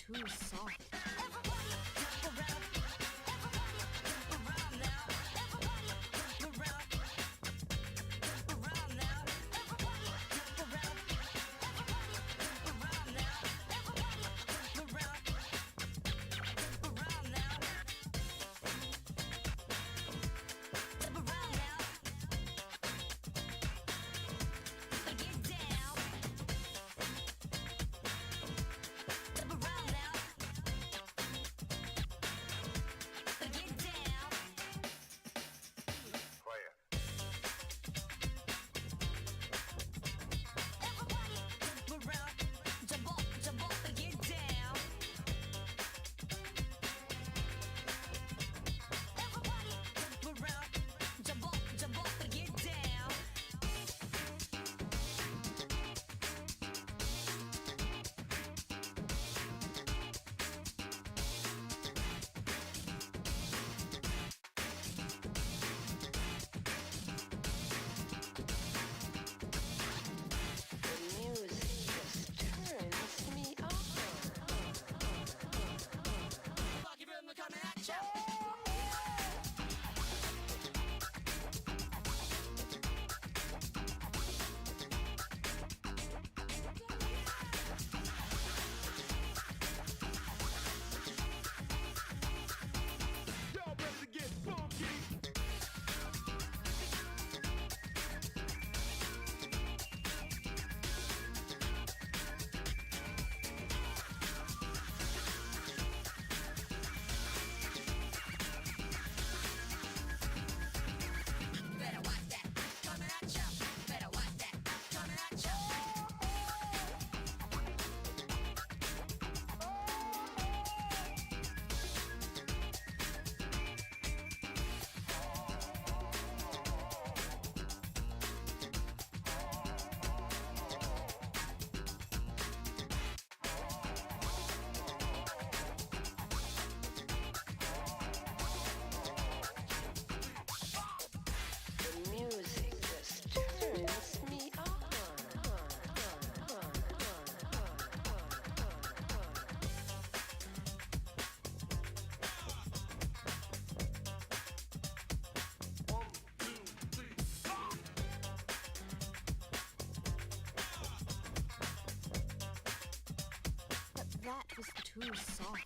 too soft. That was too soft.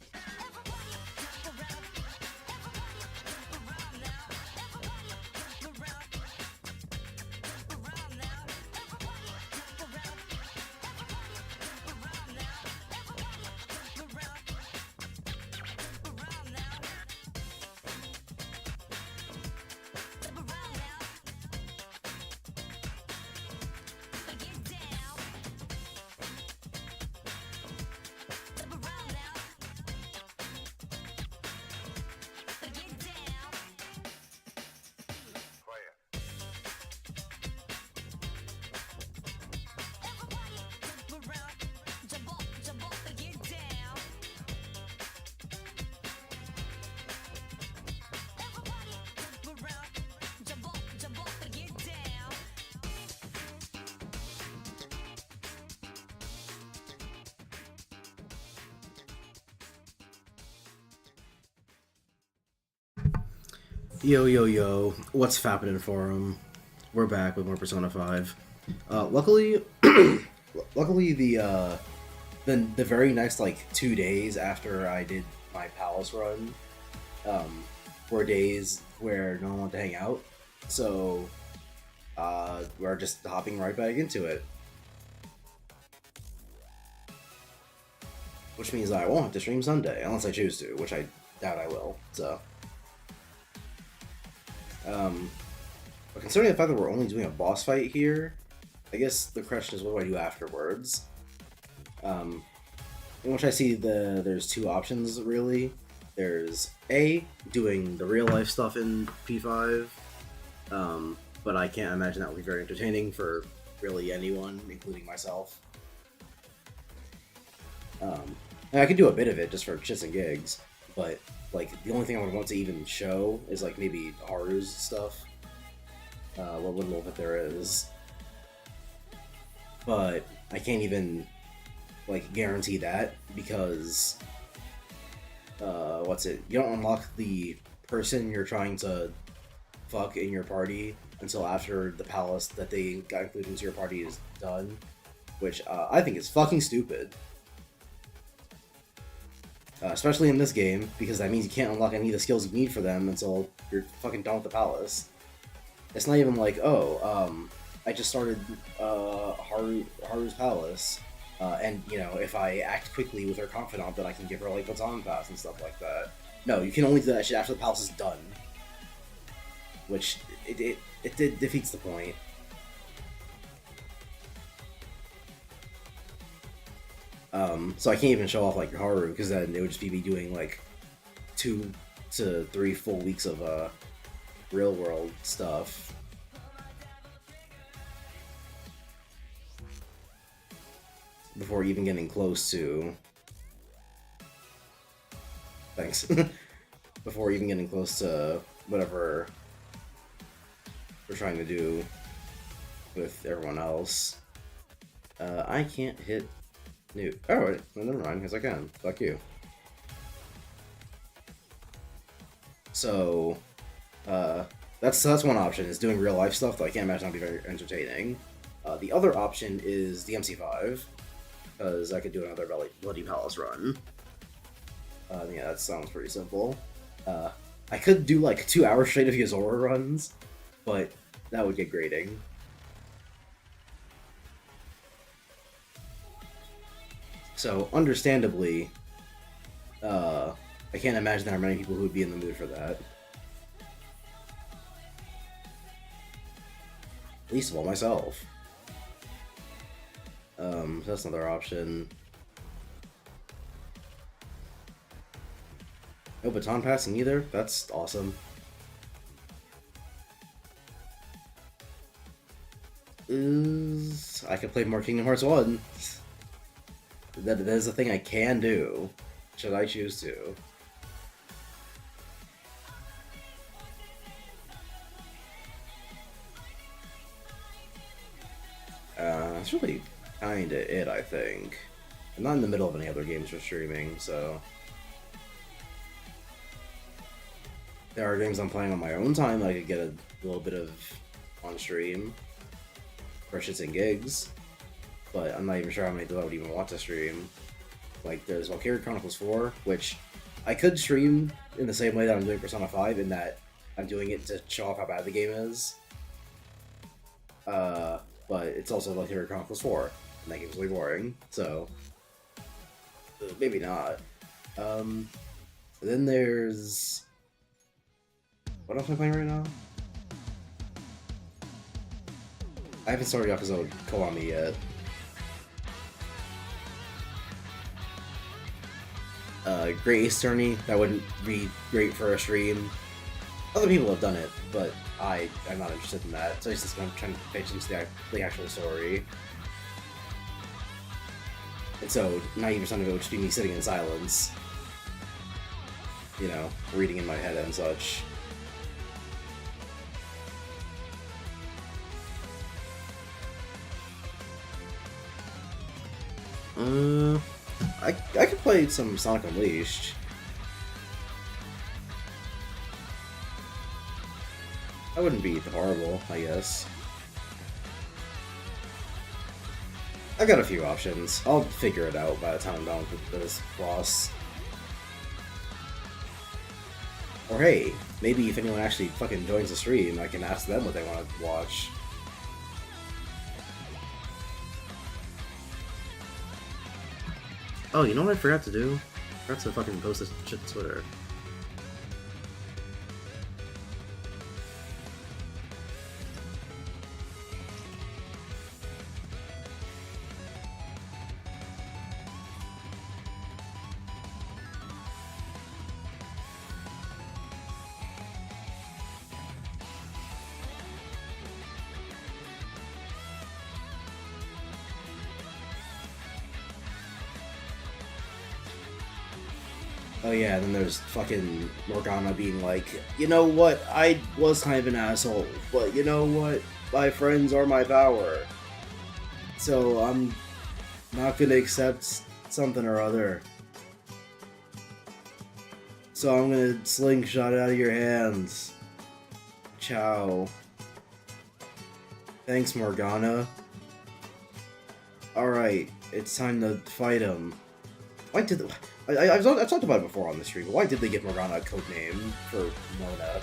Yo yo yo, what's happening forum? We're back with more Persona 5. Luckily, luckily the very next like 2 days after I did my palace run, were days where no one wanted to hang out, so we're just hopping right back into it. Which means I won't have to stream Sunday unless I choose to, which I doubt I will. So. But considering the fact that we're only doing a boss fight here, I guess the question is what do I do afterwards? In which I see there's two options really. There's A, doing the real life stuff in P5, but I can't imagine that would be very entertaining for really anyone, including myself. And I could do a bit of it just for shits and gigs, but like the only thing I would want to even show is like maybe Haru's stuff. What little bit there is, but I can't even like guarantee that because you don't unlock the person you're trying to fuck in your party until after the palace that they got included into your party is done, which I think is fucking stupid. Especially in this game, because that means you can't unlock any of the skills you need for them until you're fucking done with the palace. It's not even like, I just started Haru's palace, and, you know, if I act quickly with her confidant, then I can give her, like, baton pass and stuff like that. No, you can only do that shit after the palace is done. Which, it defeats the point. So I can't even show off, like, Haru, because then it would just be me doing, like, 2 to 3 full weeks of, real-world stuff. Before even getting close to... Thanks. Before even getting close to whatever we're trying to do with everyone else. I can't hit new. Oh, wait. Well, never mind, because I can. Fuck you. So, that's one option, is doing real life stuff that I can't imagine that'd be very entertaining. The other option is the MC5, because I could do another Bloody Palace run. Yeah, that sounds pretty simple. I could do like 2 hours straight of Yozora runs, but that would get grating. So, understandably, I can't imagine there are many people who would be in the mood for that. Least of all, myself. So that's another option. No baton passing either? That's awesome. I could play more Kingdom Hearts 1. That is a thing I can do, should I choose to. That's really kinda it, I think. I'm not in the middle of any other games for streaming, so... There are games I'm playing on my own time that I could get a little bit of on stream. For shits and gigs. But I'm not even sure how many I would even want to stream. Like, there's Valkyria Chronicles 4, which I could stream in the same way that I'm doing Persona 5, in that I'm doing it to show off how bad the game is. But it's also Valkyria Chronicles 4, and that game's really boring, so... maybe not. Then there's... What else am I playing right now? I haven't started Yakuza Kiwami yet. Great Ace Attorney, that wouldn't be great for a stream. Other people have done it, but I'm not interested in that, so I'm trying to pay attention to the actual story. And so, 90% of it would just be me sitting in silence. You know, reading in my head and such. I could play some Sonic Unleashed. That wouldn't be horrible, I guess. I've got a few options. I'll figure it out by the time I'm done with this boss. Or hey, maybe if anyone actually fucking joins the stream, I can ask them what they want to watch. Oh, you know what I forgot to do? I forgot to fucking post this shit to Twitter. Oh yeah, then there's fucking Morgana being like, you know what, I was kind of an asshole, but you know what, my friends are my power. So I'm not gonna accept something or other. So I'm gonna slingshot it out of your hands. Ciao. Thanks, Morgana. Alright, it's time to fight him. Why did I've talked about it before on the stream, but why did they give Morgana a code name for Mona?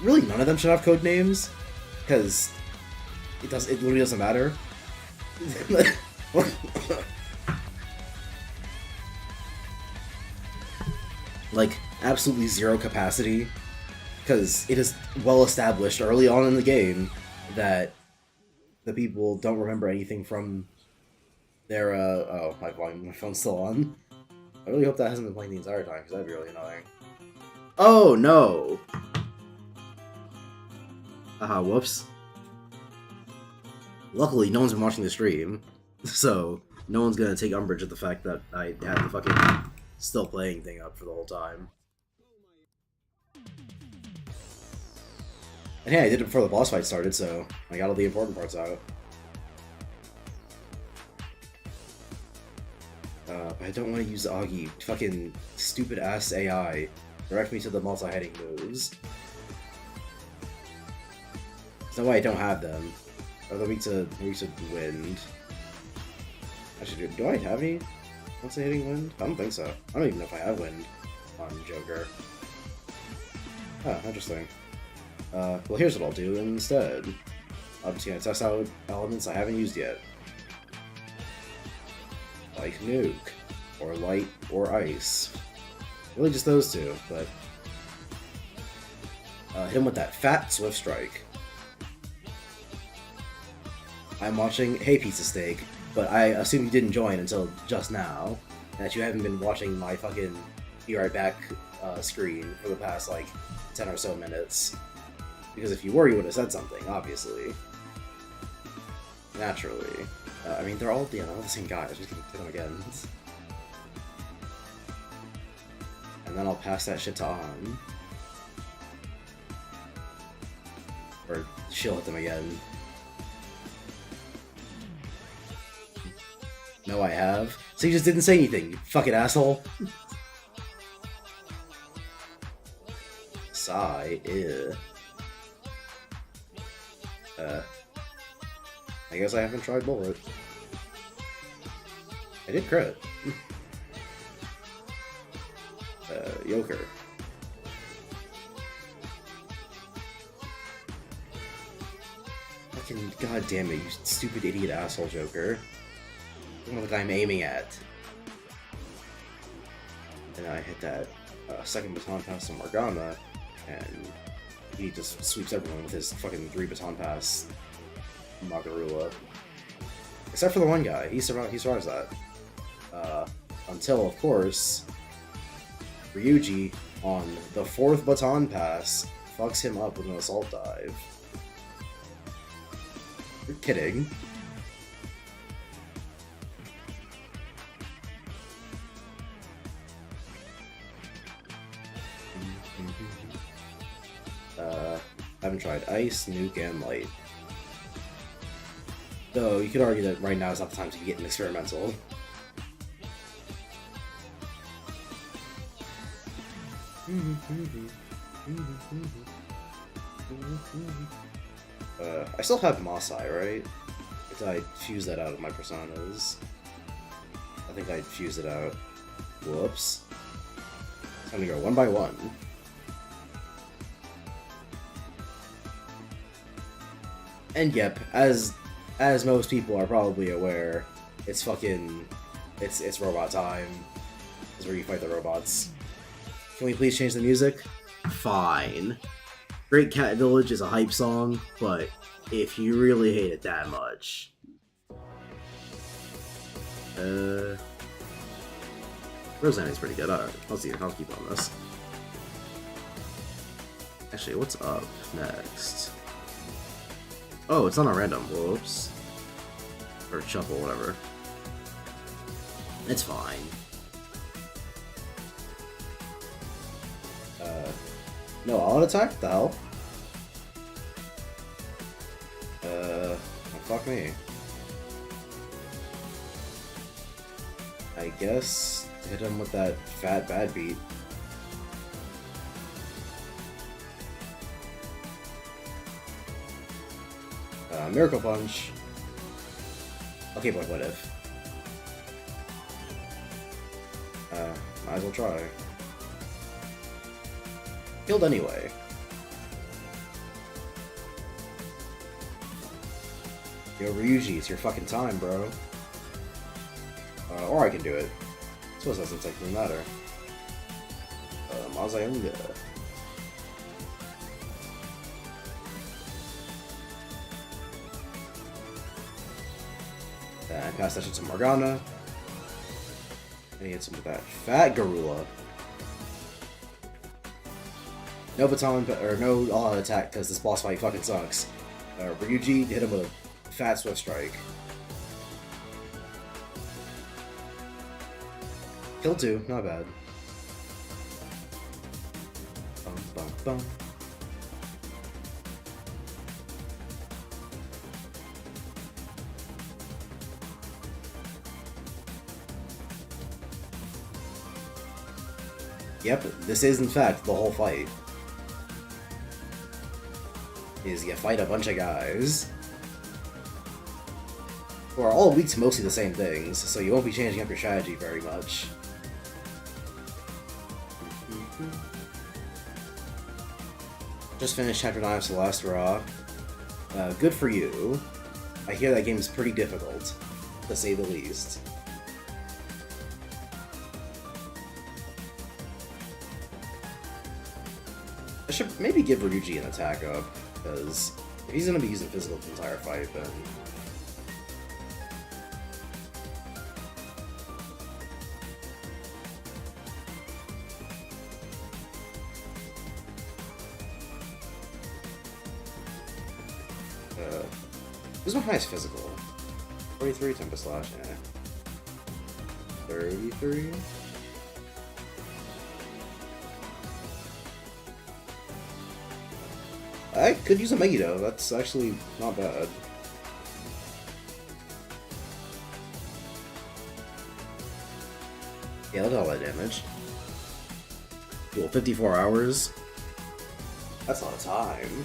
Really none of them should have code names? Because it literally doesn't matter. Like, absolutely zero capacity, because it is well established early on in the game that the people don't remember anything from their, oh, my phone's still on. I really hope that hasn't been playing the entire time, because that'd be really annoying. Oh, no! Haha, whoops. Luckily, no one's been watching the stream, so no one's gonna take umbrage at the fact that I had the fucking still playing thing up for the whole time. And hey, I did it before the boss fight started, so I got all the important parts out. But I don't want to use Augie. Fucking stupid ass AI. Direct me to the multi-heading moves. There's no way I don't have them. Or they're weak to wind. Actually, do I have any multi-hitting wind? I don't think so. I don't even know if I have wind on Joker. Oh, interesting. Well, here's what I'll do instead. I'm just gonna test out elements I haven't used yet. Like Nuke, or Light, or Ice. Really just those two, but... hit him with that fat Swift Strike. I'm watching Hey Pizza Steak, but I assume you didn't join until just now, and that you haven't been watching my fucking Be Right Back screen for the past, like, 10 or so minutes. Because if you were, you would have said something, obviously. Naturally. I mean, they're all the same guys, just gonna pick them again. And then I'll pass that shit to On. Or she'll hit them again. No, I have. So you just didn't say anything, you fucking asshole. Sigh, ew. I guess I haven't tried Bullet. I did crit. Joker. Fucking goddamn it, you stupid idiot asshole Joker. I don't know what I'm aiming at. And I hit that second baton pass to Morgana, and he just sweeps everyone with his fucking 3 baton pass Magarula. Except for the one guy, he survives that. Until, of course, Ryuji, on the 4th baton pass, fucks him up with an assault dive. You're kidding. I haven't tried Ice, Nuke, and Light. Though, you could argue that right now is not the time to be getting experimental. I still have Masai, right? Did I fuse that out of my personas? I think I fused it out. Whoops. Time to go one by one. And yep, as most people are probably aware, it's robot time. It's where you fight the robots. Can we please change the music? Fine. Great Cat Village is a hype song, but if you really hate it that much... Rosanna's pretty good. Alright, I'll keep on this. Actually, what's up next? Oh, it's not a random. Whoops. Or shuffle, whatever. It's fine. No, I'll attack? The hell? Fuck me. I guess hit him with that fat bad beat. Miracle Punch. Okay, but what if? Might as well try. Killed anyway. Yo, Ryuji, it's your fucking time, bro. Or I can do it. I suppose that doesn't technically matter. Mazayunga. And pass that shit to Morgana. And he hits him with that fat Garula. No baton, or no all-out attack, because this boss fight fucking sucks. Ryuji hit him with a fat Swift Strike. Kill 2, not bad. Bum, bum, bum. Yep, this is in fact the whole fight. Is you fight a bunch of guys who are all weak to mostly the same things, so you won't be changing up your strategy very much. Just finished Chapter 9 of Celestra. Good for you. I hear that game is pretty difficult, to say the least. I should maybe give Ryuji an attack up, because if he's going to be using physical the entire fight, then... who's my highest physical? 43, Tempest Slash, yeah. 33? I could use a Megiddo, that's actually not bad. Yeah, look at all that damage. Cool, 54 hours. That's a lot of time.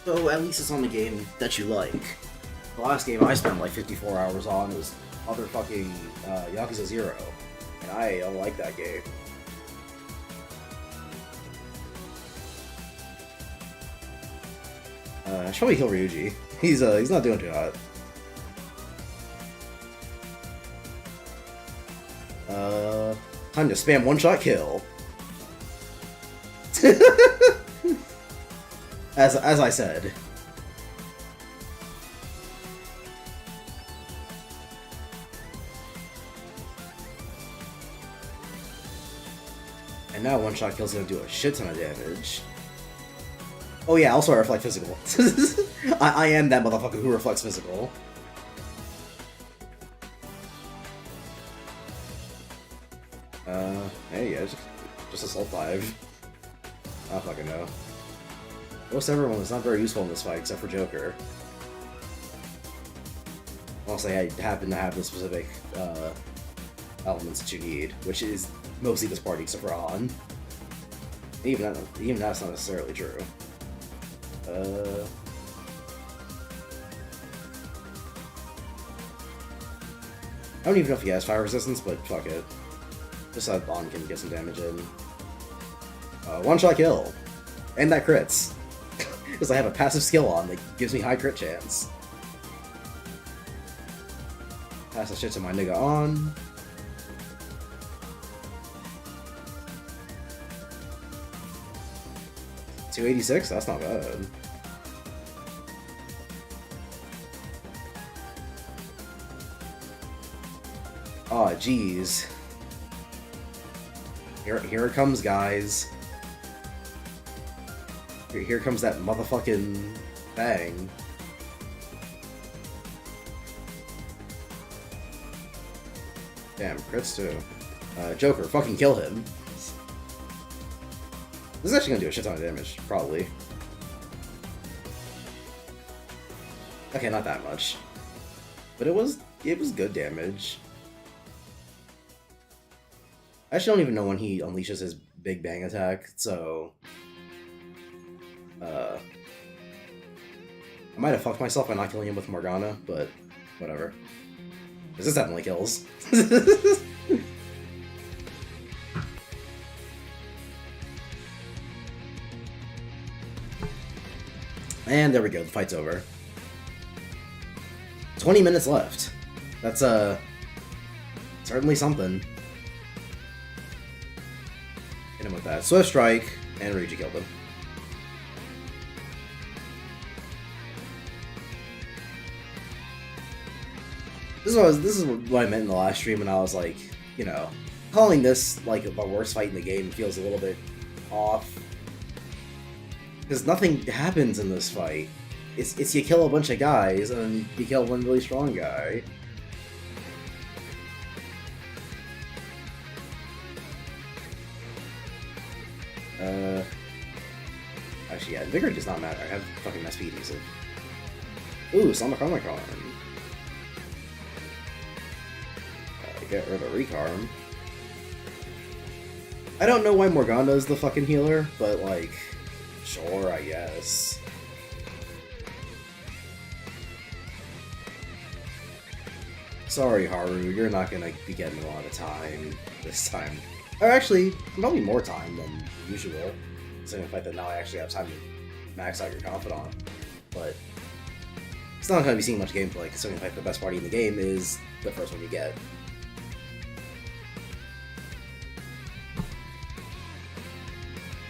So at least it's on the game that you like. The last game I spent like 54 hours on was motherfucking Yakuza 0, and I don't like that game. I should probably kill Ryuji. He's not doing too hot. Time to spam one-shot kill. As I said. And now one-shot kill's gonna do a shit ton of damage. Oh yeah, also I reflect physical. I am that motherfucker who reflects physical. Hey, yeah, just Assault 5. I don't fucking know. Most everyone was not very useful in this fight, except for Joker. Honestly, I happen to have the specific elements that you need, which is mostly this party except for Han. Even that's not necessarily true. I don't even know if he has fire resistance, but fuck it. Just so Han can get some damage in. One-shot kill! And that crits! Because I have a passive skill on that gives me high crit chance. Pass the shit to my nigga on. $286? That's not bad. Aw, oh, jeez. Here it comes, guys. Here comes that motherfucking bang. Damn, crits too. Joker, fucking kill him. This is actually gonna do a shit ton of damage, probably. Okay, not that much. But it was good damage. I actually don't even know when he unleashes his Big Bang attack, so I might have fucked myself by not killing him with Morgana, but whatever. Because this definitely kills. And there we go, the fight's over. 20 minutes left. That's certainly something. Hit him with that Swift Strike, and Ryuji killed him. This is what I meant in the last stream when I was like, you know, calling this like the worst fight in the game feels a little bit off. Because nothing happens in this fight. It's you kill a bunch of guys and you kill one really strong guy. Actually, yeah, Vigor does not matter. I have fucking SP adhesive. Ooh, Sonic Omicron. Get rid of Recarm. I don't know why Morgana is the fucking healer, but like, sure, I guess. Sorry, Haru, you're not gonna be getting a lot of time this time. Or actually, probably more time than usual. Considering the fact that now I actually have time to max out your Confidant. But it's not gonna be seeing much gameplay, considering the fact the best party in the game is the first one you get.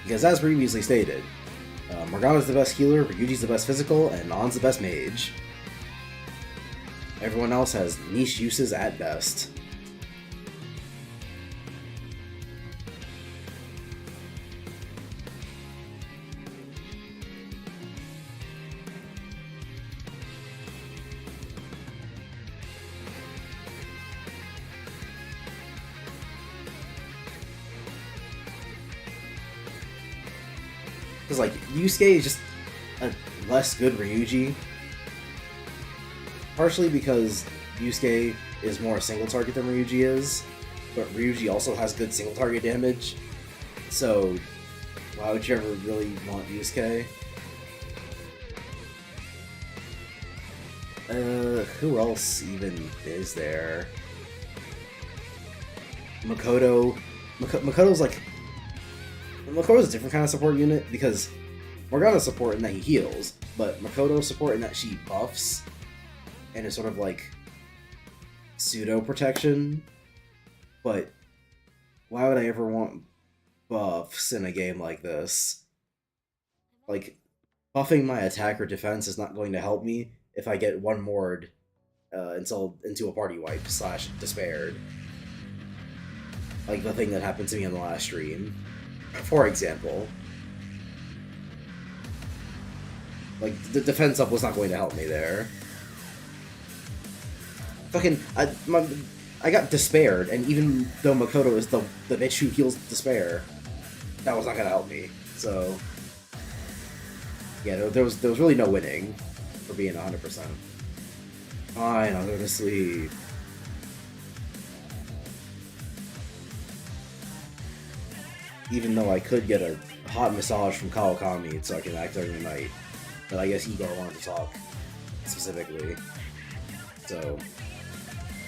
Because as previously stated, Morgana's the best healer, Ryuji's the best physical, and Nan's the best mage. Everyone else has niche uses at best. Because, like, Yusuke is just a less good Ryuji. Partially because Yusuke is more a single target than Ryuji is, but Ryuji also has good single target damage. So, why would you ever really want Yusuke? Who else even is there? Makoto. Makoto's like... Makoto's a different kind of support unit, because Morgana's support in that he heals, but Makoto's support in that she buffs, and is sort of like pseudo-protection. But why would I ever want buffs in a game like this? Like, buffing my attack or defense is not going to help me if I get one moored into a party wipe / despaired. Like the thing that happened to me in the last stream. For example, like, the defense up was not going to help me there. Fucking, I got despaired, and even though Makoto is the bitch who heals despair, that was not gonna help me. So, yeah, there was really no winning for being 100%. Fine, I'll go to sleep. Even though I could get a hot massage from Kawakami so I can act during the night. But I guess Igor wanted to talk specifically. So...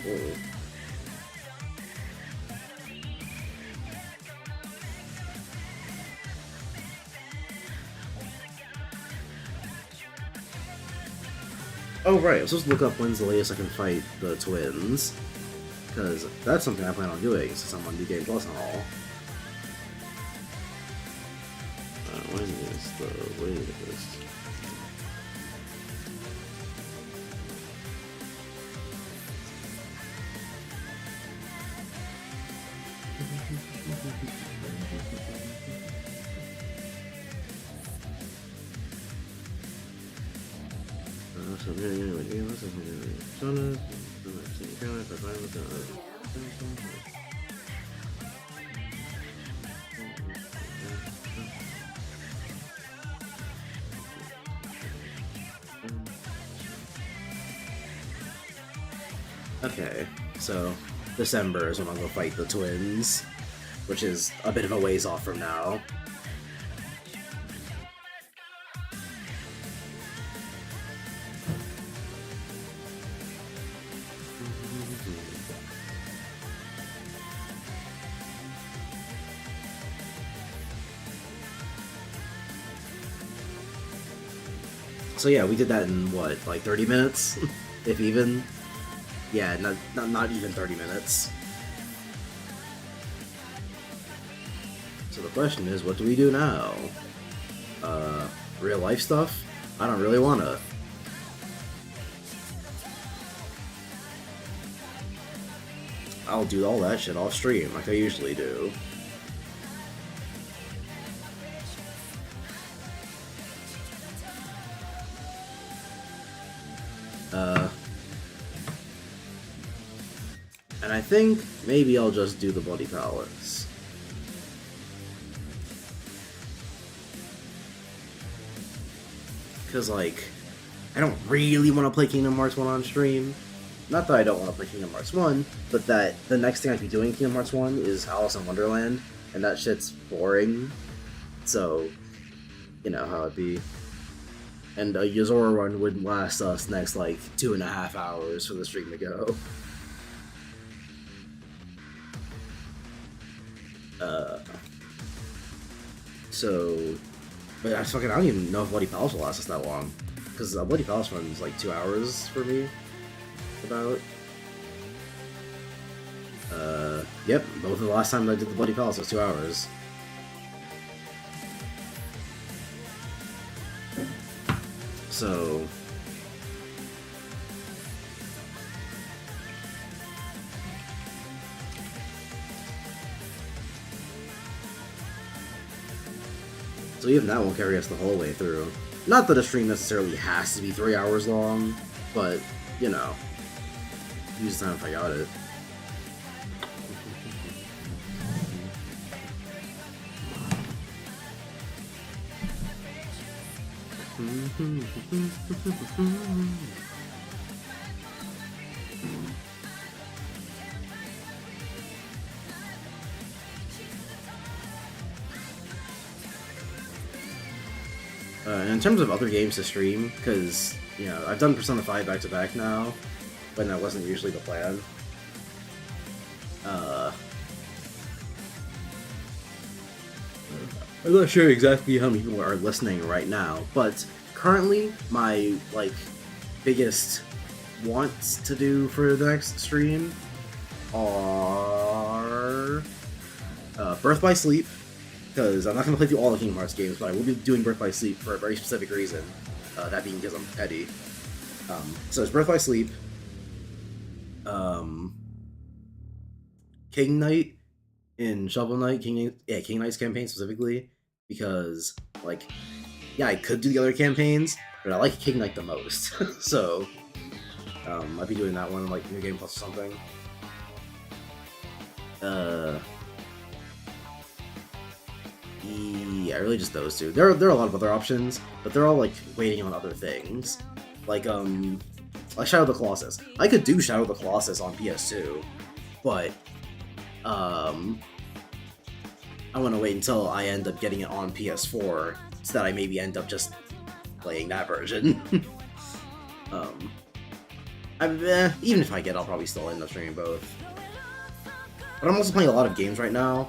Ooh. Oh right, I'm supposed to look up when's the latest I can fight the twins. Because that's something I plan on doing since I'm on New Game Plus and all. When is the latest? Okay, so December is when I'm gonna fight the twins, which is a bit of a ways off from now. So yeah, we did that in what, like 30 minutes, if even. Yeah, not even 30 minutes. So the question is, what do we do now? Real life stuff? I don't really wanna. I'll do all that shit off stream, like I usually do. And I think maybe I'll just do the Bloody Palace. Because, like, I don't really want to play Kingdom Hearts 1 on stream. Not that I don't want to play Kingdom Hearts 1, but that the next thing I'd be doing in Kingdom Hearts 1 is Alice in Wonderland, and that shit's boring. So, you know how it'd be. And a Yozora run would last us next, like, 2.5 hours for the stream to go. So, but I don't even know if Bloody Palace will last us that long, because Bloody Palace run is like 2 hours for me, about. Yep, both the last time I did the Bloody Palace was 2 hours. So, even that won't carry us the whole way through. Not that a stream necessarily has to be 3 hours long, but, you know, use time if I got it. In terms of other games to stream, because, you know, I've done Persona 5 back-to-back now, when that wasn't usually the plan. I'm not sure exactly how many people are listening right now, but currently my, like, biggest wants to do for the next stream are Birth by Sleep, because I'm not going to play through all the Kingdom Hearts games, but I will be doing Birth by Sleep for a very specific reason, that being because I'm petty. So it's Birth by Sleep, King Knight in Shovel Knight, King Knight's campaign specifically, because, like, yeah, I could do the other campaigns, but I like King Knight the most, so, I'd be doing that one, like, New Game Plus or something. Yeah, really just those two. There are a lot of other options, but they're all, like, waiting on other things. Like Shadow of the Colossus. I could do Shadow of the Colossus on PS2, but, I want to wait until I end up getting it on PS4, so that I maybe end up just playing that version. Even if I get, I'll probably still end up streaming both. But I'm also playing a lot of games right now,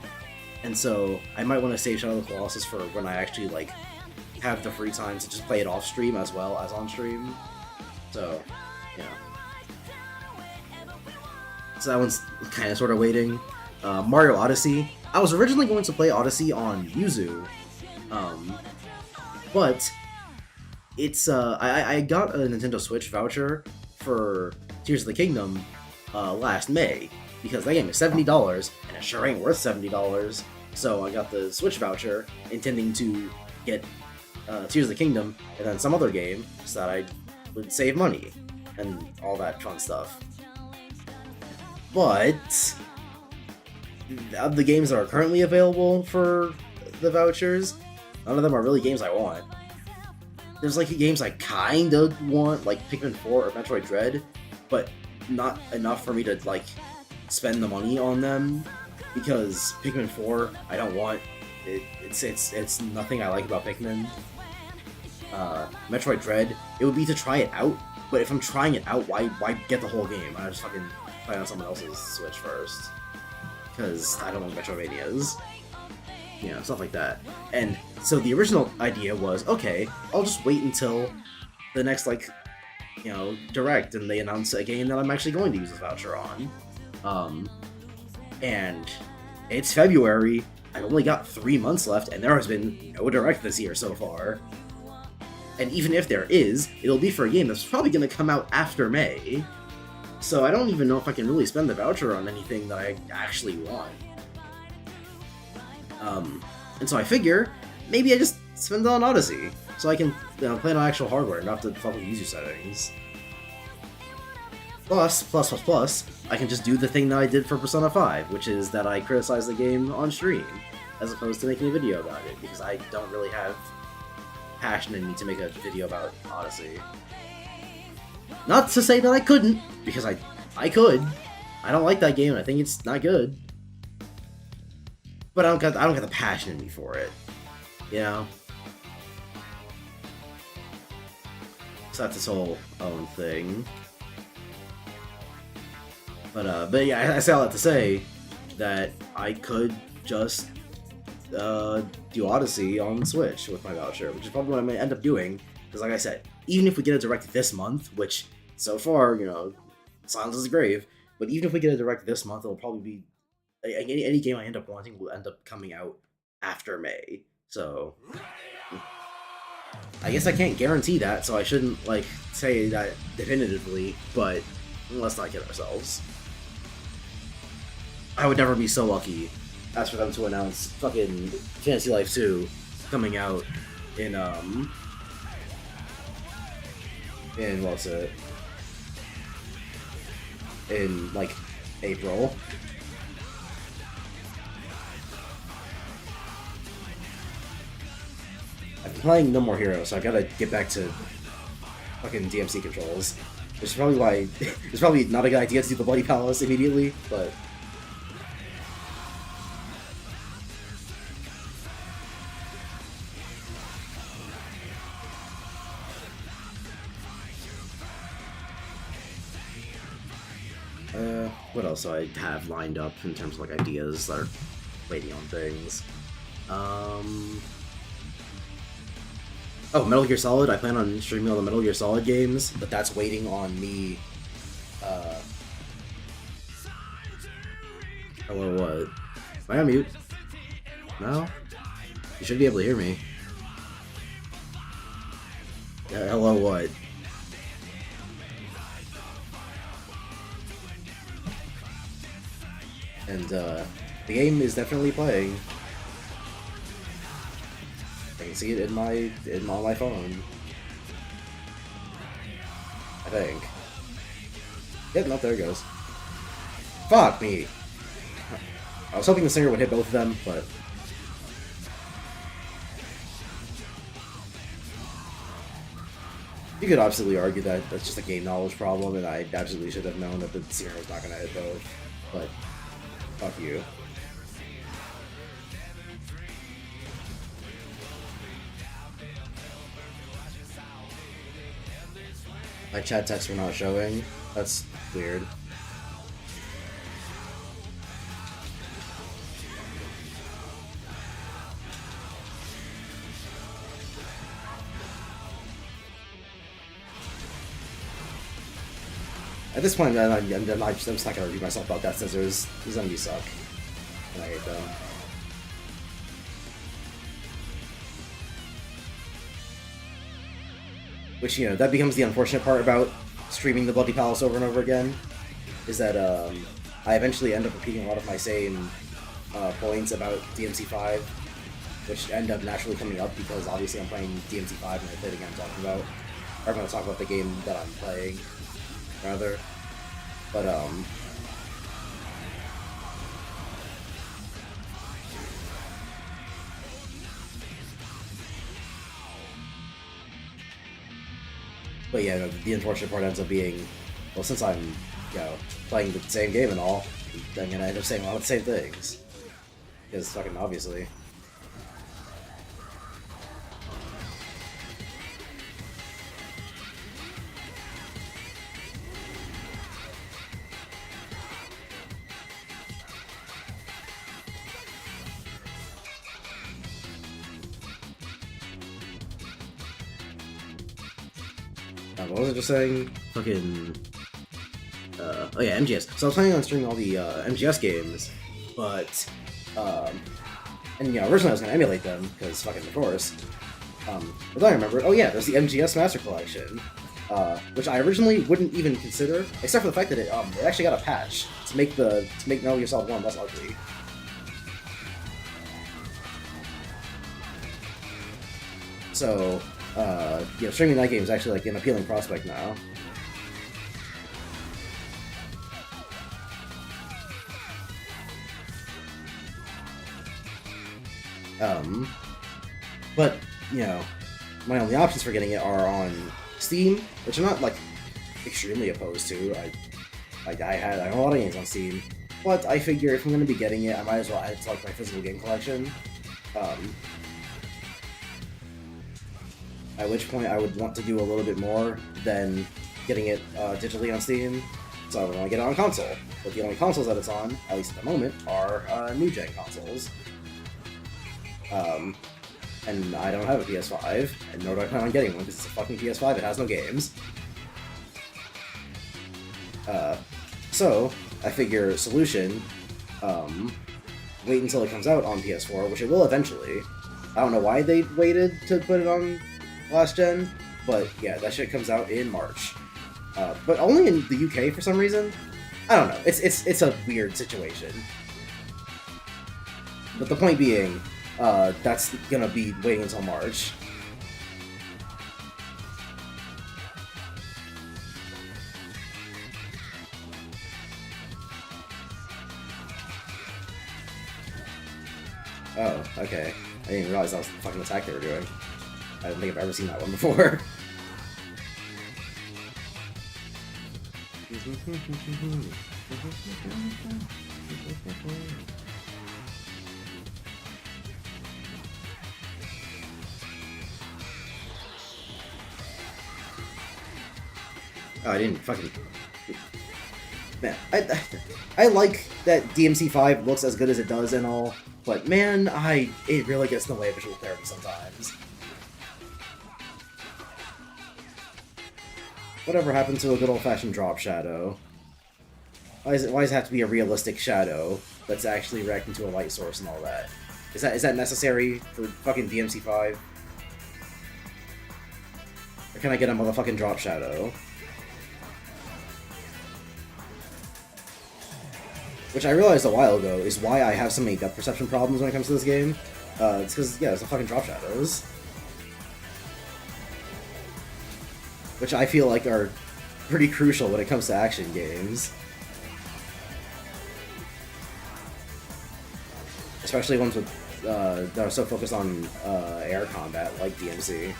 and so I might want to save Shadow of the Colossus for when I actually, like, have the free time to just play it off stream as well as on stream. So, yeah. So that one's kind of sort of waiting. Mario Odyssey. I was originally going to play Odyssey on Yuzu, but it's I got a Nintendo Switch voucher for Tears of the Kingdom last May, because that game is $70 and it sure ain't worth $70. So I got the Switch voucher intending to get Tears of the Kingdom and then some other game so that I would save money and all that fun stuff. But of the games that are currently available for the vouchers, none of them are really games I want. There's, like, games I kind of want, like Pikmin 4 or Metroid Dread, but not enough for me to like spend the money on them, because Pikmin 4 I don't want. It's nothing I like about Pikmin. Metroid Dread, it would be to try it out, but if I'm trying it out, why get the whole game? I just fucking play on someone else's Switch first, because I don't like Metroidvanias. You know, stuff like that. And so the original idea was, okay, I'll just wait until the next, like, you know, Direct, and they announce a game that I'm actually going to use this voucher on. And it's February, I've only got 3 months left, and there has been no Direct this year so far. And even if there is, it'll be for a game that's probably going to come out after May. So I don't even know if I can really spend the voucher on anything that I actually want. And so I figure, maybe I just spend it on Odyssey, so I can, you know, play it on actual hardware, not have to fuck with user settings. Plus, I can just do the thing that I did for Persona 5, which is that I criticize the game on stream, as opposed to making a video about it, because I don't really have passion in me to make a video about Odyssey. Not to say that I couldn't, because I could. I don't like that game, and I think it's not good. But I don't got the passion in me for it, you know. So that's this whole own thing. But yeah, I say all that to say that I could just do Odyssey on Switch with my voucher, which is probably what I'm gonna end up doing. Because, like I said, even if we get a Direct this month, which so far, you know, silence is the grave. But even if we get a Direct this month, it'll probably be any game I end up wanting will end up coming out after May. So I guess I can't guarantee that, so I shouldn't like say that definitively. But let's not kid ourselves. I would never be so lucky as for them to announce fucking Fantasy Life 2 coming out in what's it? In like April. I've been playing No More Heroes, so I gotta get back to fucking DMC controls. Which is probably why it's probably not a good idea to do the Bloody Palace immediately, but what else do I have lined up in terms of like ideas that are waiting on things? Oh, Metal Gear Solid. I plan on streaming all the Metal Gear Solid games, but that's waiting on me. Hello, what? Am I on mute? No? You should be able to hear me. Yeah, hello, what? And, the game is definitely playing. I can see it on my phone. I think. Yep, no, there it goes. Fuck me! I was hoping the singer would hit both of them, but... You could absolutely argue that that's just a game knowledge problem, and I absolutely should have known that the singer was not gonna hit both, but... Fuck you. My chat texts were not showing. That's weird. At this point, I'm just not gonna review myself about Death Scissors. These enemies suck. And I hate them. Which, you know, that becomes the unfortunate part about streaming the Bloody Palace over and over again, is that I eventually end up repeating a lot of my same points about DMC5, which end up naturally coming up because obviously I'm playing DMC5 and I play the game I'm talking about. Or I'm going to talk about the game that I'm playing, rather. But, yeah, the unfortunate part ends up being, well, since I'm you know, playing the same game and all, I'm gonna end up saying a lot of the same things. Because fucking obviously. What was I just saying? Fucking. Oh yeah, MGS. So I was planning on streaming all the MGS games, but and you know, originally I was gonna emulate them because fucking of course. But then I remembered, oh yeah, there's the MGS Master Collection, which I originally wouldn't even consider, except for the fact that it actually got a patch to make Metal Gear Solid 1 less ugly. So, you know, streaming that game is actually like an appealing prospect now. But, you know, my only options for getting it are on Steam, which I'm not, like, extremely opposed to. I own a lot of games on Steam, but I figure if I'm going to be getting it, I might as well add it to, like, my physical game collection. At which point I would want to do a little bit more than getting it digitally on Steam, so I would want to get it on console. But the only consoles that it's on, at least at the moment, are new-gen consoles. And I don't have a PS5, and nor do I plan on getting one because it's a fucking PS5, it has no games. So, I figure solution, wait until it comes out on PS4, which it will eventually. I don't know why they waited to put it on last gen, but yeah, that shit comes out in March. But only in the UK for some reason. I don't know, it's a weird situation. But the point being, that's gonna be waiting until March. Oh, okay. I didn't realize that was the fucking attack they were doing. I don't think I've ever seen that one before. Oh, I didn't fucking... Man, I like that DMC5 looks as good as it does and all, but man, it really gets in the way of visual clarity sometimes. Whatever happened to a good old-fashioned drop shadow? Why does it have to be a realistic shadow that's actually reacting to a light source and all that? Is that necessary for fucking DMC5? Or can I get a motherfucking drop shadow? Which I realized a while ago is why I have so many depth perception problems when it comes to this game. It's because, yeah, it's the fucking drop shadows. Which I feel like are pretty crucial when it comes to action games. Especially ones with, that are so focused on air combat, like DMC.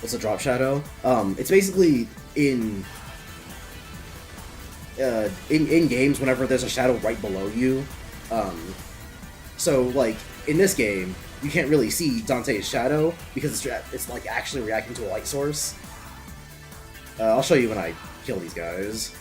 What's a drop shadow? It's basically in games whenever there's a shadow right below you. So like in this game, you can't really see Dante's shadow because it's like actually reacting to a light source. I'll show you when I kill these guys.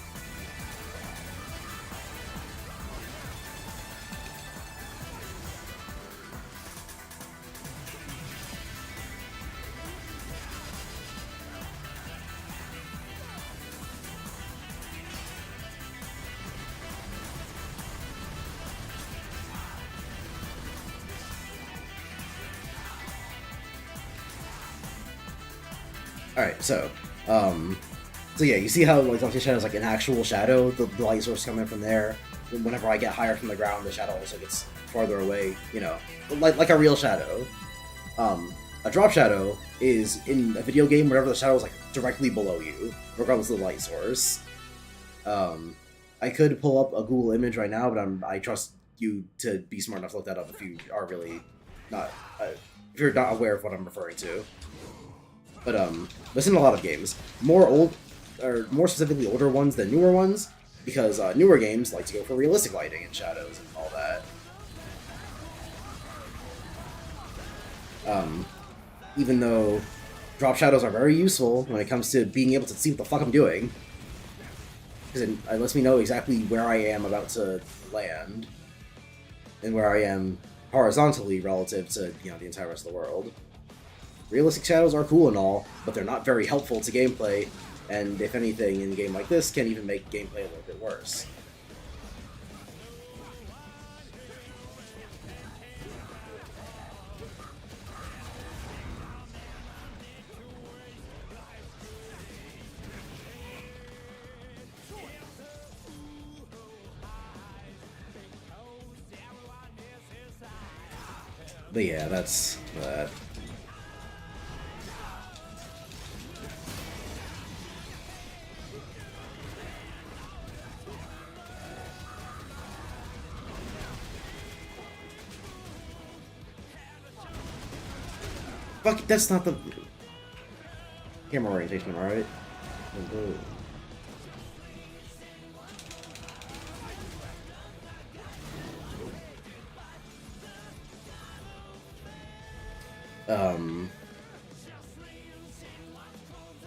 Alright, so yeah, you see how like Dante's shadow is like an actual shadow, the light source coming from there. Whenever I get higher from the ground, the shadow also gets farther away, you know, like a real shadow. A drop shadow is in a video game whenever the shadow is like directly below you, regardless of the light source. I could pull up a Google image right now, but I trust you to be smart enough to look that up if you are really not if you're not aware of what I'm referring to. But it's in a lot of games, more specifically older ones than newer ones, because newer games like to go for realistic lighting and shadows and all that. Even though drop shadows are very useful when it comes to being able to see what the fuck I'm doing, because it lets me know exactly where I am about to land, and where I am horizontally relative to, you know, the entire rest of the world. Realistic shadows are cool and all, but they're not very helpful to gameplay, and if anything, in a game like this, can even make gameplay a little bit worse. But yeah, that's that. Fuck, that's not the camera orientation, alright?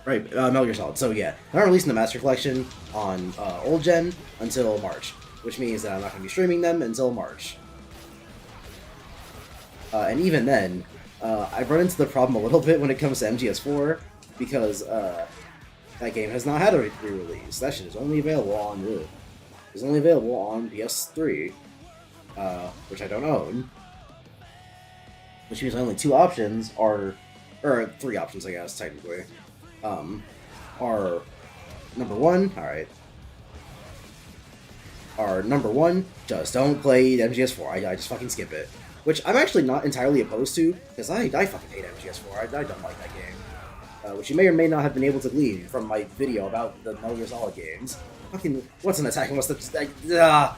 Right, Metal Gear Solid. So yeah, they're not releasing the Master Collection on old gen until March, which means that I'm not going to be streaming them until March. And even then, I've run into the problem a little bit when it comes to MGS4, because that game has not had a re-release. That shit is only available on PS3, which I don't own. Which means only two options are, or three options, I guess, technically, are number one, number one, just don't play MGS4. I just fucking skip it. Which I'm actually not entirely opposed to, because I fucking hate MGS4. I don't like that game. Which you may or may not have been able to glean from my video about the Metal Gear Solid games. Fucking, what's an attack and what's the...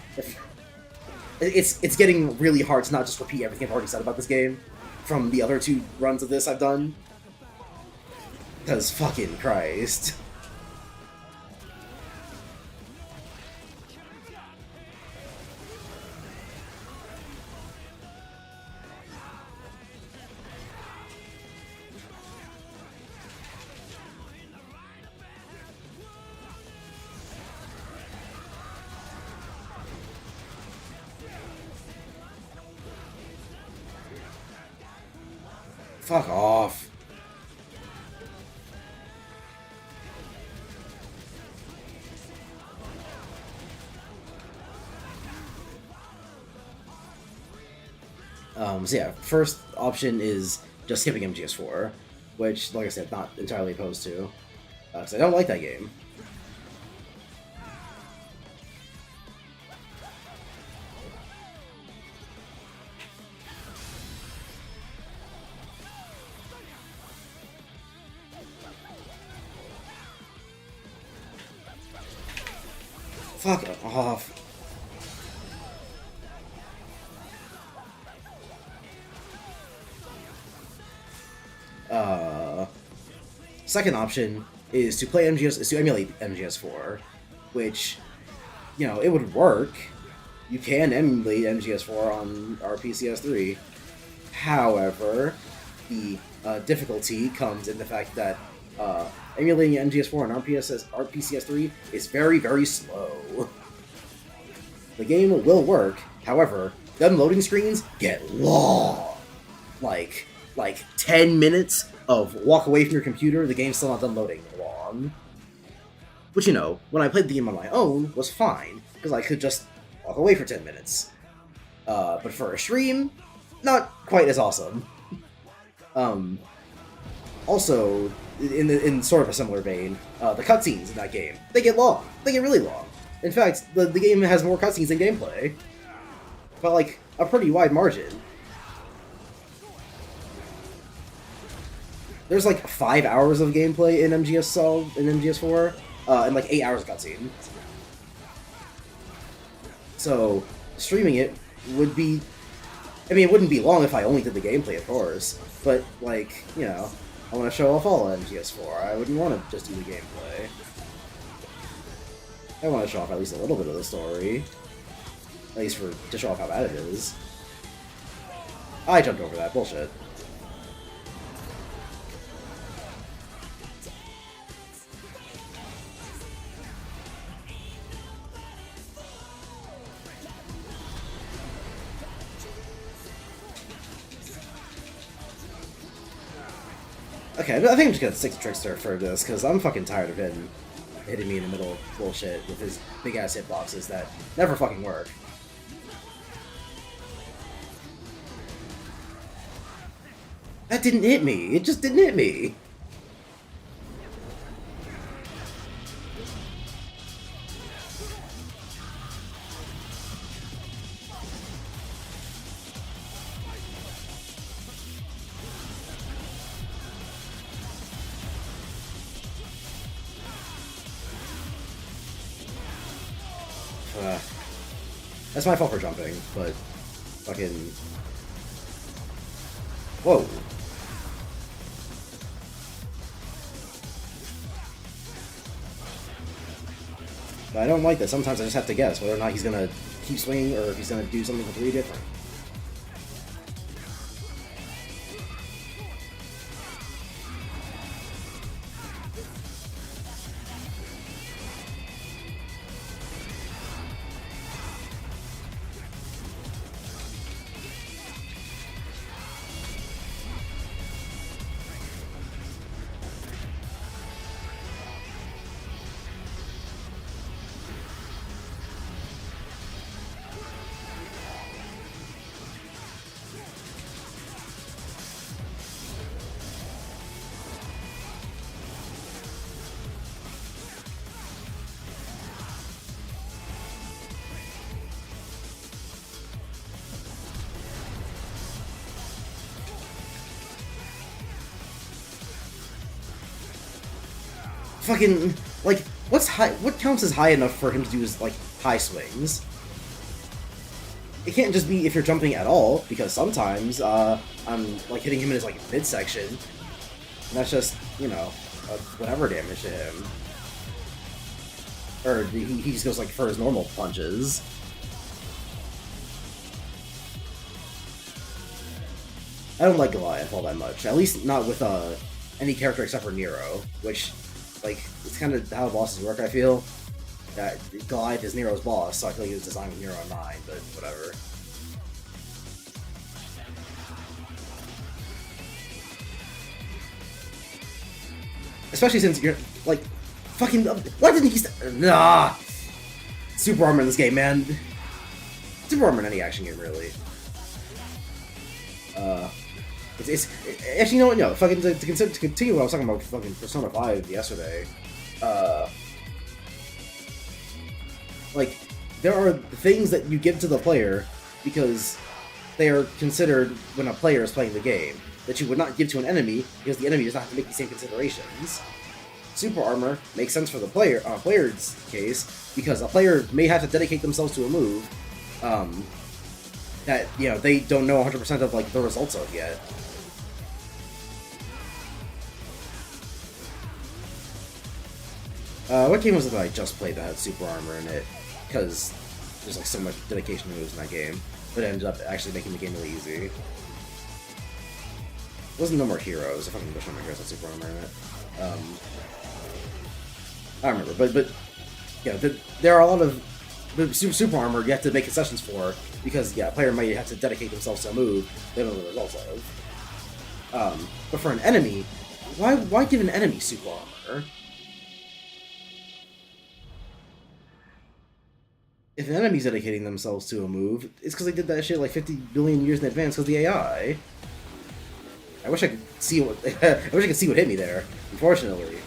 It's getting really hard to not just repeat everything I've already said about this game from the other two runs of this I've done. Because fucking Christ. Fuck off. So yeah, first option is just skipping MGS4, which, like I said, not entirely opposed to, because I don't like that game. Fuck off. Second option is to emulate MGS4, which, you know, it would work. You can emulate MGS4 on RPCS3. However, the difficulty comes in the fact that emulating MGS4 on RPCS3 is very, very slow. The game will work, however, them loading screens get long. Like 10 minutes of walk away from your computer, the game's still not done loading long. Which, you know, when I played the game on my own, was fine, because I could just walk away for 10 minutes. But for a stream, not quite as awesome. Also, in sort of a similar vein, the cutscenes in that game, they get long. They get really long. In fact, the game has more cutscenes than gameplay. But, like, a pretty wide margin. There's like 5 hours of gameplay in MGS4, and like 8 hours of cutscene. So streaming it would be, I mean, it wouldn't be long if I only did the gameplay, of course, but, like, you know, I want to show off all of MGS4. I wouldn't want to just do the gameplay. I want to show off at least a little bit of the story. At least to show off how bad it is. I jumped over that. Bullshit. Okay, I think I'm just gonna stick to Trickster for this, because I'm fucking tired of him hitting me in the middle of bullshit with his big-ass hitboxes that never fucking work. That didn't hit me! It just didn't hit me! That's my fault for jumping, but fucking... Whoa. But I don't like that. Sometimes I just have to guess whether or not he's gonna keep swinging or if he's gonna do something completely different. Fucking, like, what's high? What counts as high enough for him to do his, like, high swings? It can't just be if you're jumping at all, because sometimes, I'm, like, hitting him in his, like, midsection, and that's just, you know, whatever damage to him. Or he just goes, like, for his normal punches. I don't like Goliath all that much, at least not with, any character except for Nero, which... Like, it's kind of how bosses work, I feel. That Goliath is Nero's boss, so I feel like he was designed with Nero in mind, but whatever. Especially since you're, like, fucking... Why didn't he... Nah! Super armor in this game, man. Super armor in any action game, really. Actually, you know what? No, fucking to continue what I was talking about fucking Persona 5 yesterday. Like, there are things that you give to the player because they are considered when a player is playing the game that you would not give to an enemy because the enemy does not have to make the same considerations. Super armor makes sense for the player, player's case, because a player may have to dedicate themselves to a move that, you know, they don't know 100% of, like, the results of yet. What game was it that I just played that had super armor in it? Because there's, like, so much dedication to moves in that game, but it ended up actually making the game really easy. It wasn't No More Heroes. I fucking wish No More Heroes had super armor in it. I don't remember, but yeah, there are a lot of the super armor you have to make concessions for because, yeah, a player might have to dedicate themselves to a move they don't know the results of. But for an enemy, why give an enemy super armor? If an enemy's dedicating themselves to a move, it's because they did that shit like 50 billion years in advance because the AI. I wish I could see what I wish I could see what hit me there. Unfortunately.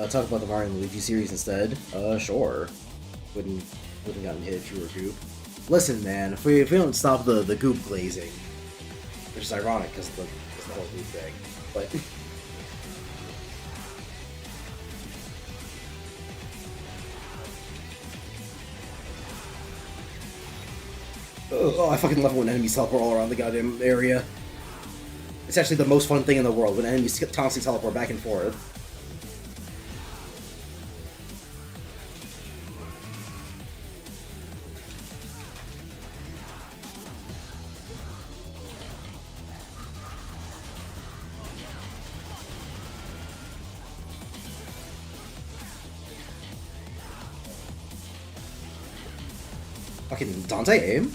talk about the Mario and Luigi series instead. Sure. Wouldn't gotten hit if you were goop. Listen, man, if we don't stop the goop glazing, which is ironic because the whole goop thing, but. Oh, I fucking love it when enemies teleport all around the goddamn area. It's actually the most fun thing in the world when enemies constantly teleport back and forth. Fucking Dante aim?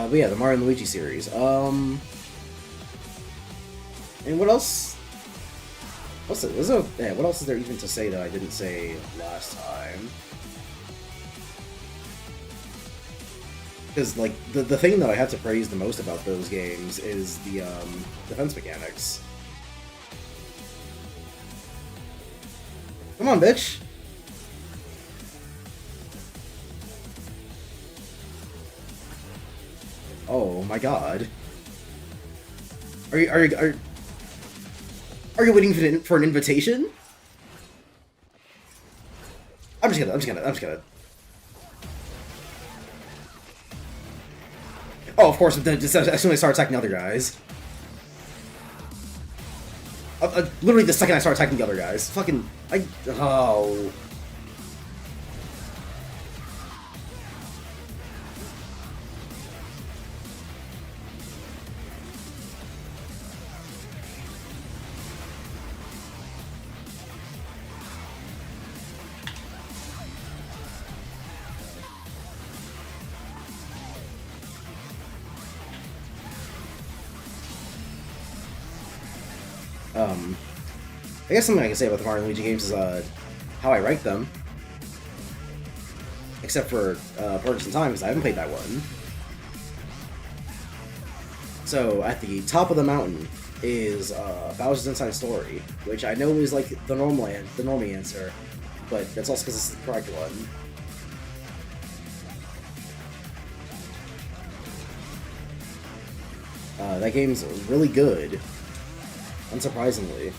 But yeah, the Mario and Luigi series. And what else? What else is there even to say that I didn't say last time? Because, like, the thing that I have to praise the most about those games is the, defense mechanics. Come on, bitch! Oh my god. Are you waiting for an invitation? I'm just gonna. Oh, of course, as soon as I start attacking other guys. Literally the second I start attacking the other guys. Fucking, oh. I guess something I can say about the Mario and Luigi games is how I rank them. Except for Purchase in Time, because I haven't played that one. So at the top of the mountain is Bowser's Inside Story, which I know is like the normie answer, but that's also because it's the correct one. That game's really good, unsurprisingly.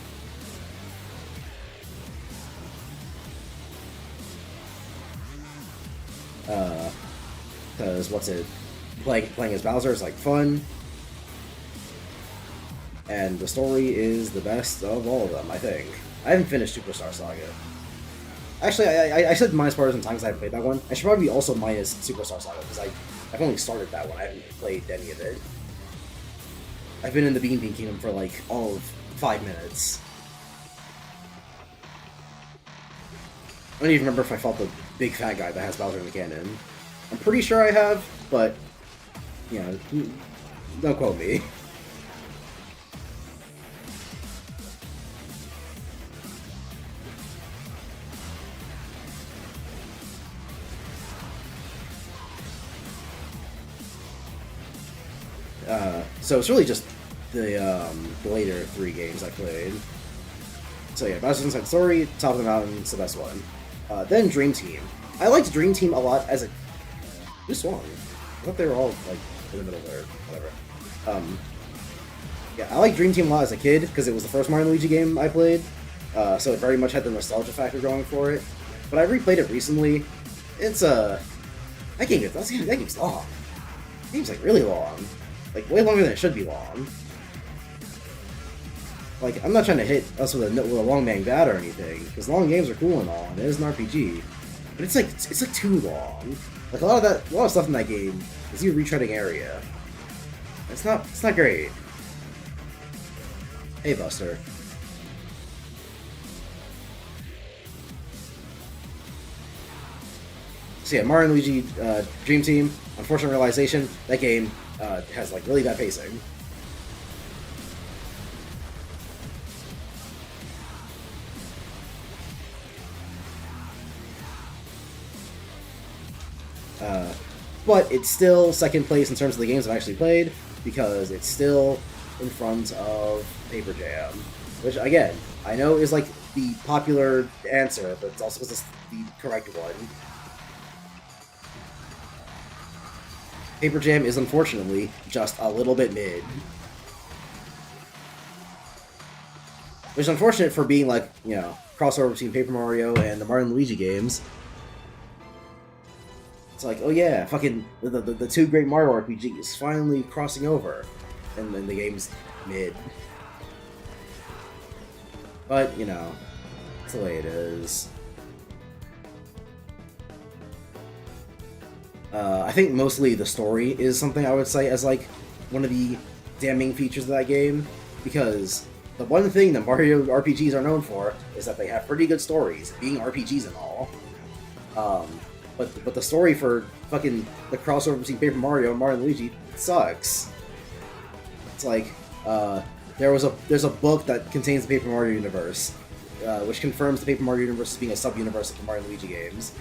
Because playing as Bowser is like fun, and the story is the best of all of them. I think I haven't finished Superstar Saga. Actually, I said minus Purchase in Time because I haven't played that one. I should probably be also minus Superstar Saga because I've only started that one. I haven't played any of it. I've been in the Bean Kingdom for like all of 5 minutes. I don't even remember if I fought the big fat guy that has Bowser in the cannon. I'm pretty sure I have, but, you know, don't quote me. So it's really just the later 3 games I played. So yeah, Bowser's Inside Story, Top of the Mountain, it's the best one. Then Dream Team. I liked Dream Team a lot as a... Who swung? I thought they were all, like, in the middle there, whatever. Yeah, I liked Dream Team a lot as a kid, because it was the first Mario and Luigi game I played, so it very much had the nostalgia factor going for it. But I replayed it recently. It's, that game's long. That game's, like, really long. Like, way longer than it should be long. Like, I'm not trying to hit us with a long man bat or anything, because long games are cool and all, and it is an RPG. But it's like too long. Like a lot of stuff in that game is you retreading area. It's not great. Hey, Buster. So yeah, Mario and Luigi Dream Team. Unfortunate realization, that game has like really bad pacing. but it's still second place in terms of the games I've actually played because it's still in front of Paper Jam, which again I know is like the popular answer, but it's also because it's the correct one. Paper Jam is unfortunately just a little bit mid. Which is unfortunate for being like, you know, crossover between Paper Mario and the Mario and Luigi games. It's like, oh yeah, fucking the two great Mario RPGs finally crossing over. And then the game's mid. But, you know, it's the way it is. I think mostly the story is something I would say as like one of the damning features of that game, because the one thing that Mario RPGs are known for is that they have pretty good stories, being RPGs and all. But the story for fucking the crossover between Paper Mario and Mario and Luigi sucks. It's like there's a book that contains the Paper Mario universe, which confirms the Paper Mario universe as being a sub-universe of the Mario and Luigi games.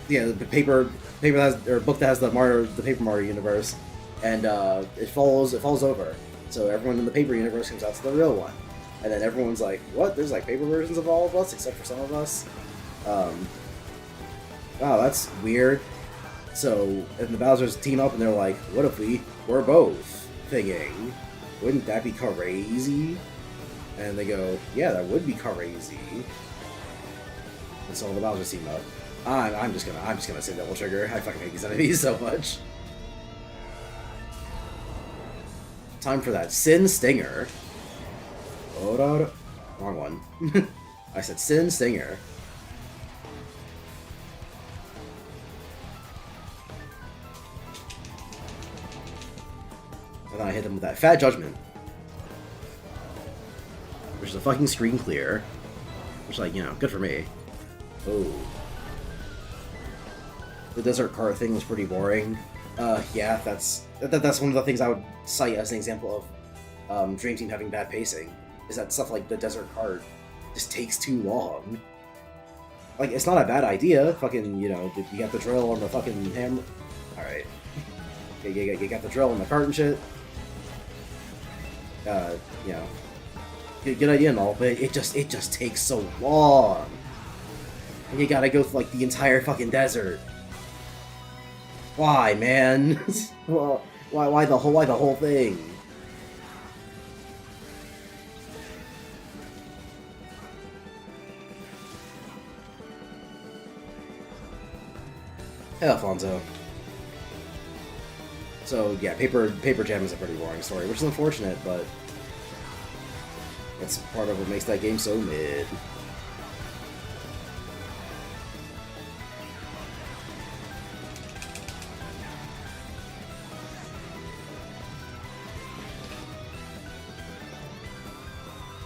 Yeah, the paper that has, or book that has the Paper Mario universe, and it falls over. So everyone in the Paper universe comes out to the real one, and then everyone's like, "What? There's like paper versions of all of us, except for some of us." Wow, that's weird. So and the Bowsers team up, and they're like, "What if we were both?" Thinking, wouldn't that be crazy? And they go, "Yeah, that would be crazy." And so the Bowsers team up. I'm just gonna say double trigger. I fucking hate these enemies so much. Time for that Sin Stinger. Hold on. Wrong one. I said Sin Stinger. And then I hit him with that Fat Judgment, which is a fucking screen clear. Which, like, you know, good for me. Oh. The desert cart thing was pretty boring. Yeah, that's one of the things I would cite as an example of Dream Team having bad pacing, is that stuff like the desert cart just takes too long. Like, it's not a bad idea. Fucking, you know, you got the drill on the fucking hammer. Alright. You got the drill on the cart and shit. You know, good idea and all, but it just takes so long. And you gotta go through, like, the entire fucking desert. Why, man? Well, why the whole thing? Hey, Alfonso. So yeah, Paper Jam is a pretty boring story, which is unfortunate, but it's part of what makes that game so mid.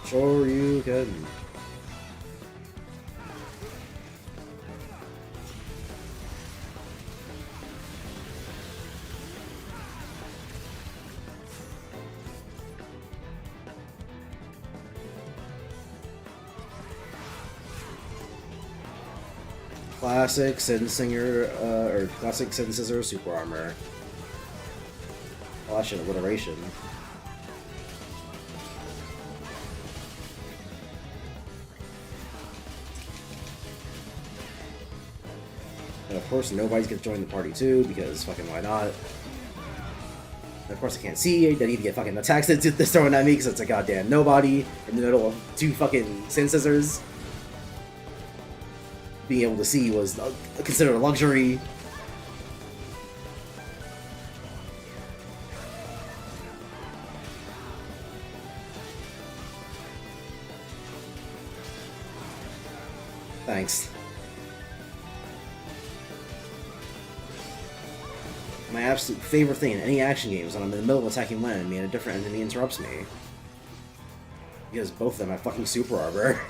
Sure you can. Classic Sin Singer, or Classic Sin Scissor Super Armor. Oh, that shit, alliteration. And of course, nobody's gonna join the party too, because fucking why not? And of course, I can't see. I need to get fucking attacks that's throwing at me because it's a goddamn nobody in the middle of two fucking Sin Scissors. Being able to see was considered a luxury. Thanks. My absolute favorite thing in any action game is when I'm in the middle of attacking one enemy and a different enemy interrupts me. Because both of them have fucking super armor.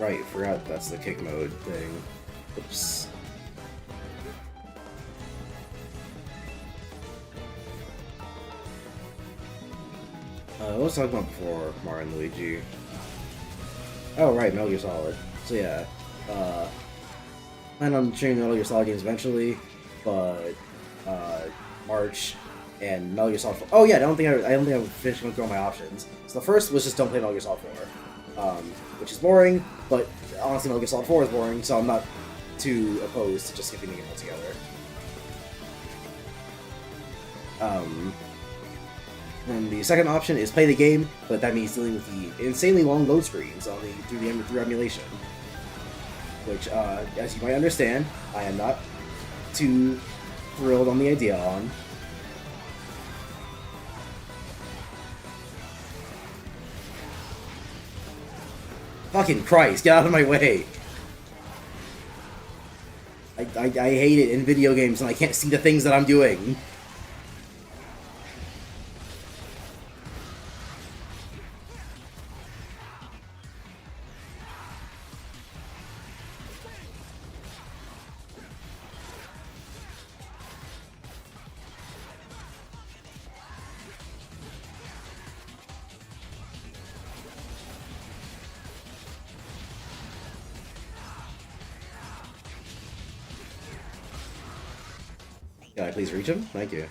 Right, forgot that's the kick mode thing. Oops. What was I talking about before Mario and Luigi? Oh, right, Metal Gear Solid. So yeah, plan on streaming Metal Gear Solid games eventually, but March and Metal Gear Solid 4. Oh yeah, I don't think I finished going through all my options. So the first was just don't play Metal Gear Solid 4, which is boring, but honestly Metal Gear Solid 4 is boring, so I'm not too opposed to just skipping the game altogether. And the second option is play the game, but that means dealing with the insanely long load screens on through emulation. Which, as you might understand, I am not too thrilled on the idea on. Fucking Christ, get out of my way! I hate it in video games and I can't see the things that I'm doing. Can I please reach him? Thank you.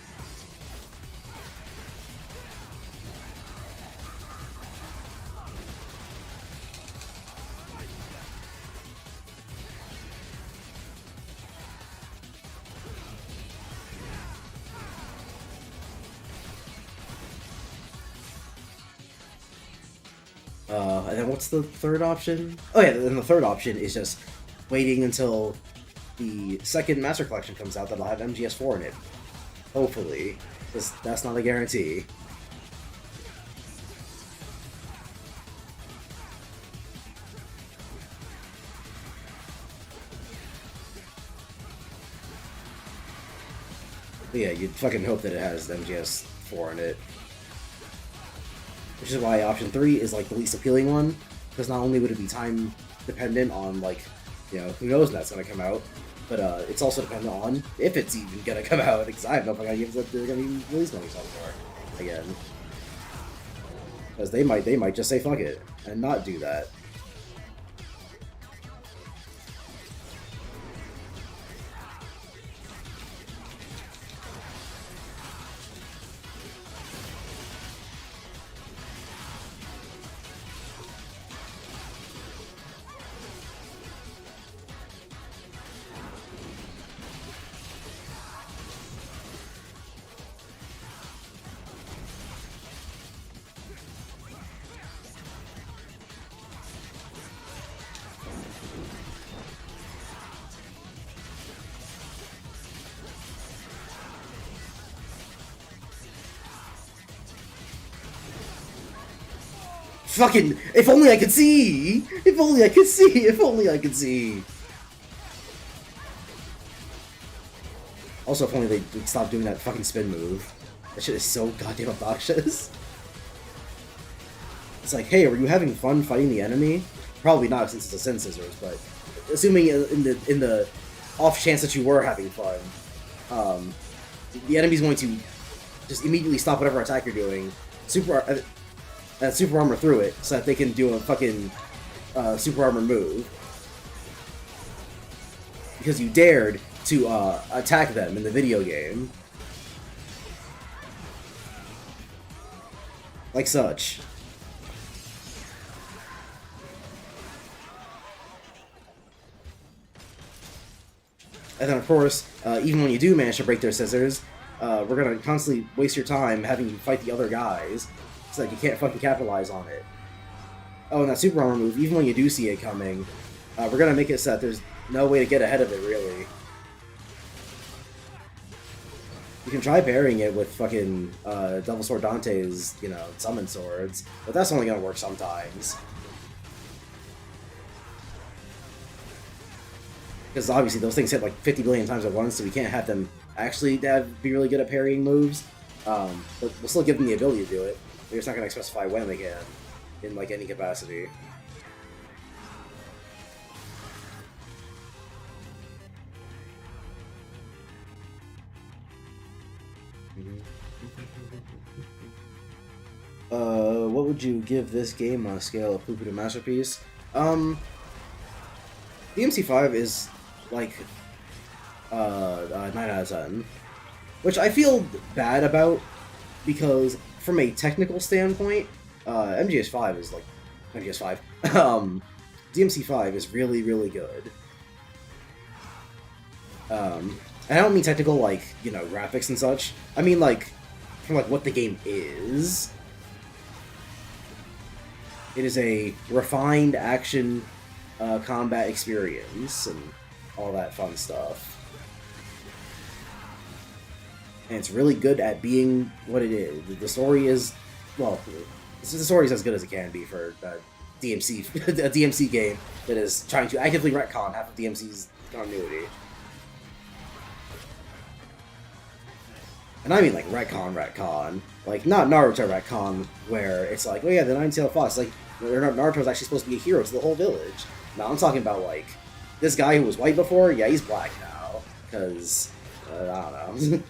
And then what's the third option? Oh yeah, then the third option is just waiting until the second Master Collection comes out that'll have MGS4 in it. Hopefully. Because that's not a guarantee. But yeah, you'd fucking hope that it has MGS4 in it. Which is why option 3 is like the least appealing one, because not only would it be time dependent on like, you know, who knows when that's gonna come out, but it's also dependent on if it's even gonna come out, because I have no fucking idea if they're gonna even release Metal Gear Solid 4 again. Because they might just say fuck it and not do that. Fucking, if only I could see! If only I could see! If only I could see! Also, if only they would stop doing that fucking spin move. That shit is so goddamn obnoxious. It's like, hey, were you having fun fighting the enemy? Probably not, since it's a Sin Scissors, but assuming in the off chance that you were having fun, the enemy's going to just immediately stop whatever attack you're doing, super armor through it, so that they can do a fucking super armor move. Because you dared to attack them in the video game. Like such. And then of course, even when you do manage to break their scissors, we're gonna constantly waste your time having you fight the other guys. It's like you can't fucking capitalize on it. Oh, and that super armor move, even when you do see it coming, we're gonna make it so that there's no way to get ahead of it, really. You can try parrying it with fucking Devil Sword Dante's, you know, summon swords, but that's only gonna work sometimes. Because obviously those things hit like 50 billion times at once, so we can't have them actually be really good at parrying moves. But we'll still give them the ability to do it. We're just not going to specify when they can, in like any capacity. What would you give this game on a scale of poo-poo to masterpiece? DMC5 is like 9 out of 10, which I feel bad about because from a technical standpoint, MGS5 is like MGS5. DMC5 is really, really good. And I don't mean technical like, you know, graphics and such. I mean like from like what the game is. It is a refined action combat experience and all that fun stuff. And it's really good at being what it is. The story is, well, the story is as good as it can be for a DMC, a DMC game that is trying to actively retcon half of DMC's continuity. And I mean like retcon. Like, not Naruto retcon, where it's like, oh yeah, the Nine-Tailed Fox, like, Naruto's actually supposed to be a hero to the whole village. No, I'm talking about, like, this guy who was white before, yeah, he's black now. Because, I don't know.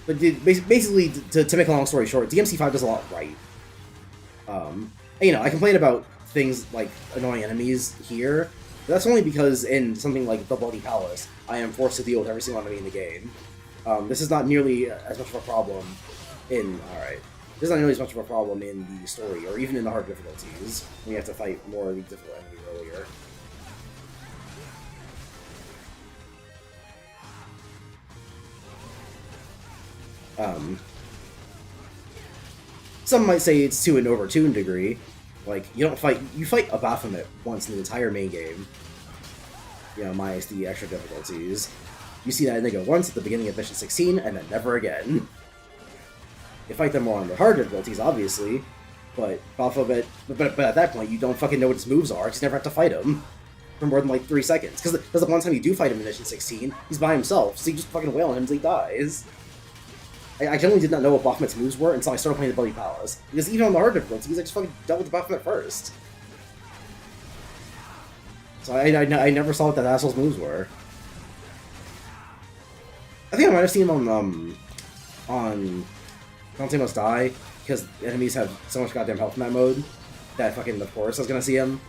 But basically, to make a long story short, DMC5 does a lot right. And, you know, I complain about things like annoying enemies here, but that's only because in something like the Bloody Palace, I am forced to deal with every single enemy in the game. This is not nearly as much of a problem in... Alright. This is not nearly as much of a problem in the story, or even in the hard difficulties, when you have to fight more of the difficult enemies earlier. Some might say it's to an overtuned degree. Like, you fight a Baphomet once in the entire main game. You know, minus the extra difficulties. You see that nigga once at the beginning of Mission 16, and then never again. You fight them more on the hard difficulties, obviously, but Baphomet, but at that point, you don't fucking know what his moves are, because you never have to fight him for more than, like, 3 seconds. Because the one time you do fight him in Mission 16, he's by himself, so you just fucking wail on him until he dies. I generally did not know what Baphomet's moves were until I started playing the Bloody Palace. Because even on the hard difficulties, I just fucking dealt with the Baphomet first. So I never saw what that asshole's moves were. I think I might have seen him on Dante Must Die, because enemies have so much goddamn health in that mode, that fucking, of course, I was gonna see him,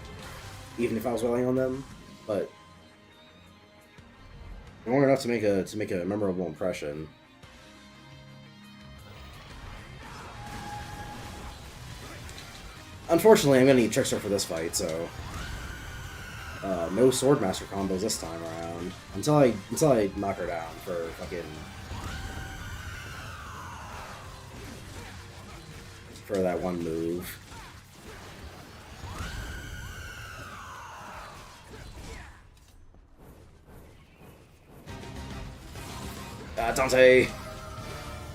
even if I was wailing on them, but... long enough to make a memorable impression. Unfortunately, I'm gonna need Trickster for this fight, so... no Swordmaster combos this time around. Until I knock her down for fucking... for that one move. Dante!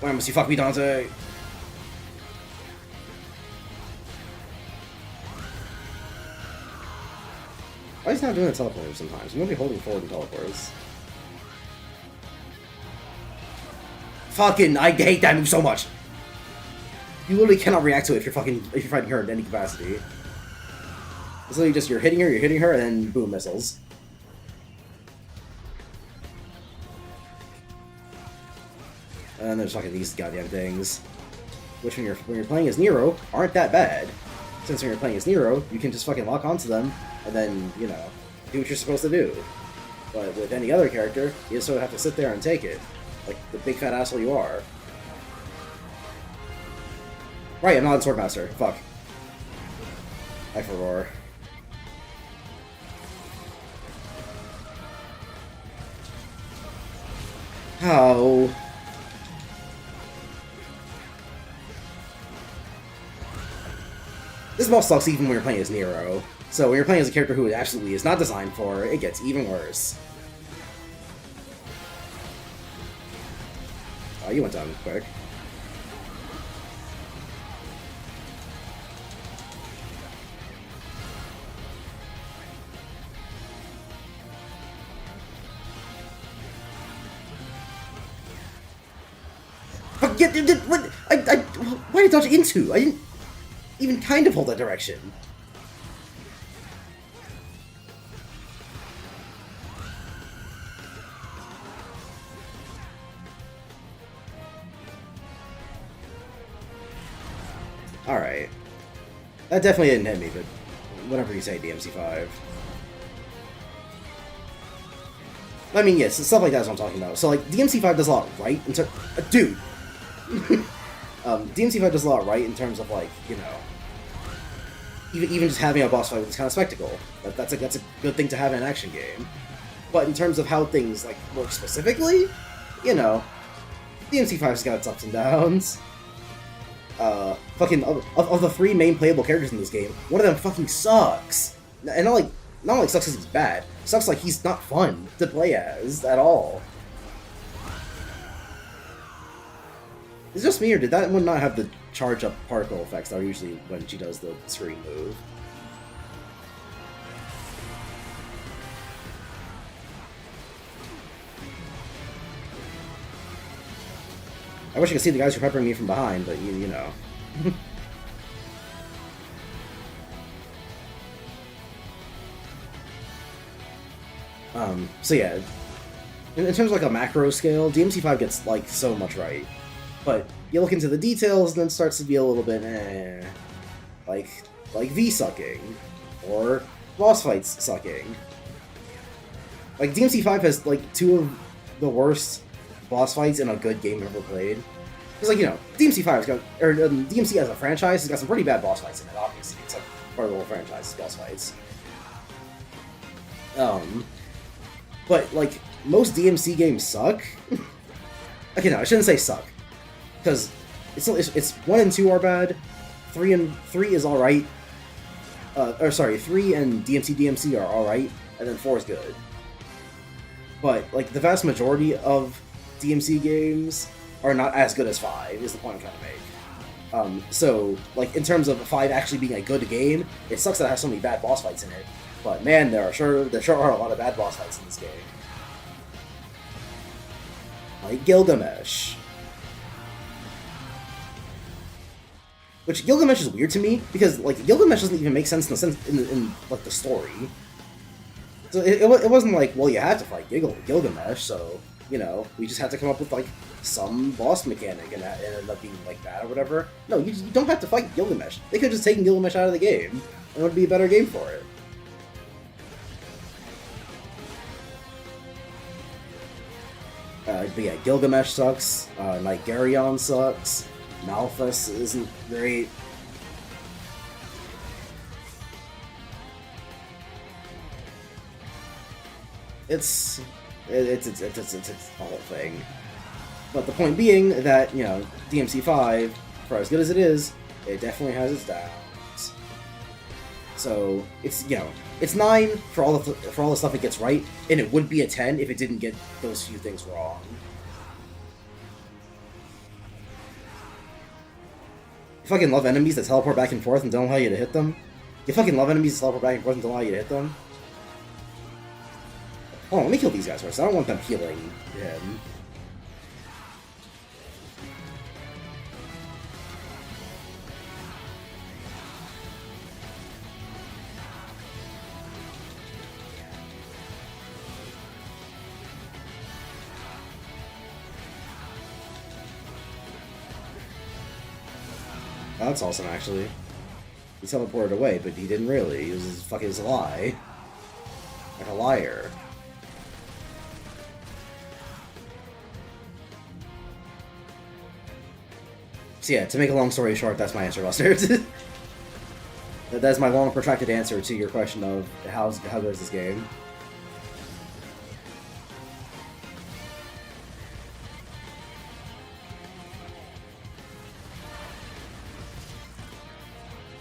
Why must you fuck me, Dante? Why is he not doing the teleporter sometimes? I'm gonna be holding forward in teleports. Fucking, I hate that move so much! You literally cannot react to it if you're fighting her in any capacity. It's literally just you're hitting her, and then boom, missiles. And then there's fucking these goddamn things, which when you're playing as Nero aren't that bad. Since when you're playing as Nero, you can just fucking lock onto them, and then, you know, do what you're supposed to do. But with any other character, you just sort of have to sit there and take it. Like the big fat asshole you are. Right, I'm not a Swordmaster. Fuck. I forroar. How? This boss sucks even when you're playing as Nero. So when you're playing as a character who absolutely is not designed for it, it gets even worse. Oh, you went down quick. What? Why did I dodge into? I didn't even kind of hold that direction. Alright. That definitely didn't hit me, but whatever you say, DMC5. I mean, yes, stuff like that's what I'm talking about. So, like, DMC5 does a lot right in terms... dude! DMC5 does a lot right in terms of, like, you know... Even just having a boss fight with this kind of spectacle. That's a good thing to have in an action game. But in terms of how things, like, work specifically, you know... DMC5's got its ups and downs. Fucking... Of the 3 main playable characters in this game, one of them fucking sucks! And not like sucks because he's bad. Sucks like he's not fun to play as at all. Is it just me, or did that one not have the charge up particle effects that are usually when she does the screen move? I wish I could see the guys who are peppering me from behind, but you know. So yeah, in terms of like a macro scale, DMC5 gets like so much right, but you look into the details and then it starts to be a little bit like V sucking, or boss fights sucking. Like DMC5 has like 2 of the worst boss fights in a good game I've ever played. Because like, you know, DMC5's got, or DMC as a franchise has got some pretty bad boss fights in it, obviously. It's like part of the whole franchise's boss fights. But, like, most DMC games suck. Okay, no, I shouldn't say suck. Because it's 1 and 2 are bad, 3 is alright. Or sorry, 3 and DMC are alright, and then 4 is good. But, like, the vast majority of DMC games are not as good as 5, is the point I'm trying to make. So, like, in terms of 5 actually being a good game, it sucks that it has so many bad boss fights in it. But man, there sure are a lot of bad boss fights in this game. Like Gilgamesh. Which Gilgamesh is weird to me because like Gilgamesh doesn't even make sense in like the story. So it wasn't like, well, you had to fight Gilgamesh, so you know we just had to come up with like some boss mechanic and that ended up being like that or whatever. No, you don't have to fight Gilgamesh. They could have just taken Gilgamesh out of the game, and it would be a better game for it. But yeah, Gilgamesh sucks, Nigerion sucks, Malphas isn't great. It's a whole thing. But the point being that, you know, DMC5, for as good as it is, it definitely has its downs. So, it's, you know, it's 9 for all the stuff it gets right, and it would be a 10 if it didn't get those few things wrong. You fucking love enemies that teleport back and forth and don't allow you to hit them? You fucking love enemies that teleport back and forth and don't allow you to hit them? Hold on, let me kill these guys first. I don't want them healing him. Oh, that's awesome, actually. He teleported away, but he didn't really. He was his fucking lie. Like a liar. So yeah, to make a long story short, that's my answer, Buster. That's my long, protracted answer to your question of how good is this game.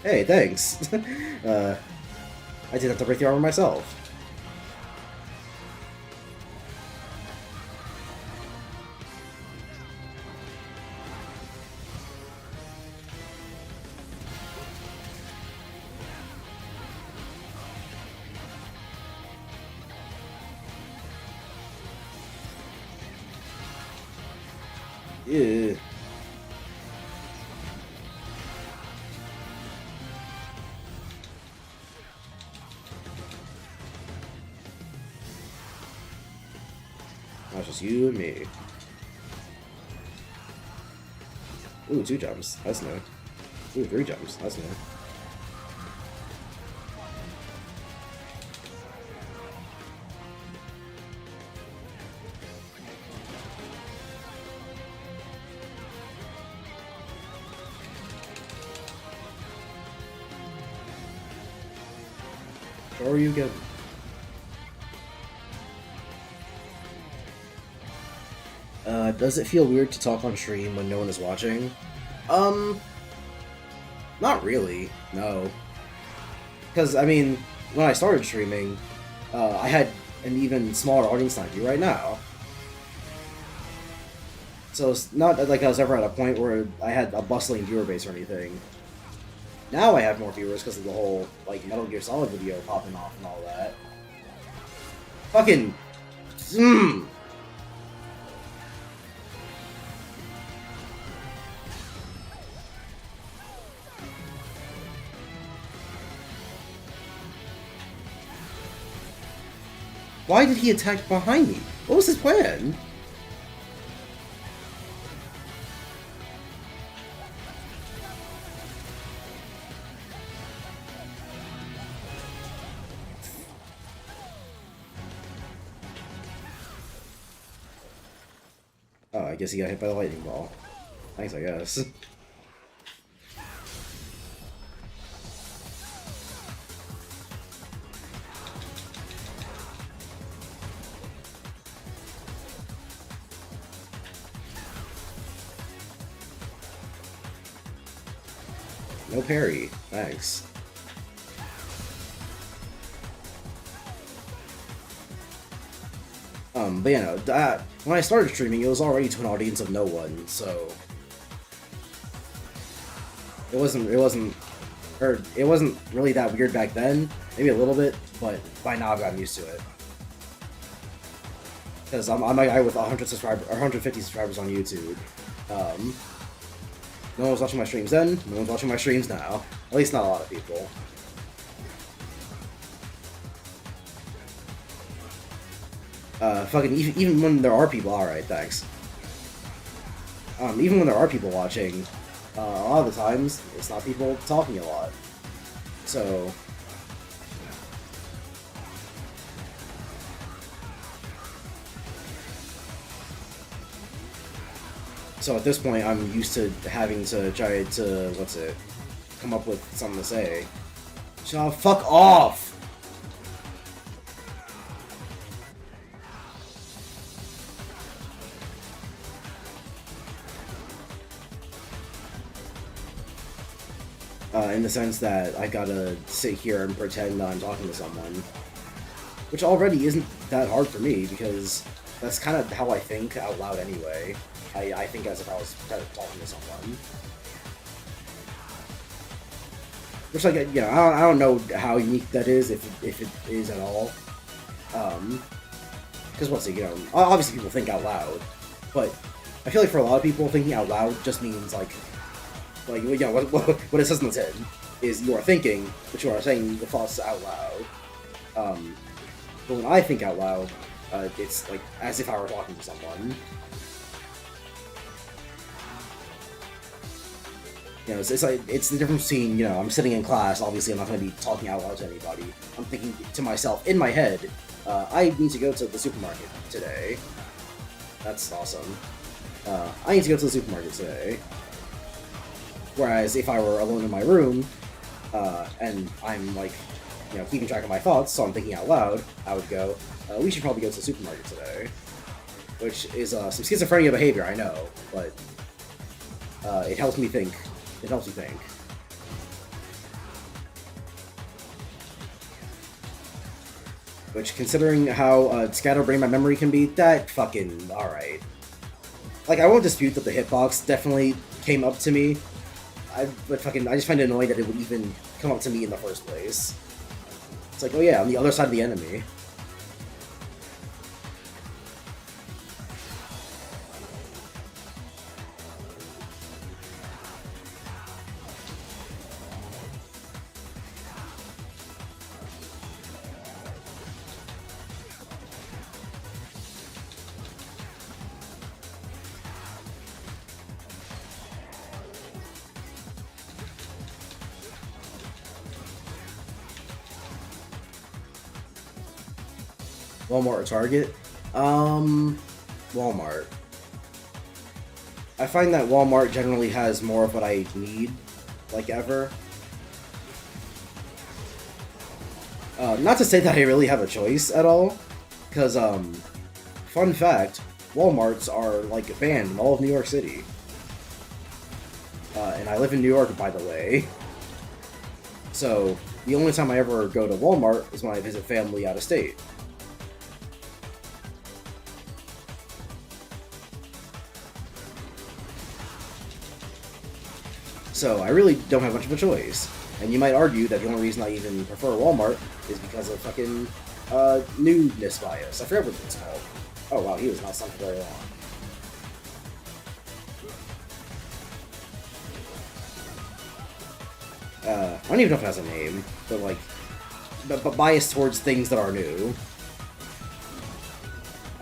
Hey, thanks. I did have to break the armor myself. Yeah. Now it's just you and me. Ooh, 2 jumps. That's new. Ooh, 3 jumps. That's new. Or you get. Does it feel weird to talk on stream when no one is watching? Not really, no. Because, I mean, when I started streaming, I had an even smaller audience than I do right now. So it's not like I was ever at a point where I had a bustling viewer base or anything. Now I have more viewers because of the whole, like, Metal Gear Solid video popping off and all that. Fucking... Why did he attack behind me? What was his plan? Oh, I guess he got hit by the lightning ball. Thanks, I guess. No parry. Thanks. But you know, when I started streaming, it was already to an audience of no one, so it wasn't really that weird back then. Maybe a little bit, but by now I've gotten used to it. Because I'm a guy with 100 subscribers or 150 subscribers on YouTube. No one was watching my streams then. No one's watching my streams now. At least not a lot of people. Fucking even when there are people, alright, thanks. Even when there are people watching, a lot of the times it's not people talking a lot. So at this point, I'm used to having to try to come up with something to say. So fuck off. In the sense that I gotta sit here and pretend I'm talking to someone. Which already isn't that hard for me, because that's kind of how I think out loud anyway. I think as if I was kind of talking to someone. Which, like, you know, I don't know how unique that is, if it is at all. Because what's it, you know, obviously people think out loud, but I feel like for a lot of people, thinking out loud just means, like you know, what it says in the tin is you are thinking, but you are saying the thoughts out loud. But when I think out loud, it's like as if I were talking to someone. You know, it's like, it's the difference between, you know, I'm sitting in class, obviously I'm not going to be talking out loud to anybody. I'm thinking to myself, in my head, I need to go to the supermarket today. That's awesome. I need to go to the supermarket today. Whereas if I were alone in my room, and I'm, like, you know, keeping track of my thoughts, so I'm thinking out loud, I would go, we should probably go to the supermarket today. Which is some schizophrenia behavior, I know, but it helps me think. It helps you think. Which, considering how scatterbrained my memory can be, that fucking alright. Like, I won't dispute that the hitbox definitely came up to me. But fucking, I just find it annoying that it would even come up to me in the first place. It's like, oh yeah, on the other side of the enemy. Walmart or Target? Walmart. I find that Walmart generally has more of what I need, like ever. Not to say that I really have a choice at all, because, fun fact, Walmarts are, like, banned in all of New York City. And I live in New York, by the way. So, the only time I ever go to Walmart is when I visit family out of state. So, I really don't have much of a choice. And you might argue that the only reason I even prefer Walmart is because of fucking, newness bias. I forget what it's called. Oh wow, he was not stunned for very long. I don't even know if it has a name, but like, but bias towards things that are new.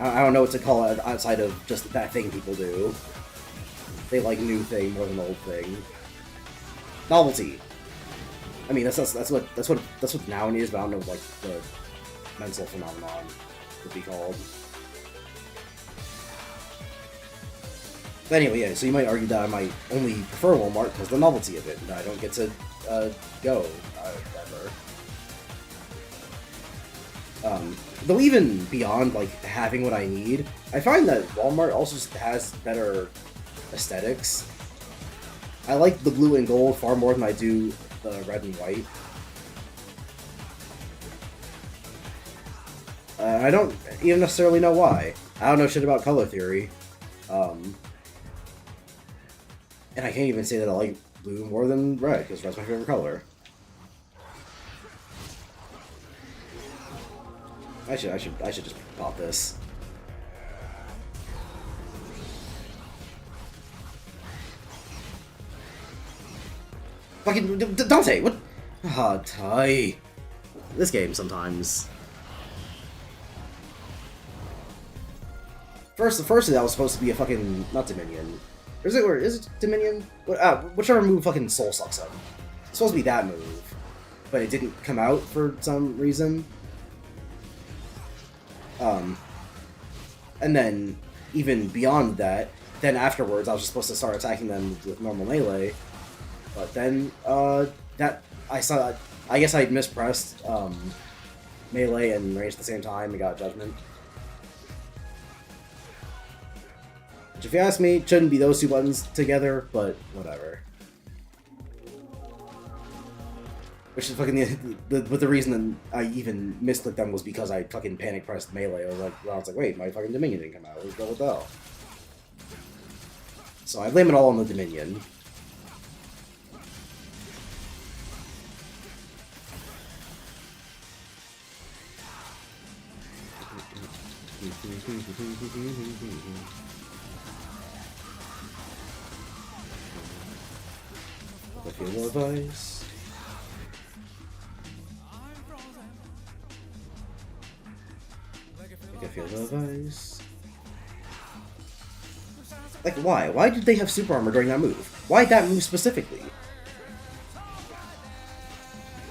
I don't know what to call it outside of just that thing people do. They like new thing more than old thing. Novelty. I mean, that's what noun is, but I don't know what, like, the mental phenomenon would be called. But anyway, yeah, so you might argue that I might only prefer Walmart because of the novelty of it, and I don't get to go ever. Though even beyond, like, having what I need, I find that Walmart also has better aesthetics. I like the blue and gold far more than I do the red and white. I don't even necessarily know why. I don't know shit about color theory. And I can't even say that I like blue more than red, because red's my favorite color. I should just pop this. Fucking Dante, what? Ah, Ty. This game sometimes. First, that was supposed to be a fucking not Dominion. Is it Dominion? Whichever move fucking Soul sucks up. It's supposed to be that move, but it didn't come out for some reason. And then even beyond that, then afterwards I was just supposed to start attacking them with normal melee. But then, that, I guess I mispressed, melee and range at the same time and got Judgment. Which, if you ask me, shouldn't be those two buttons together, but whatever. Which is fucking the reason that I even misclicked them was because I fucking panic pressed melee. I was like, wait, my fucking Dominion didn't come out. Let's go with that. So I blame it all on the Dominion. I feel the ice. I feel the ice. Like, why? Why did they have super armor during that move? Why that move specifically?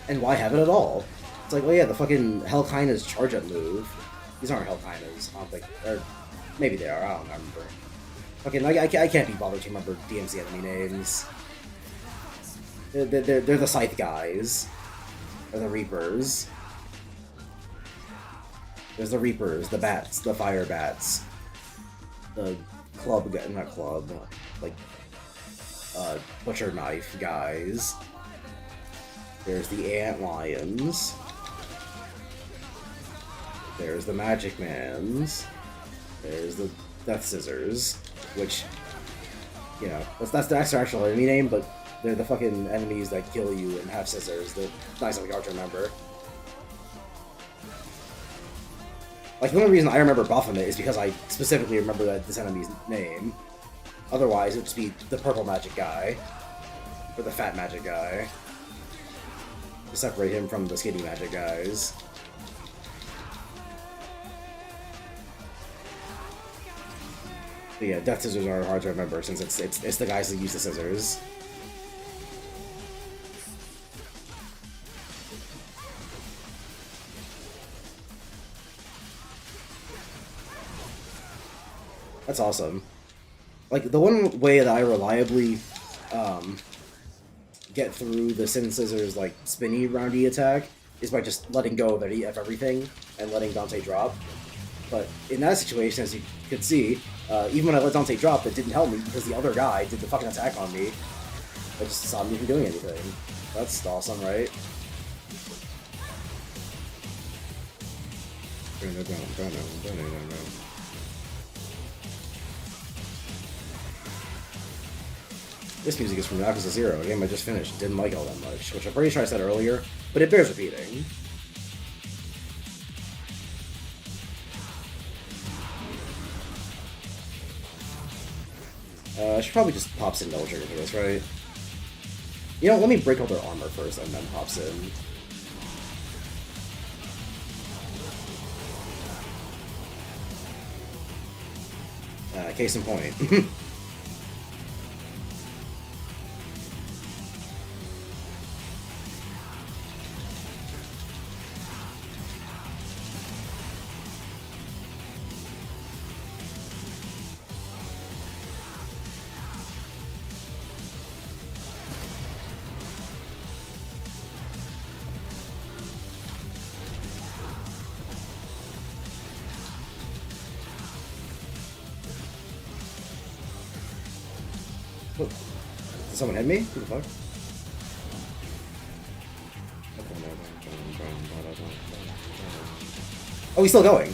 And why have it at all? It's like, well, yeah, the fucking Hellkina's charge-up move. These aren't Hellkinas, I don't think. Or maybe they are, I don't remember. Fucking, I can't be bothered to remember DMC enemy names. They're the Scythe guys. Or the Reapers. There's the Reapers, the Bats, the Fire Bats. The Club guy, not Club, like, Butcher Knife guys. There's the Ant Lions. There's the Magic Mans. There's the Death Scissors, which, you know, that's their actual enemy name, but they're the fucking enemies that kill you and have scissors. They're nice and hard to remember. Like, the only reason I remember Baphomet is because I specifically remember this enemy's name. Otherwise, it would just be the purple magic guy. Or the fat magic guy. To separate him from the skinny magic guys. But yeah, Death Scissors are hard to remember since it's the guys that use the scissors. That's awesome. Like, the one way that I reliably get through the Sin Scissors, like, spinny roundy attack is by just letting go of everything and letting Dante drop. But in that situation, as you could see, even when I let Dante drop, that didn't help me because the other guy did the fucking attack on me. That just stopped me from doing anything. That's awesome, right? This music is from Yakuza 0, a game I just finished. Didn't like it all that much, which I'm pretty sure I said earlier, but it bears repeating. I should probably just pop in double trigger for this, right? You know, let me break all their armor first and then pops in. Case in point. Oh. Did someone hit me? Who the fuck? Oh, he's still going.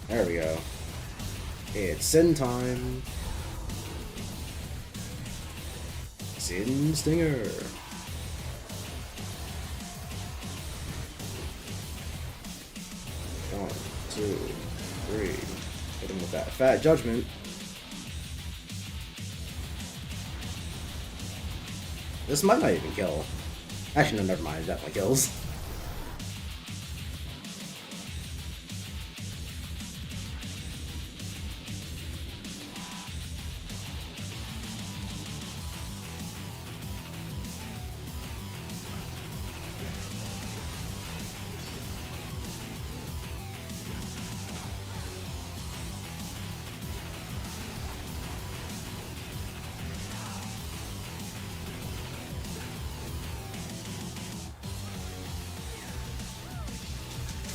There we go. It's Sin time. Sin Stinger. One, two, three. Hit him with that fat judgment. This might not even kill. Actually, no, never mind. It definitely kills.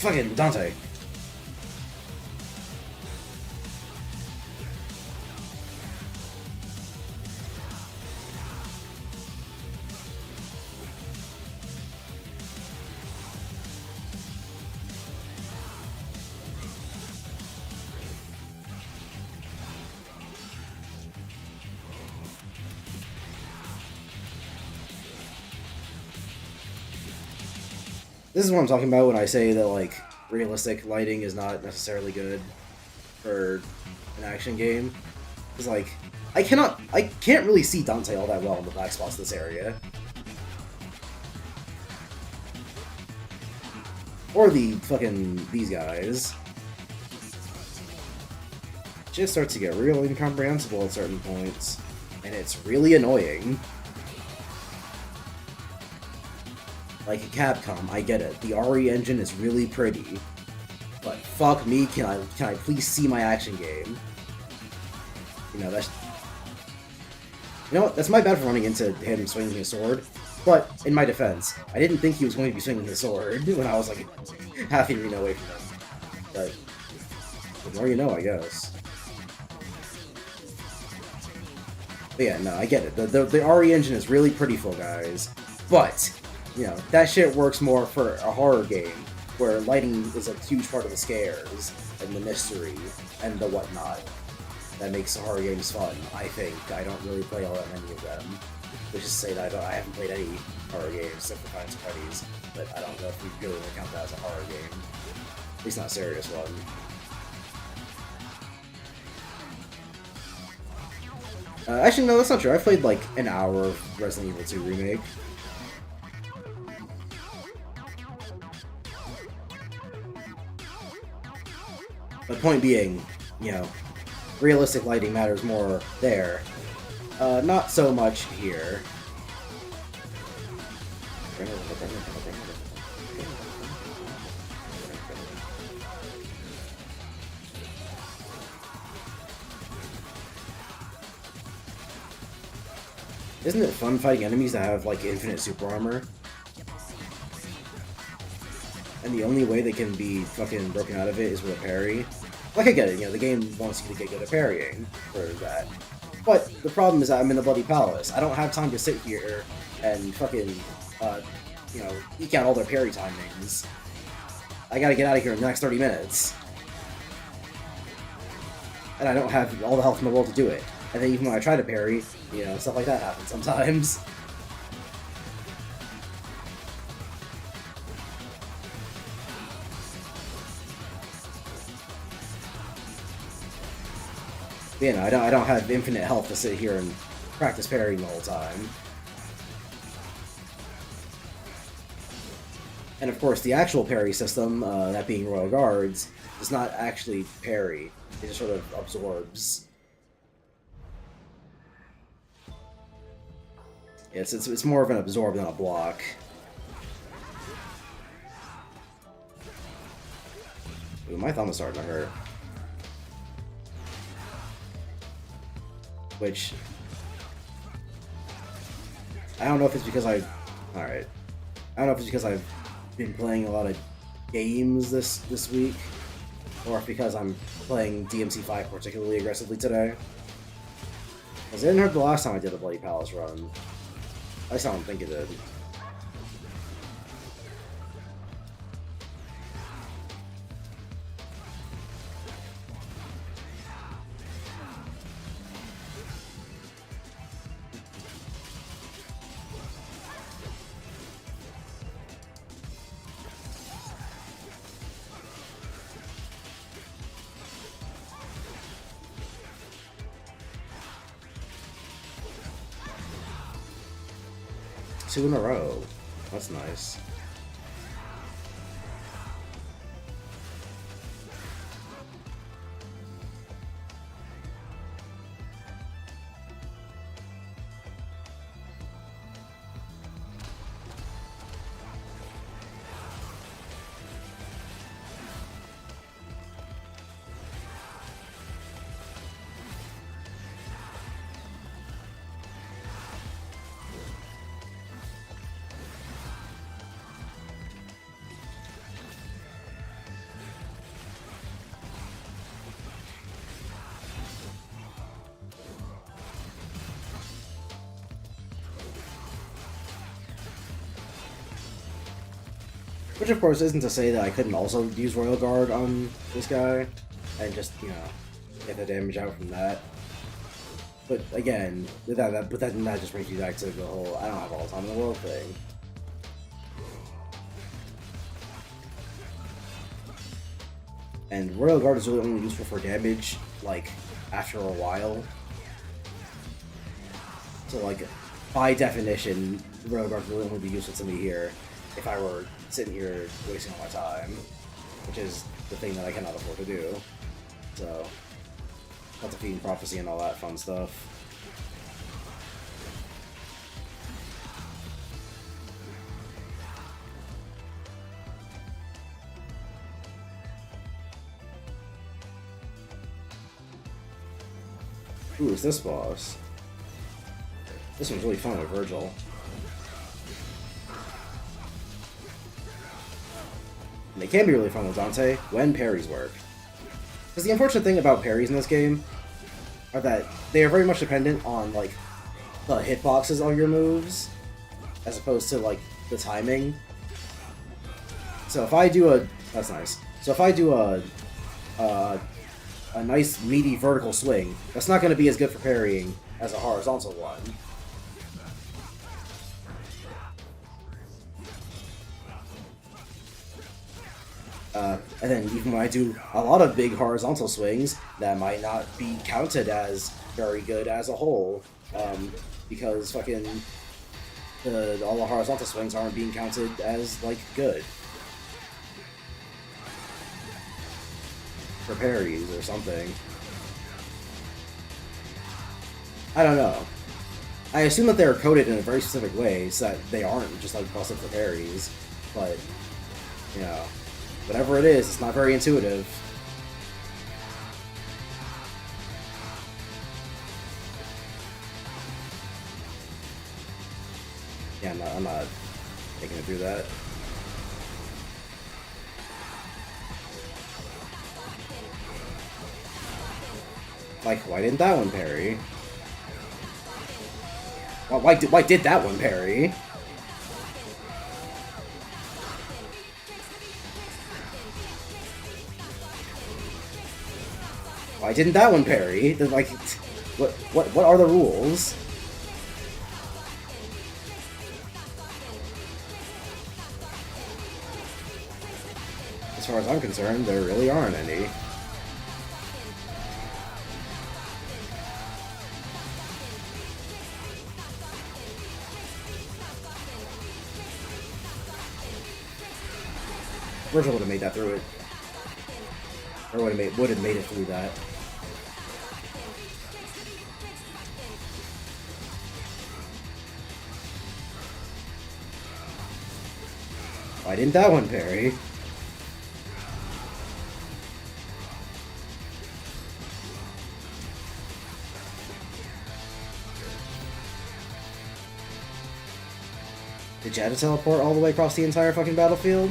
Fucking Dante. This is what I'm talking about when I say that, like, realistic lighting is not necessarily good for an action game. Because, like, I can't really see Dante all that well in the black spots of this area. Or these guys. It just starts to get real incomprehensible at certain points. And it's really annoying. Like Capcom, I get it. The RE engine is really pretty, but fuck me, can I please see my action game? You know what? That's my bad for running into him swinging his sword. But in my defense, I didn't think he was going to be swinging his sword when I was like half the arena away from him. But the more you know, I guess. But yeah, no, I get it. The RE engine is really pretty, guys, but. You know, that shit works more for a horror game, where lighting is a huge part of the scares, and the mystery, and the whatnot. That makes horror games fun, I think. I don't really play all that many of them. Which is to say that I haven't played any horror games except for Five Nights at Freddy's, but I don't know if we really count that as a horror game. At least not a serious one. Actually, no, that's not true. I played like an hour of Resident Evil 2 Remake. The point being, you know, realistic lighting matters more there. Not so much here. Isn't it fun fighting enemies that have, like, infinite super armor? And the only way they can be fucking broken out of it is with a parry. Like, I get it, you know, the game wants you to get good at parrying for that. But the problem is that I'm in the Bloody Palace. I don't have time to sit here and fucking, you know, eke out all their parry timings. I gotta get out of here in the next 30 minutes. And I don't have all the health in the world to do it. And then even when I try to parry, you know, stuff like that happens sometimes. You know, I don't have infinite health to sit here and practice parrying the whole time. And of course, the actual parry system, that being Royal Guards, does not actually parry. It just sort of absorbs. It's more of an absorb than a block. Ooh, my thumb is starting to hurt. Which I don't know if it's because Alright. I don't know if it's because I've been playing a lot of games this week, or if because I'm playing DMC5 particularly aggressively today. Because it didn't hurt the last time I did a Bloody Palace run. At least I don't think it did. Two in a row. That's nice. Which, of course, isn't to say that I couldn't also use Royal Guard on this guy, and just, you know, get the damage out from that. But, again, that just brings you back to the whole, I don't have all the time in the world thing. And Royal Guard is really only useful for damage, like, after a while. So, like, by definition, Royal Guard would really only be useful to me here if I were sitting here wasting all my time, which is the thing that I cannot afford to do. So, not defeating prophecy and all that fun stuff. Ooh, it's this boss. This one's really fun with Virgil. And they can be really fun with Dante when parries work. Because the unfortunate thing about parries in this game are that they are very much dependent on, like, the hitboxes of your moves, as opposed to, like, the timing. So if I do a... That's nice. So if I do a nice, meaty vertical swing, that's not going to be as good for parrying as a horizontal one. And then even when I do a lot of big horizontal swings, that might not be counted as very good as a whole, because fucking all the horizontal swings aren't being counted as, like, good for parries or something. I don't know. I assume that they're coded in a very specific way so that they aren't just, like, busted for parries, but, you know, whatever it is, it's not very intuitive. Yeah, I'm not taking it through that. Like, why didn't that one parry? Why did that one parry? Why didn't that one parry? Like, what are the rules? As far as I'm concerned, there really aren't any. Virgil would have made that through it. Or would have made it through that. Why didn't that one parry? Did you have to teleport all the way across the entire fucking battlefield?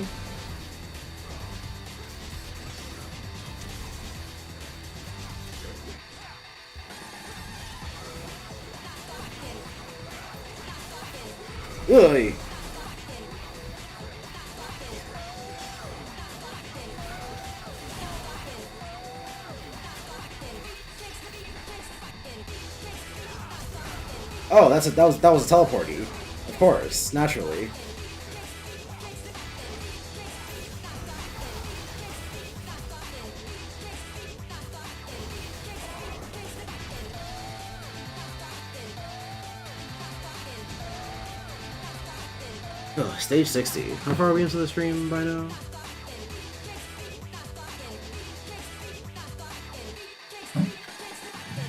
Ugh. Oh, that was a teleporty. Of course, naturally. Ugh, stage 60. How far are we into the stream by now?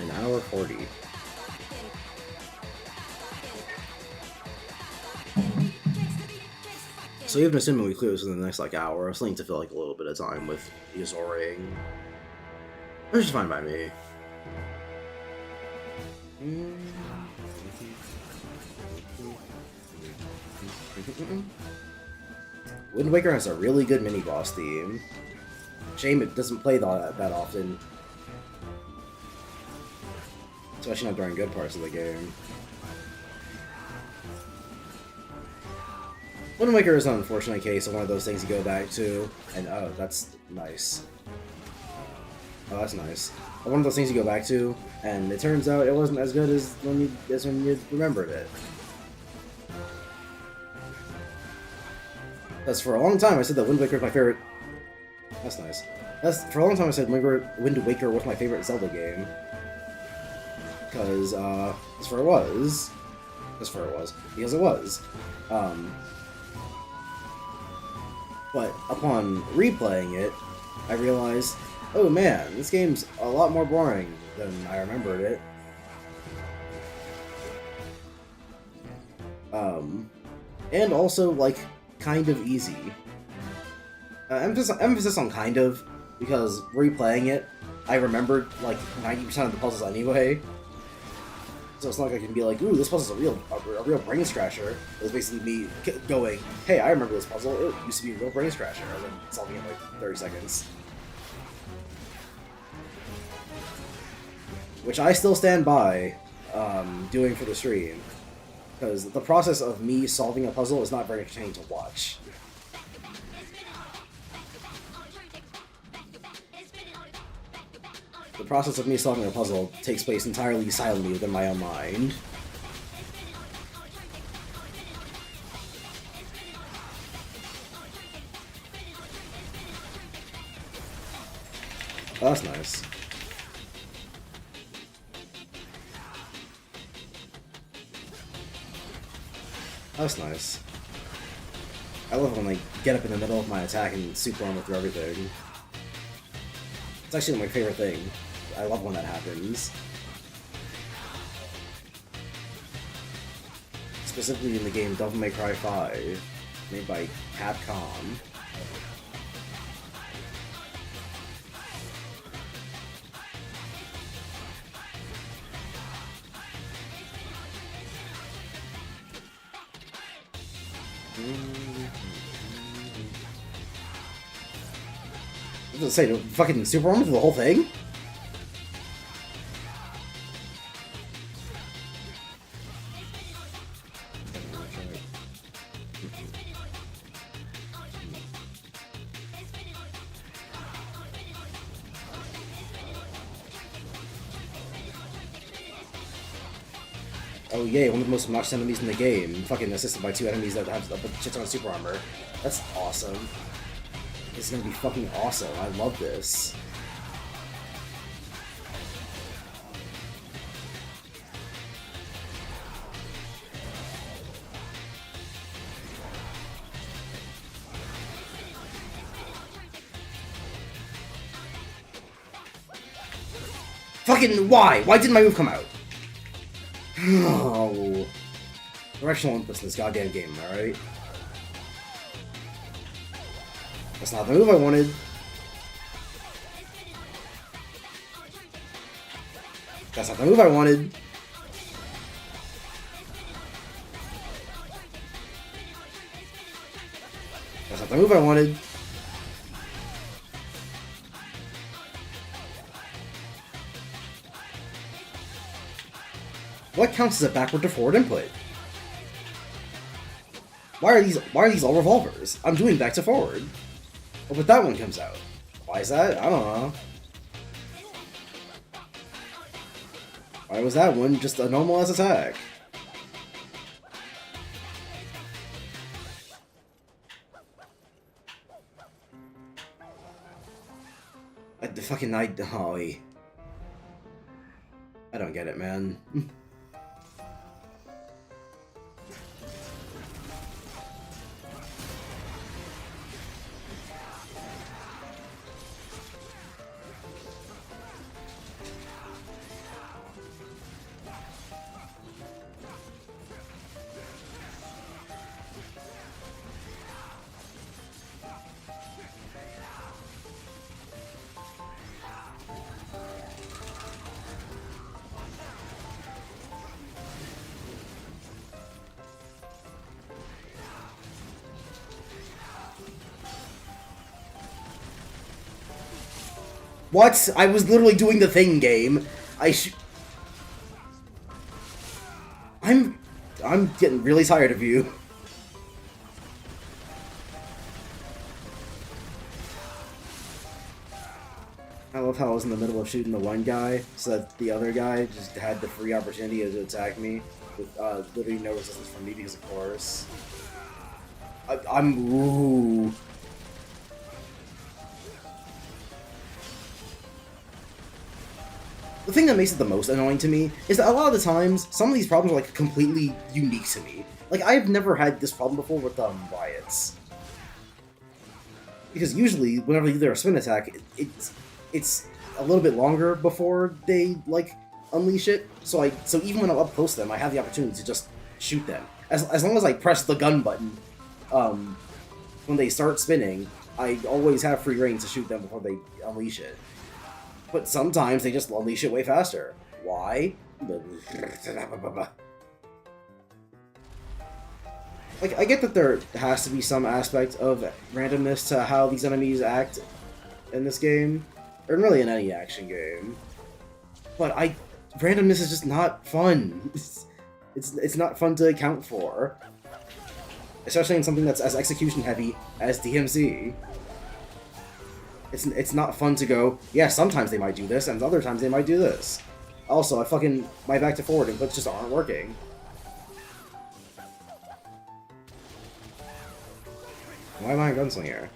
An hour 40. So even assuming we clear this in the next like hour, I was starting to feel like a little bit of time with Yozoraing. Which is fine by me. Wind Waker has a really good mini-boss theme. Shame it doesn't play that often. Especially not during good parts of the game. Wind Waker is an unfortunate case of one of those things you go back to, and oh, that's nice. Oh, that's nice. One of those things you go back to, and it turns out it wasn't as good as when you remembered it. Because for a long time I said that Wind Waker was my favorite. That's nice. For a long time I said Wind Waker was my favorite Zelda game. Because that's where it was. That's where it was. Because it was. But upon replaying it, I realized, oh man, this game's a lot more boring than I remembered it. And also, like, kind of easy. Emphasis on kind of, because replaying it, I remembered, like, 90% of the puzzles anyway. So it's not like I can be like, ooh, this puzzle's a real brain scratcher. It's basically me going, hey, I remember this puzzle, it used to be a real brain scratcher, and then solving it in like 30 seconds. Which I still stand by doing for the stream, because the process of me solving a puzzle is not very entertaining to watch. The process of me solving a puzzle takes place entirely silently within my own mind. Oh, that's nice. That's nice. I love when I get up in the middle of my attack and super armor through everything. It's actually my favorite thing. I love when that happens. Specifically in the game Devil May Cry 5, made by Capcom. I was gonna say, fucking super armor for the whole thing? Oh yay, one of the most obnoxious enemies in the game. Fucking assisted by 2 enemies that have a shit ton of super armor. That's awesome. This is gonna be fucking awesome. I love this. Fucking why? Why didn't my move come out? Oh. Directional inputs in this goddamn game, alright? That's not the move I wanted. That's not the move I wanted. That's not the move I wanted. What counts as a backward to forward input? Why are these all revolvers? I'm doing back to forward. Oh, but that one comes out. Why is that? I don't know. Why was that one just a normal as attack? The fucking night. Oh, I don't get it, man. What? I was literally doing the thing, game. I'm getting really tired of you. I love how I was in the middle of shooting the one guy, so that the other guy just had the free opportunity to attack me with literally no resistance from me because of course. Ooh. The thing that makes it the most annoying to me is that a lot of the times, some of these problems are like completely unique to me. Like, I've never had this problem before with riots. Because usually, whenever you do a spin attack, it's a little bit longer before they, like, unleash it. So even when I'm up close to them, I have the opportunity to just shoot them. As long as I press the gun button, when they start spinning, I always have free reign to shoot them before they unleash it. But sometimes they just unleash it way faster. Why? Like, I get that there has to be some aspect of randomness to how these enemies act in this game, or really in any action game. But randomness is just not fun. It's not fun to account for, especially in something that's as execution heavy as DMC. It's not fun to go, yeah, sometimes they might do this, and other times they might do this. Also, my back to forward inputs just aren't working. Why am I a gunslinger?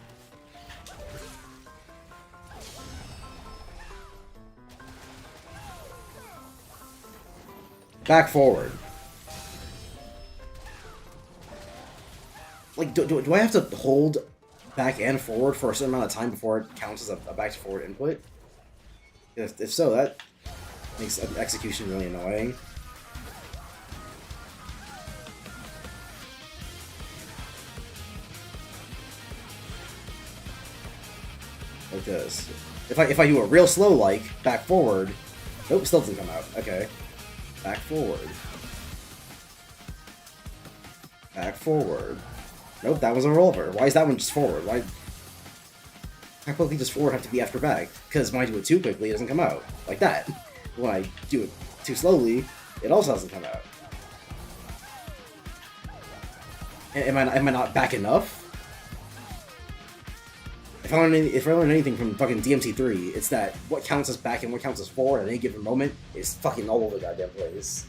Back forward. Like, do I have to hold back and forward for a certain amount of time before it counts as a back to forward input? If so, that makes execution really annoying. Like this. If I do a real slow like back forward, nope, still doesn't come out. Okay, back forward, back forward. Nope, that was a revolver. Why is that one just forward? Why? I quickly just forward have to be after back, because when I do it too quickly, it doesn't come out. Like that. When I do it too slowly, it also doesn't come out. Am I not back enough? If I learn anything from fucking DMC3, it's that what counts as back and what counts as forward at any given moment is fucking all over the goddamn place.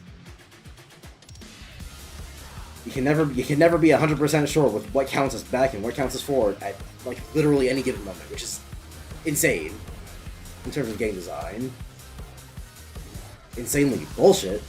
You can never be 100% sure with what counts as back and what counts as forward at like literally any given moment, which is insane in terms of game design. Insanely bullshit.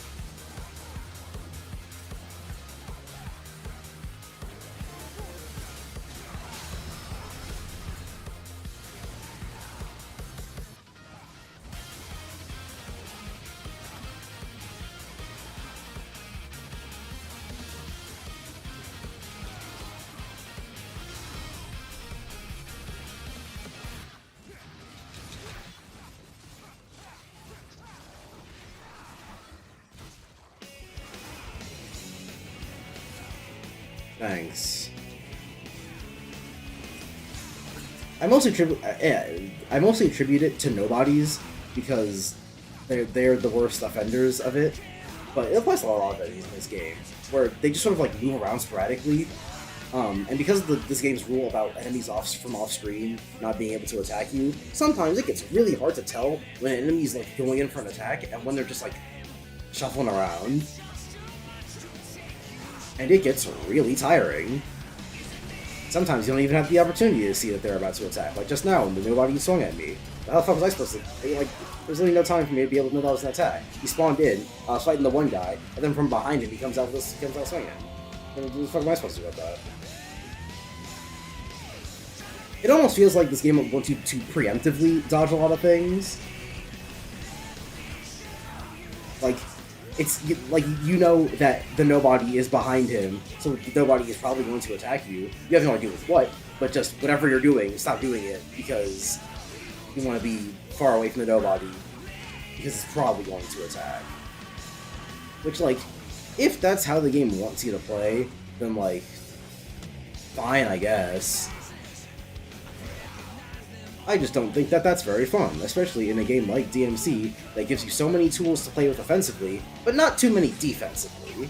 Thanks. I mostly attribute it to nobodies because they're the worst offenders of it. But it applies to a lot of enemies in this game, where they just sort of like move around sporadically. And because of this game's rule about enemies from off screen not being able to attack you, sometimes it gets really hard to tell when an enemy's like going in for an attack and when they're just like shuffling around. And it gets really tiring. Sometimes you don't even have the opportunity to see that they're about to attack. Like just now, when the nobody swung at me. How the fuck was I supposed to... Like, there's really no time for me to be able to know that was an attack. He spawned in, I was fighting the one guy, and then from behind him he comes out swinging. What the fuck am I supposed to do about that? It almost feels like this game wants you to preemptively dodge a lot of things. Like... It's like you know that the nobody is behind him, so the nobody is probably going to attack you. You have no idea with what, but just whatever you're doing, stop doing it because you want to be far away from the nobody because it's probably going to attack. Which, like, if that's how the game wants you to play, then like, fine, I guess. I just don't think that that's very fun, especially in a game like DMC that gives you so many tools to play with offensively, but not too many defensively.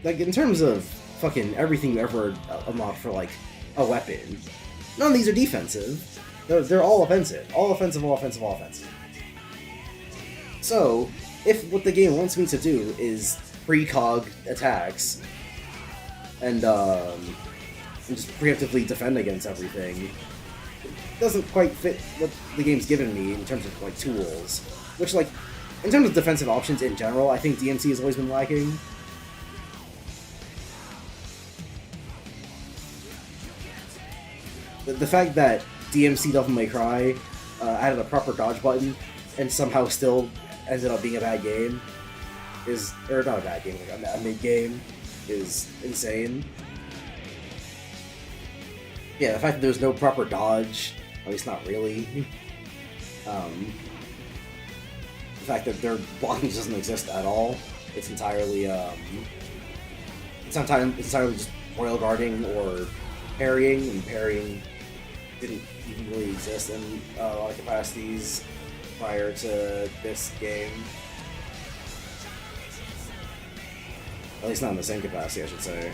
Like, in terms of fucking everything you ever unlock for, like, a weapon, none of these are defensive. They're all offensive. All offensive, all offensive, all offensive. So, if what the game wants me to do is precog attacks, and just preemptively defend against everything, it doesn't quite fit what the game's given me in terms of, like, tools. Which, like, in terms of defensive options in general, I think DMC has always been lacking. The fact that DMC Devil May Cry added a proper dodge button and somehow still ended up being a bad game is, or not a bad game, like a mid-game, is insane. Yeah, the fact that there's no proper dodge, at least not really. The fact that their blocking doesn't exist at all. It's entirely just royal guarding or parrying, and parrying didn't even really exist in a lot of capacities prior to this game. At least not in the same capacity, I should say.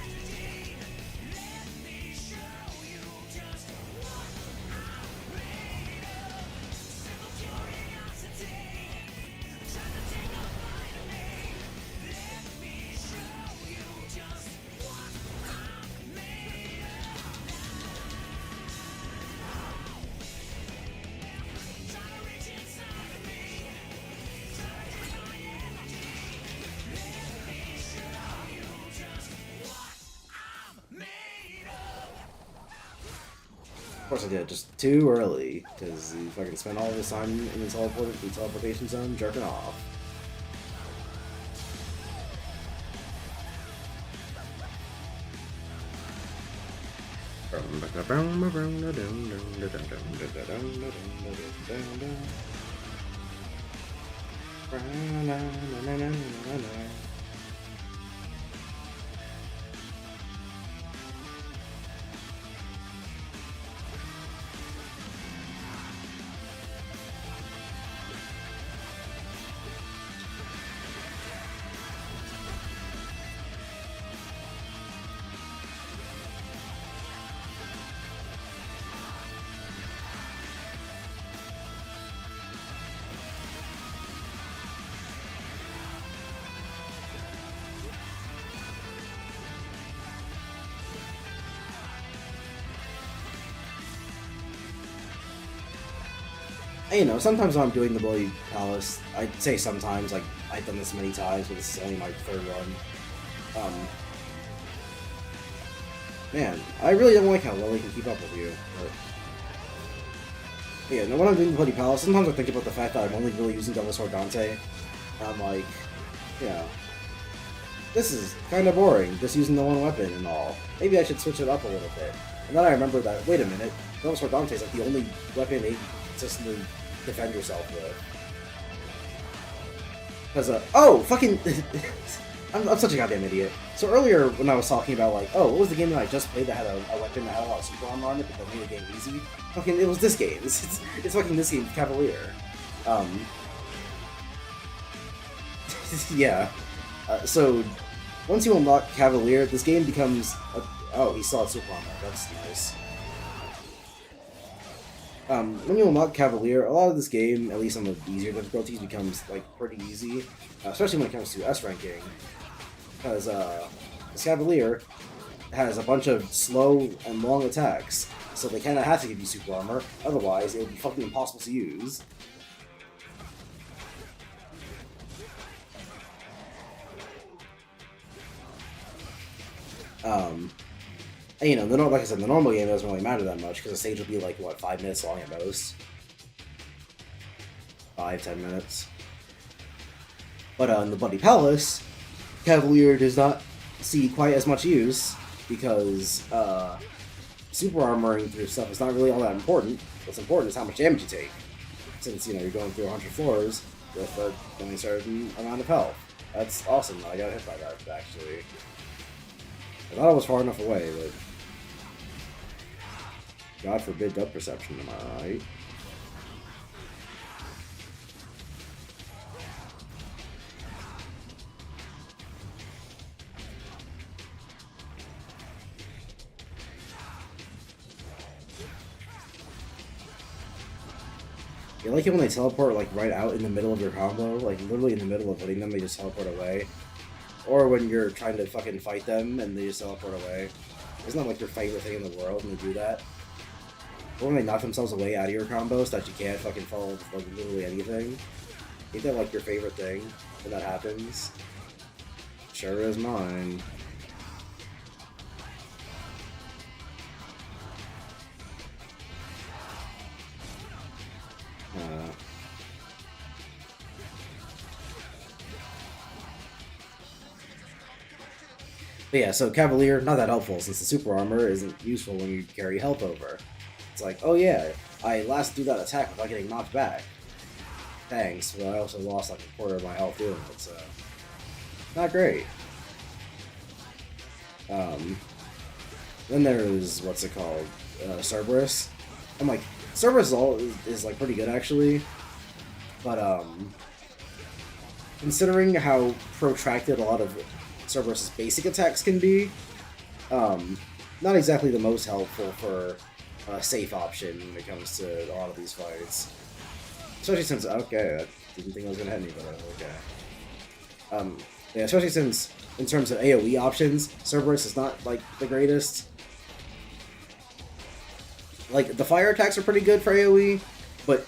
Of course I did, just too early, because he fucking spent all of his time in the teleportation zone jerking off. You know, sometimes when I'm doing the Bloody Palace, I'd say sometimes, like, I've done this many times, but this is only my third run. Man, I really don't like how well they can keep up with you, but yeah, no, when I'm doing the Bloody Palace, sometimes I think about the fact that I'm only really using Double Sword Dante, and I'm like, yeah, this is kind of boring, just using the one weapon and all. Maybe I should switch it up a little bit. And then I remember that, wait a minute, Double Sword Dante is like the only weapon that you can consistently defend yourself with. Because, oh, fucking, I'm such a goddamn idiot. So earlier, when I was talking about, like, oh, what was the game that I just played that had a weapon that had a lot of super armor on it, but that made the game easy? Fucking, it was this game. It's fucking this game, Cavalier. Yeah. So, once you unlock Cavalier, this game becomes, oh, he still had super armor. That's nice. When you unlock Cavalier, a lot of this game, at least on the easier difficulties, becomes, like, pretty easy. Especially when it comes to S ranking. Because, this Cavalier has a bunch of slow and long attacks, so they kinda have to give you super armor, otherwise it would be fucking impossible to use. And, you know, like I said, the normal game doesn't really matter that much, because the stage will be like, what, 5 minutes long at most? 5-10 minutes. But in the Bloody Palace, Cavalier does not see quite as much use, because super armoring through stuff is not really all that important. What's important is how much damage you take. Since, you know, you're going through 100 floors with only a certain amount of health. That's awesome that I got hit by that, actually. I thought I was far enough away, but... God forbid depth perception, am I right? You like it when they teleport, like, right out in the middle of your combo? Like, literally in the middle of hitting them, they just teleport away. Or when you're trying to fucking fight them, and they just teleport away. Isn't that, like, your favorite thing in the world when they do that? Or when they knock themselves away out of your combos so that you can't fucking follow with, like, literally anything? Ain't that, like, your favorite thing when that happens? Sure is mine. But yeah, so Cavalier, not that helpful, since the super armor isn't useful when you carry health over. It's like, oh yeah, I last do that attack without getting knocked back. Thanks, but I also lost like a quarter of my health doing it, so... Not great. Then there's, what's it called? Cerberus. I'm like, Cerberus is like pretty good actually, but considering how protracted a lot of Cerberus's basic attacks can be, not exactly the most helpful for a safe option when it comes to a lot of these fights. Especially since, okay, I didn't think I was gonna hit me, but okay. Yeah, especially since, in terms of AoE options, Cerberus is not, like, the greatest. Like, the fire attacks are pretty good for AoE, but,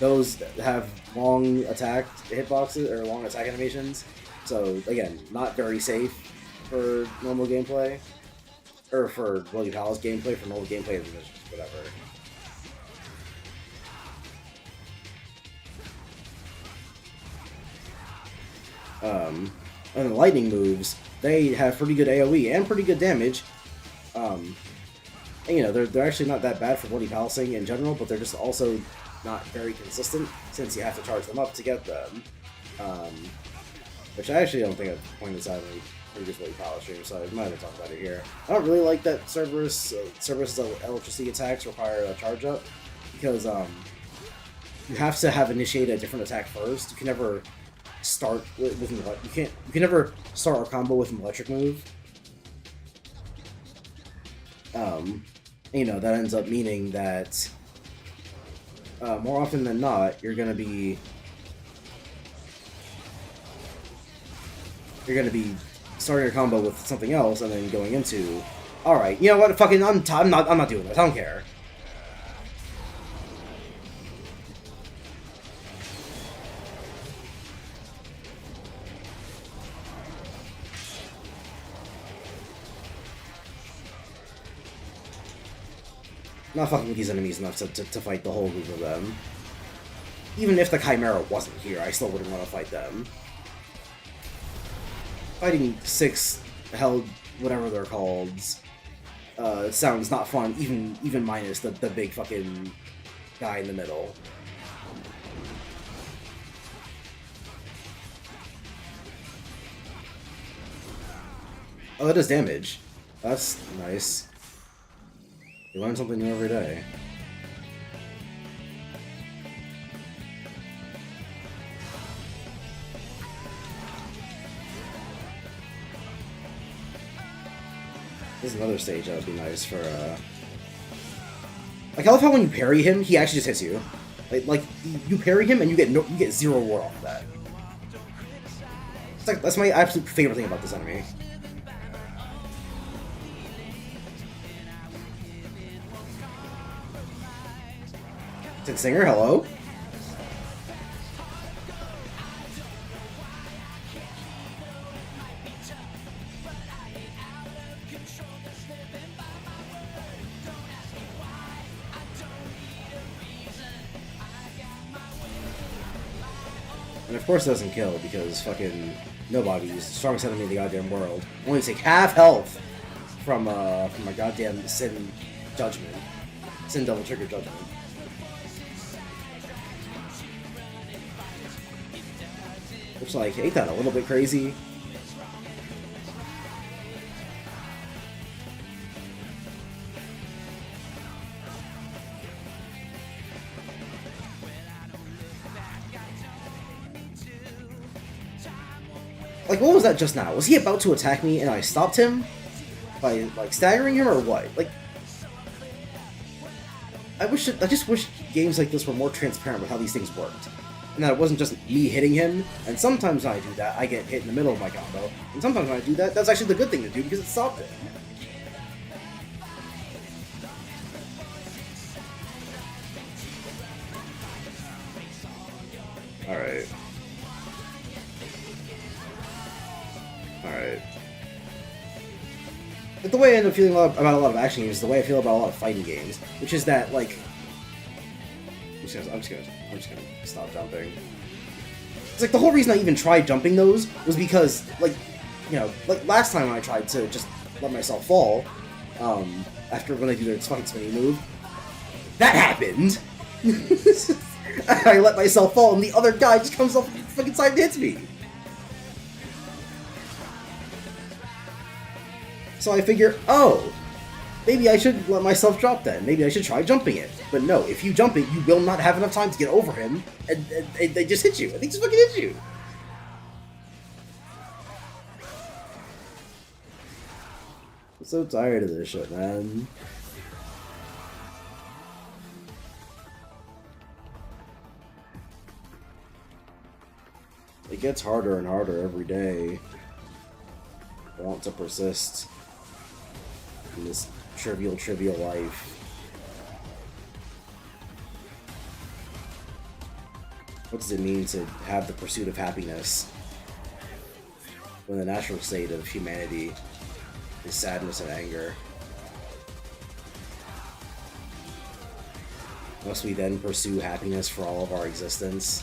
those have long attack hitboxes, or long attack animations. So, again, not very safe for normal gameplay. Or for Bloody Palace gameplay, for normal gameplay, whatever. And the lightning moves, they have pretty good AoE and pretty good damage. And, you know, they're actually not that bad for bloody palancing in general, but they're just also not very consistent since you have to charge them up to get them. Which I actually don't think I've pointed this out in any previous bloody palace stream, so I might have talked about it here. I don't really like that Cerberus' electricity attacks require a charge up, because you have to have initiated a different attack first. You can never start with you can never start a combo with an electric move. You know, that ends up meaning that more often than not, you're gonna be starting a combo with something else and then going into, all right, you know what? Fucking, I'm not doing this. I don't care. I'm not fucking with these enemies enough to fight the whole group of them. Even if the Chimera wasn't here, I still wouldn't want to fight them. Fighting 6 held, whatever they're called, sounds not fun, even minus the big fucking guy in the middle. Oh, that does damage. That's nice. You learn something new every day. This is another stage that would be nice for, Like, I love how when you parry him, he actually just hits you. Like you parry him and you get 0 war off of that. It's like, that's my absolute favorite thing about this enemy. Tin Singer, hello? And of course it doesn't kill, because fucking nobody's the strongest enemy in the goddamn world. Only take half health from a goddamn Sin Judgment. Sin Double Trigger Judgment. Which, like, ain't that a little bit crazy? Like, what was that just now? Was he about to attack me and I stopped him? By, like, staggering him or what? Like, I just wish games like this were more transparent with how these things worked. And that it wasn't just me hitting him, and sometimes when I do that, I get hit in the middle of my combo. And sometimes when I do that, that's actually the good thing to do because it stopped it. Alright. Alright. But the way I end up feeling about a lot of action games is the way I feel about a lot of fighting games, which is that, like... I'm just gonna stop jumping. It's like the whole reason I even tried jumping those was because, like, you know, like last time I tried to just let myself fall, after when they do their fucking spinning move, that happened! I let myself fall and the other guy just comes off the fucking side and hits me! So I figure, oh, maybe I should let myself drop then. Maybe I should try jumping it. But no, if you jump it, you will not have enough time to get over him, and they just hit you. They just fucking hit you. I'm so tired of this shit, man. It gets harder and harder every day. I want to persist in this trivial life. What does it mean to have the pursuit of happiness when the natural state of humanity is sadness and anger? Must we then pursue happiness for all of our existence?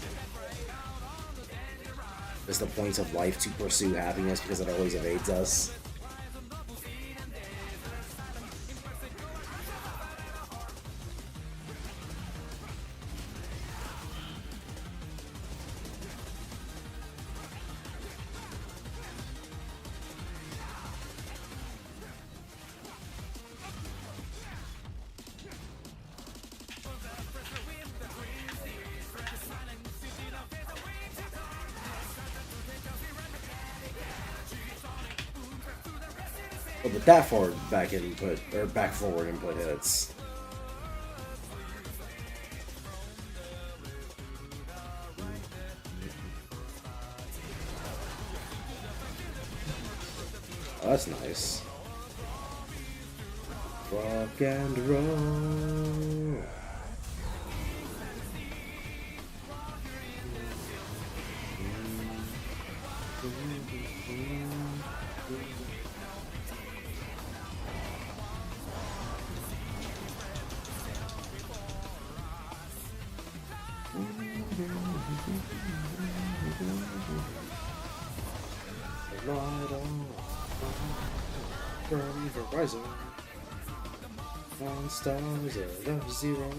Is the point of life to pursue happiness because it always evades us? Oh, but that forward back input, or back forward input hits. Oh, that's nice. Rock and roll. Light on from horizon, on stars of zero.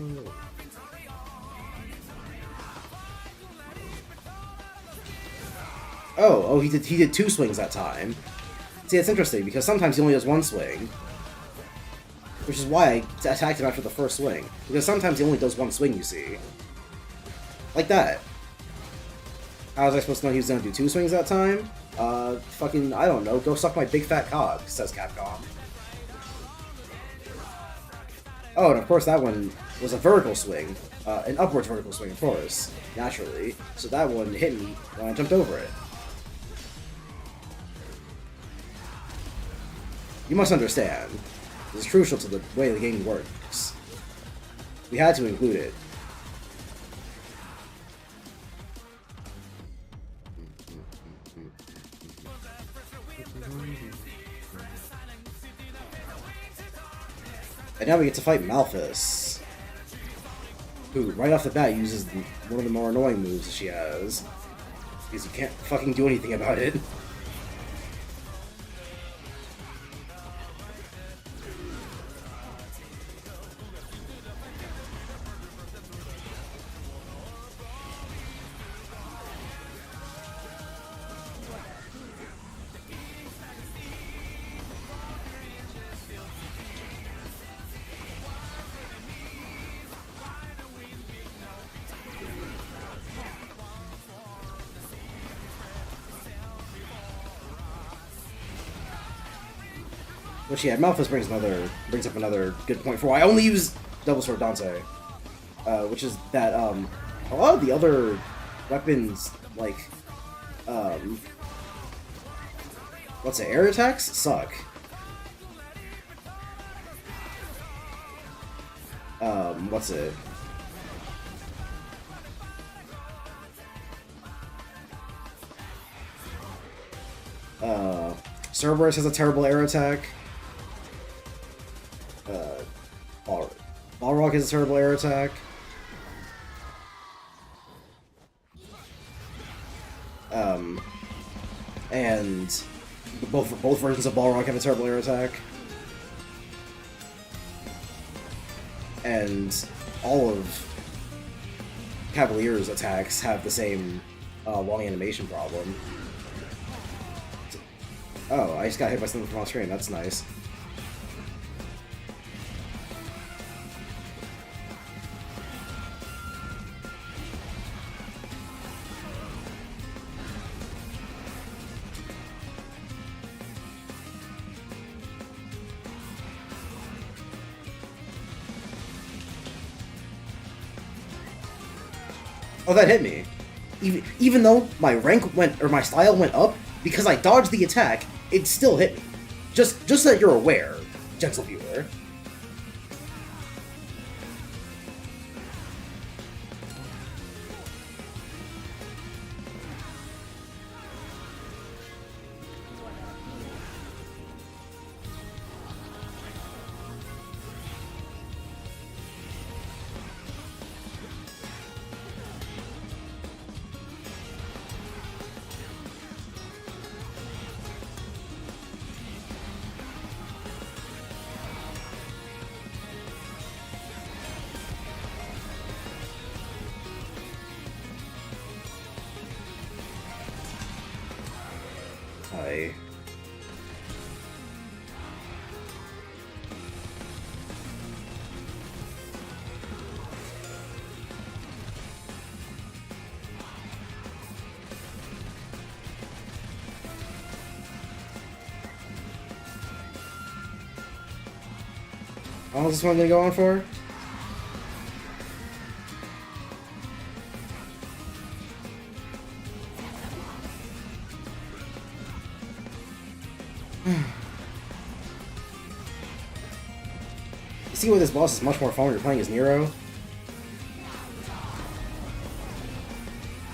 Oh, he did 2 swings that time. See, it's interesting because sometimes he only does 1 swing, which is why I attacked him after the first swing. Because sometimes he only does 1 swing, you see, like that. How was I supposed to know he was gonna do 2 swings that time? Fucking, I don't know, go suck my big fat cog, says Capcom. Oh, and of course that one was a vertical swing. An upwards vertical swing, of course, naturally. So that one hit me when I jumped over it. You must understand, this is crucial to the way the game works. We had to include it. And now we get to fight Malphus, who, right off the bat, uses one of the more annoying moves that she has, because you can't fucking do anything about it. Which, yeah, Malphus brings up another good point for why I only use Double Sword Dante, which is that a lot of the other weapons, like let's say air attacks, suck. What's it? Cerberus has a terrible air attack. Balrog has a terrible air attack. And both versions of Balrog have a terrible air attack. And all of Cavalier's attacks have the same long animation problem. Oh, I just got hit by something from off screen. That's nice. Oh, that hit me. Even though my rank went, or my style went up, because I dodged the attack, it still hit me. Just so that you're aware, gentle viewer. How long is this one gonna go on for? You see why this boss is much more fun when you're playing as Nero?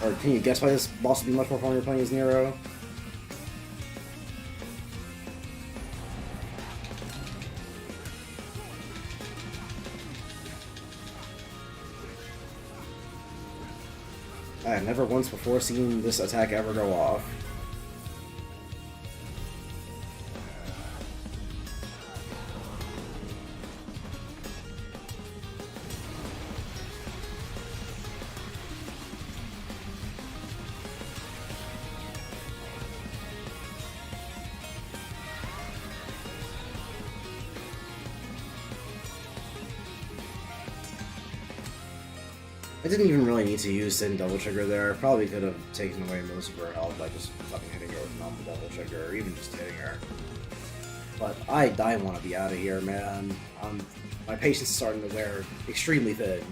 Or can you guess why this boss would be much more fun when you're playing as Nero? I have never once before seen this attack ever go off. I didn't even really need to use Sin Double Trigger there. Probably could have taken away most of her health by just fucking hitting her with normal Double Trigger, or even just hitting her. But I want to be out of here, man. My patience is starting to wear extremely thin.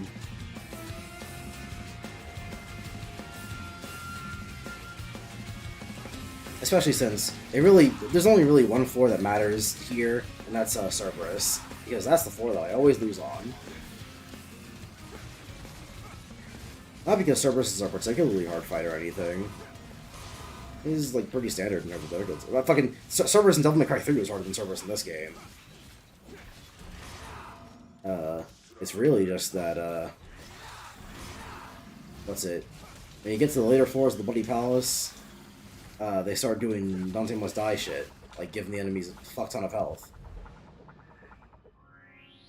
Especially since there's only really one floor that matters here, and that's Cerberus. Because that's the floor that I always lose on. Not because Cerberus is a particularly hard fight or anything. He's like pretty standard in terms of difficulty. Well, fucking Cerberus in Devil May Cry 3 was harder than Cerberus in this game. It's really just that, what's it? When you get to the later floors of the Bloody Palace, they start doing Dante Must Die shit, like giving the enemies a fuck ton of health.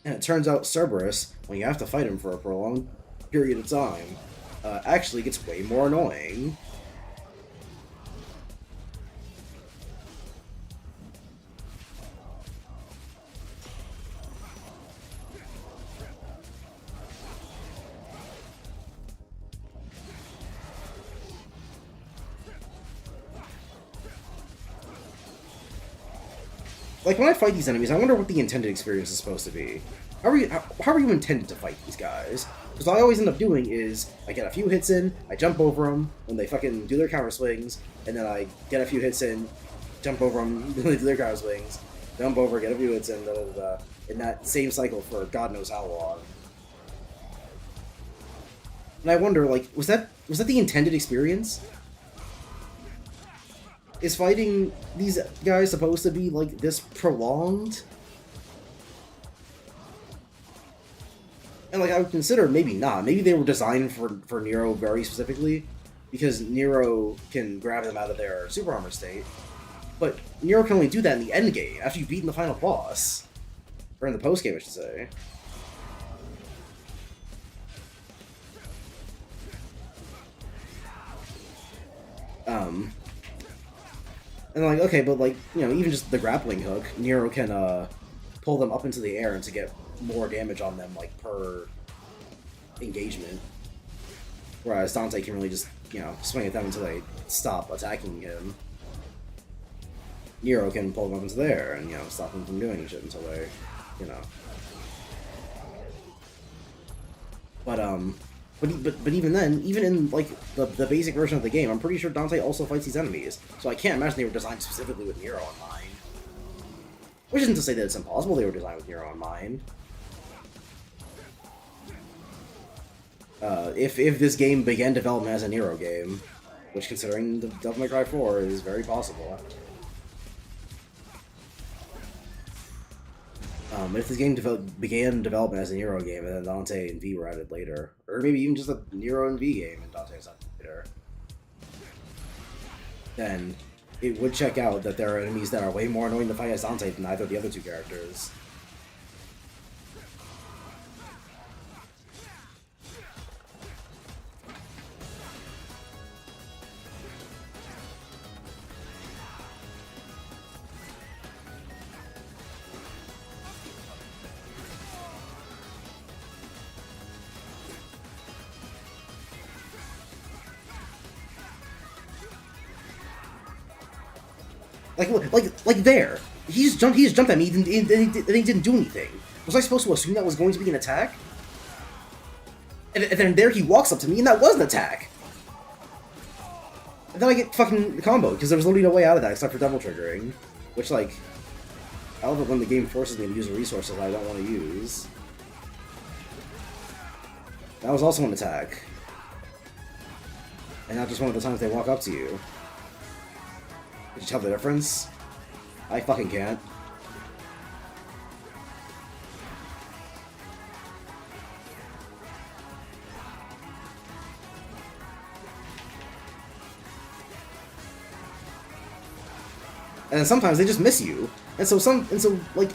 And it turns out Cerberus, when you have to fight him for a prolonged period of time, actually gets way more annoying. Like, when I fight these enemies, I wonder what the intended experience is supposed to be. How are you intended to fight these guys? Because all I always end up doing is, I get a few hits in, I jump over them when they fucking do their counter swings, and then I get a few hits in, jump over them when they do their counter swings, jump over, get a few hits in, in that same cycle for God knows how long. And I wonder, like, was that the intended experience? Is fighting these guys supposed to be, like, this prolonged? And, like, I would consider maybe not. Maybe they were designed for Nero very specifically, because Nero can grab them out of their super armor state. But Nero can only do that in the end game, after you've beaten the final boss. Or in the post game, I should say. And like, okay, but like, you know, even just the grappling hook, Nero can pull them up into the air and to get more damage on them, like, per engagement. Whereas Dante can really just, you know, swing at them until they stop attacking him. Nero can pull them up into the air and, you know, stop them from doing shit until they, you know. But even then, even in, like, the basic version of the game, I'm pretty sure Dante also fights these enemies. So I can't imagine they were designed specifically with Nero in mind. Which isn't to say that it's impossible they were designed with Nero in mind. If this game began development as a Nero game, which, considering the Devil May Cry 4, is very possible. If this game began development as a Nero game, and then Dante and V were added later, or maybe even just a Nero and V game and Dante was added later, then it would check out that there are enemies that are way more annoying to fight as Dante than either of the other two characters. Like there. He just jumped at me and he didn't do anything. Was I supposed to assume that was going to be an attack? And then there he walks up to me, and that was an attack! And then I get fucking comboed, because there was literally no way out of that except for double triggering. Which, like, I love it when the game forces me to use a resource that I don't want to use. That was also an attack. And not just one of the times they walk up to you. Did you tell the difference? I fucking can't. And then sometimes they just miss you. And so like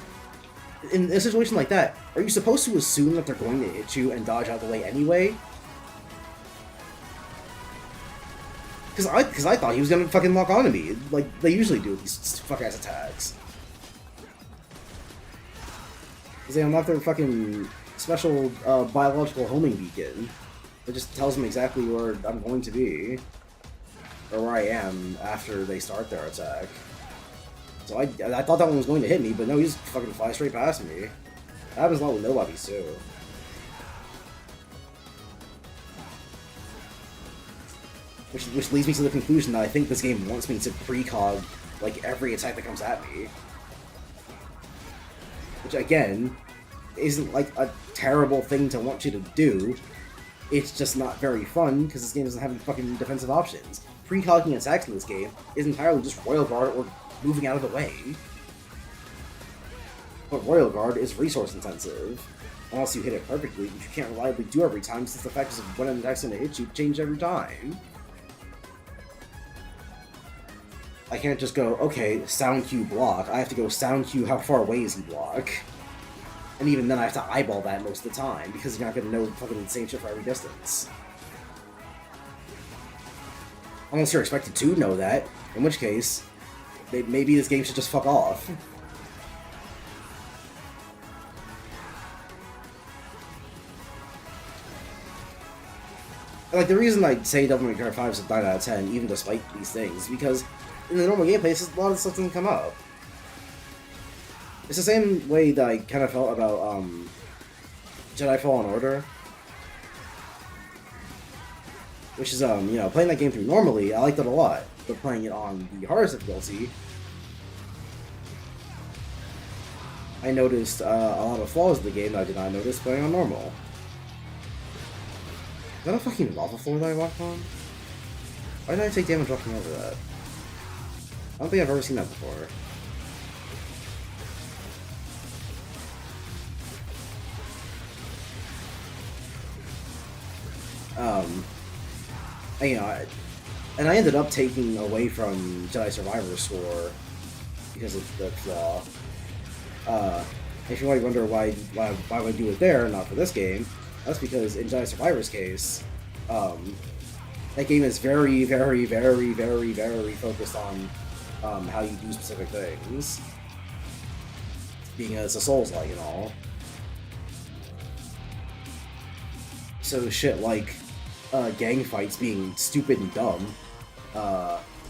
in a situation like that, are you supposed to assume that they're going to hit you and dodge out of the way anyway? Because I thought he was gonna fucking lock onto me, like they usually do with these fuck-ass attacks. Because they unlock their fucking special biological homing beacon that just tells them exactly where I'm going to be. Or where I am after they start their attack. So I thought that one was going to hit me, but no, he just fucking flies straight past me. That happens a lot with nobodies too. Which leads me to the conclusion that I think this game wants me to precog like every attack that comes at me. Which again, isn't like a terrible thing to want you to do. It's just not very fun because this game doesn't have any fucking defensive options. Precogging attacks in this game is entirely just Royal Guard or moving out of the way. But Royal Guard is resource intensive. Unless you hit it perfectly, which you can't reliably do every time since the factors of when an attack's going to hit you change every time. I can't just go, okay, sound cue block. I have to go sound cue how far away is he block. And even then I have to eyeball that most of the time, because you're not going to know fucking the same shit for every distance. Unless you're expected to know that, in which case, maybe this game should just fuck off. Like, the reason I say Devil May Cry 5 is a 9 out of 10, even despite these things, because in the normal gameplay, a lot of stuff doesn't come up. It's the same way that I kind of felt about, Jedi Fallen Order. Which is, you know, playing that game through normally, I liked it a lot. But playing it on the hardest difficulty, I noticed a lot of flaws in the game that I did not notice playing on normal. Is that a fucking lava floor that I walked on? Why did I take damage walking over that? I don't think I've ever seen that before. You know, and I ended up taking away from Jedi Survivor's score because of the flaw. If you might wonder why would I do it there, not for this game, that's because in Jedi Survivor's case, that game is very, very, very, very, very focused on how you do specific things, being as a Souls-like and all. So shit like gang fights being stupid and dumb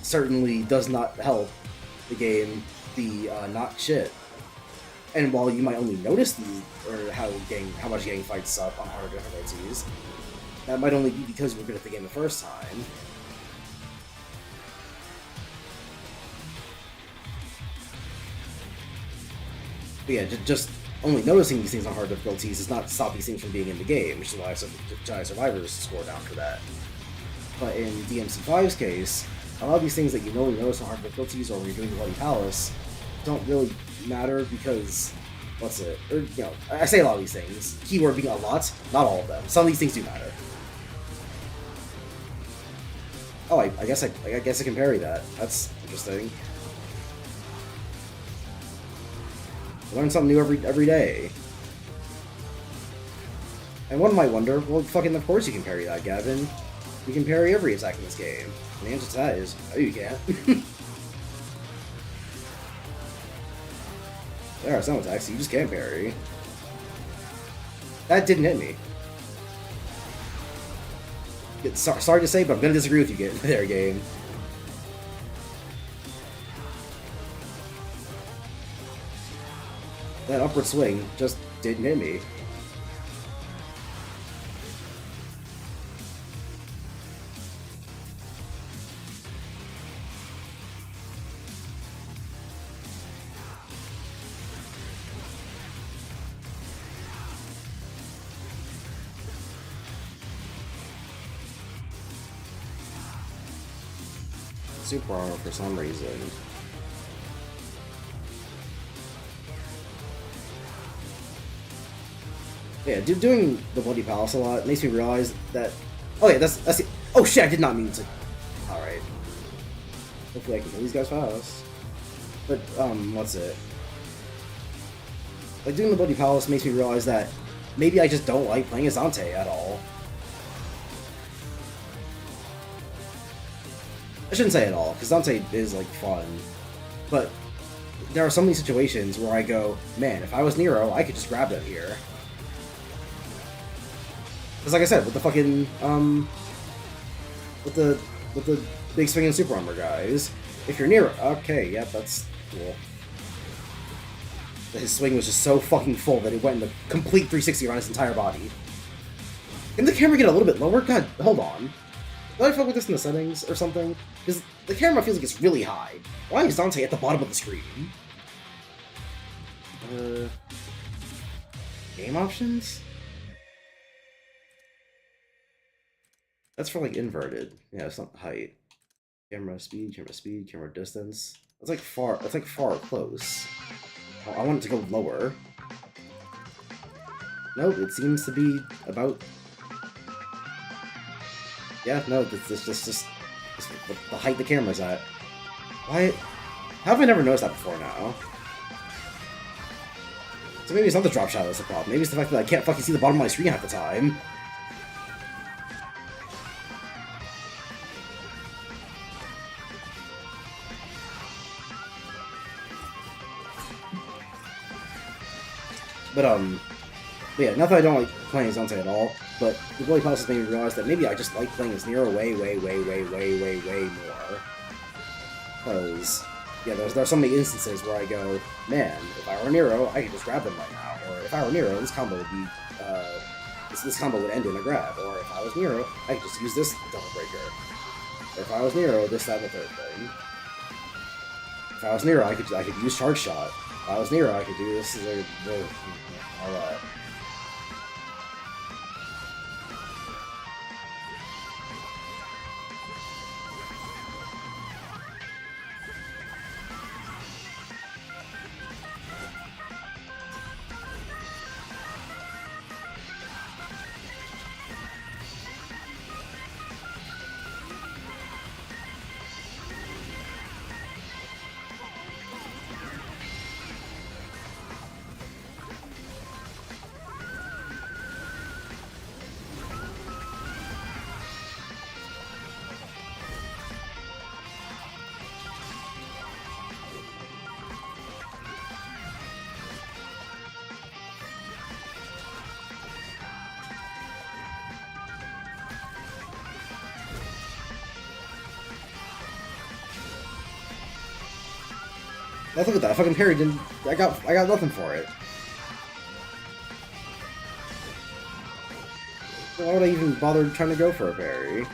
certainly does not help the game be not shit. And while you might only notice how much gang fights suck on harder difficulties, that might only be because you were good at the game the first time. But yeah, just only noticing these things on hard difficulties does not stop these things from being in the game, which is why I said Jedi Survivor's score down for that. But in DMC5's case, a lot of these things that you only notice on hard difficulties or when you're doing Bloody Palace don't really matter because, you know, I say a lot of these things, keyword being a lot, not all of them. Some of these things do matter. Oh, I guess I can parry that. That's interesting. Learn something new every day. And one might wonder, well, fucking of course you can parry that, Gavin. You can parry every attack in this game. And the answer to that is, no you can't. There are some attacks you just can't parry. That didn't hit me. Sorry to say, but I'm gonna disagree with you there, game. That upward swing just didn't hit me. Super armor for some reason. Yeah, doing the Bloody Palace a lot makes me realize that. Oh yeah, that's the. Oh shit! I did not mean to. All right. Hopefully I can kill these guys fast. But what's it? Like doing the Bloody Palace makes me realize that maybe I just don't like playing as Dante at all. I shouldn't say at all, because Dante is like fun, but there are so many situations where I go, man, if I was Nero, I could just grab them here. Because like I said, with the fucking with the big swinging super armor guys, if you're Nero, okay, yep, that's cool. His swing was just so fucking full that it went in the complete 360 around his entire body. Can the camera get a little bit lower? God, hold on. Did I fuck with this in the settings or something? Because the camera feels like it's really high. Why is Dante at the bottom of the screen? Game options? That's for like inverted. Yeah, it's not height. Camera speed, camera distance. That's like far close. I want it to go lower. Nope, it seems to be about. Yeah, no, it's just the height the camera's at. Why? How have I never noticed that before now? So maybe it's not the drop shadow that's the problem. Maybe it's the fact that I can't fucking see the bottom of my screen half the time. But yeah, not that I don't like playing as Dante at all, but the Bloody Palace has made me realize that maybe I just like playing as Nero way more. Because, yeah, there's so many instances where I go, man, if I were Nero, I could just grab them right now. Or if I were Nero, this combo would be, this combo would end in a grab. Or if I was Nero, I could just use this double breaker. Or if I was Nero, this, that, and the third thing. If I was Nero, I could use Charge Shot. If I was Nero, I could do this, all that. Let's look at that. I fucking parried and I got nothing for it. Why would I even bother trying to go for a parry?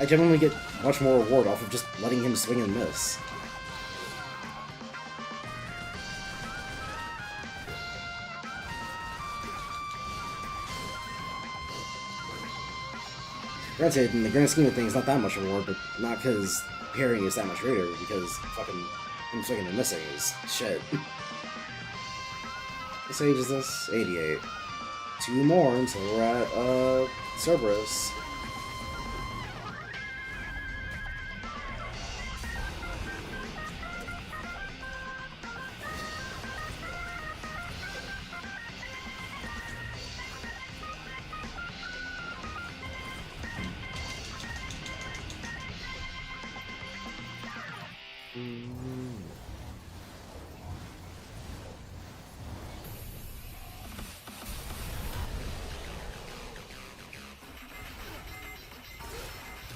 I generally get much more reward off of just letting him swing and miss. Granted, in the grand scheme of things, not that much reward, but not because parrying is that much greater, because fucking him swinging and missing is shit. What age is this? 88. 2 more until we're at, Cerberus.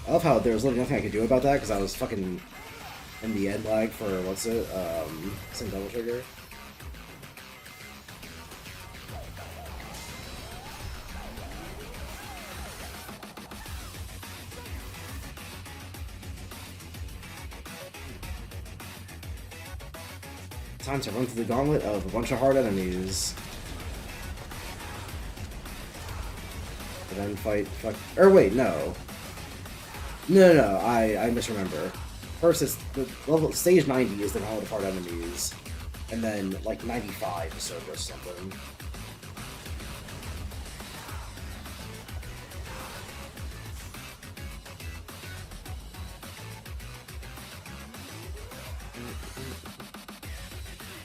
I love how there was literally nothing I could do about that because I was fucking And the end lag for, what's it? Some double trigger. Time to run through the gauntlet of a bunch of hard enemies. And then fight. Or wait, no. No, I misremember. First, it's the level stage 90 is the gauntlet of hard enemies, and then like 95 is Cerberus something.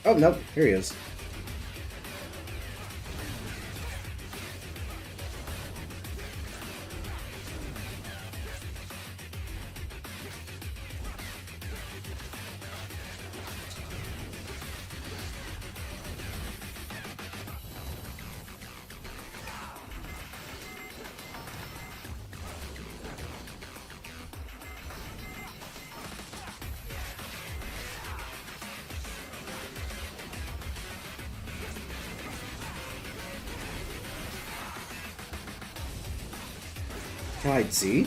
Oh, nope, here he is. Can I see?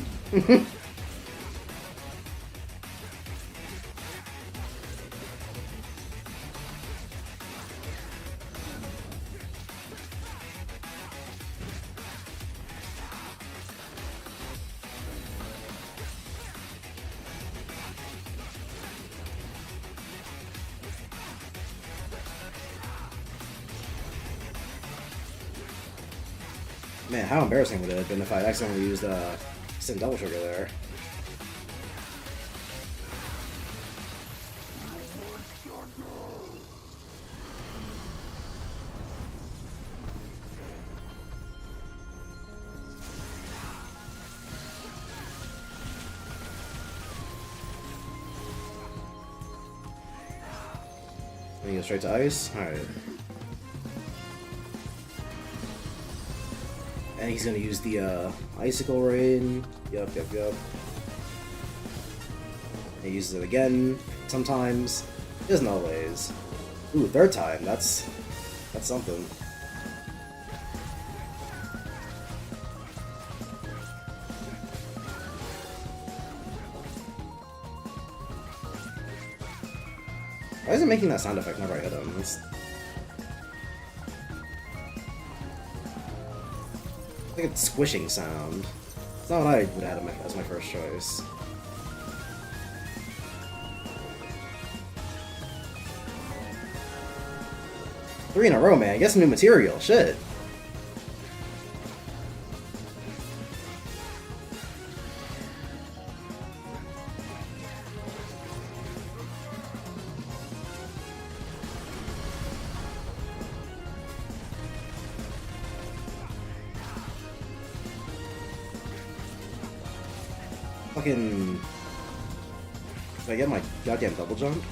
Man, how embarrassing would it have been if I accidentally used some double trigger there? Then you go straight to ice? Alright. And he's gonna use the icicle rain. Yup. He uses it again sometimes. He doesn't always. Ooh, third time. That's something. Why is it making that sound effect whenever I hit him? It's like a squishing sound. It's not what I would have had as my first choice. Three in a row, man. Get some new material. Shit. Fucking... Did I get my goddamn double jump?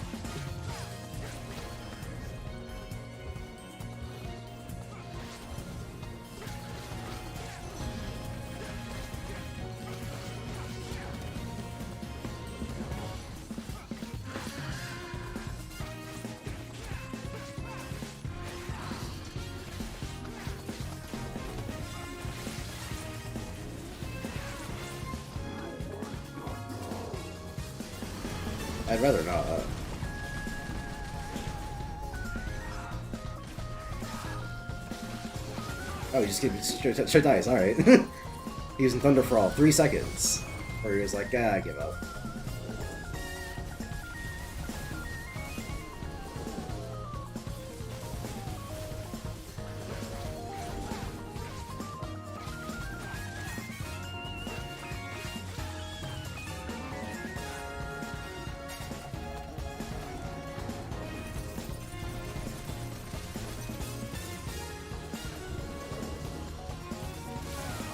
I'd rather not. Oh, you just give me straight dice, alright. Using Thunder for all 3 seconds. Where he was like, I give up.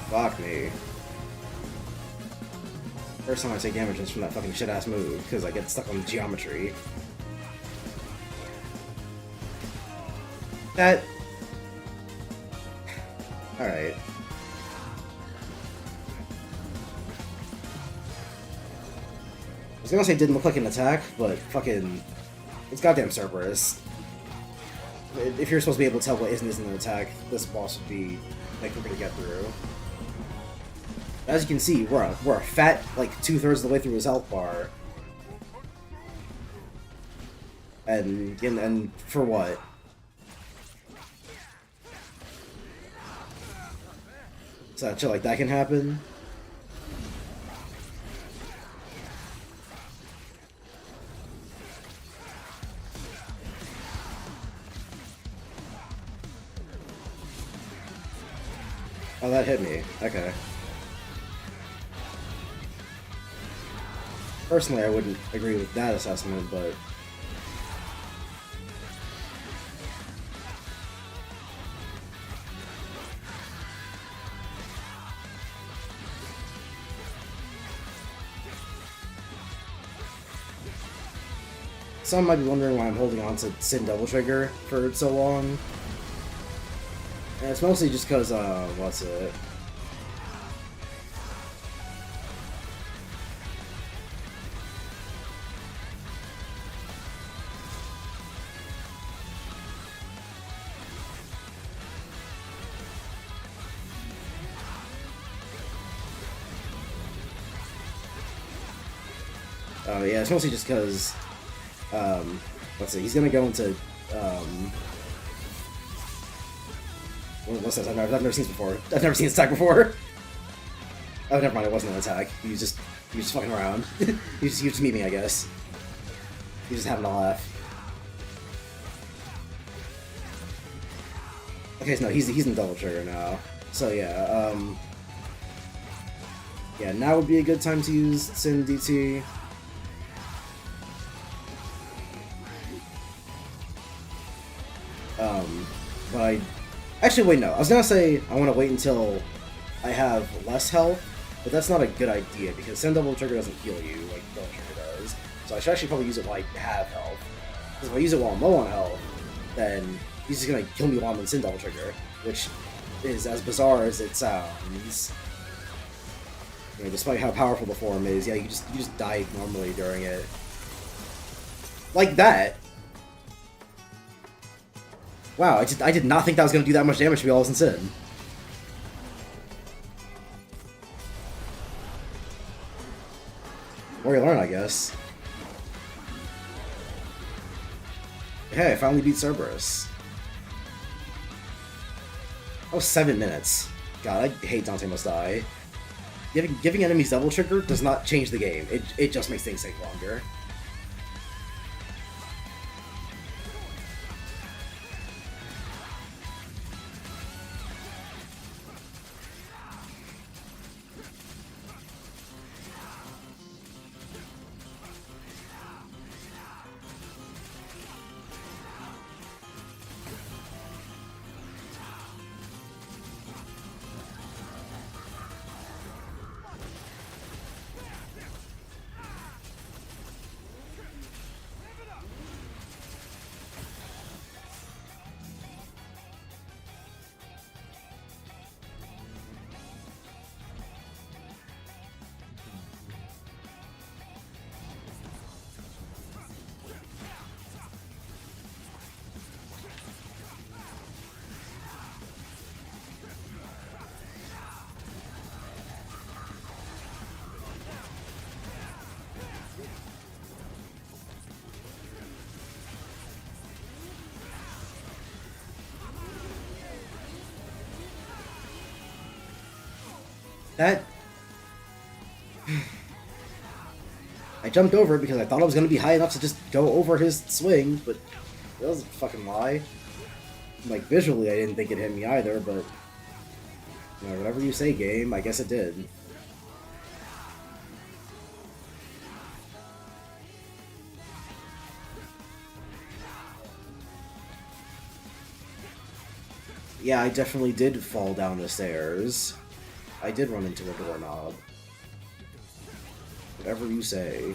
Fuck me. First time I take damage is from that fucking shit-ass move, because I get stuck on geometry. That... Alright. was gonna say it didn't look like an attack, but fucking... It's goddamn Cerberus. If you're supposed to be able to tell what isn't an attack, this boss would be, like, we're gonna get through. As you can see, we're a fat, like, 2/3 of the way through his health bar. And for what? So that shit like that can happen? Oh, that hit me. Okay. Personally, I wouldn't agree with that assessment, but... Some might be wondering why I'm holding on to Sin Double Trigger for so long. And it's mostly just because, what's it? Oh yeah, it's mostly just because, let's see, he's gonna go into, what's this? I've never seen this before. I've never seen this attack before. Oh, never mind, it wasn't an attack. He was just fucking around. he was just meet me, I guess. He was just having a laugh. Okay, so no, he's in Double Trigger now. So yeah, yeah, now would be a good time to use Sin DT. But actually, wait, no. I was gonna say I want to wait until I have less health, but that's not a good idea because Sin Double Trigger doesn't heal you like Double Trigger does. So I should actually probably use it while I have health. Because if I use it while I'm low on health, then he's just gonna kill me while I'm in Sin Double Trigger, which is as bizarre as it sounds. You know, despite how powerful the form is, yeah, you just die normally during it. Like that. Wow, I did not think that was going to do that much damage to me all of a sudden. More you learn, I guess. Hey, I finally beat Cerberus. Oh, 7 minutes. God, I hate Dante Must Die. Giving enemies Double Trigger does not change the game. It just makes things take longer. That... I jumped over it because I thought I was going to be high enough to just go over his swing, but that was a fucking lie. Like, visually I didn't think it hit me either, but... You know, whatever you say, game, I guess it did. Yeah, I definitely did fall down the stairs. I did run into a doorknob. Whatever you say.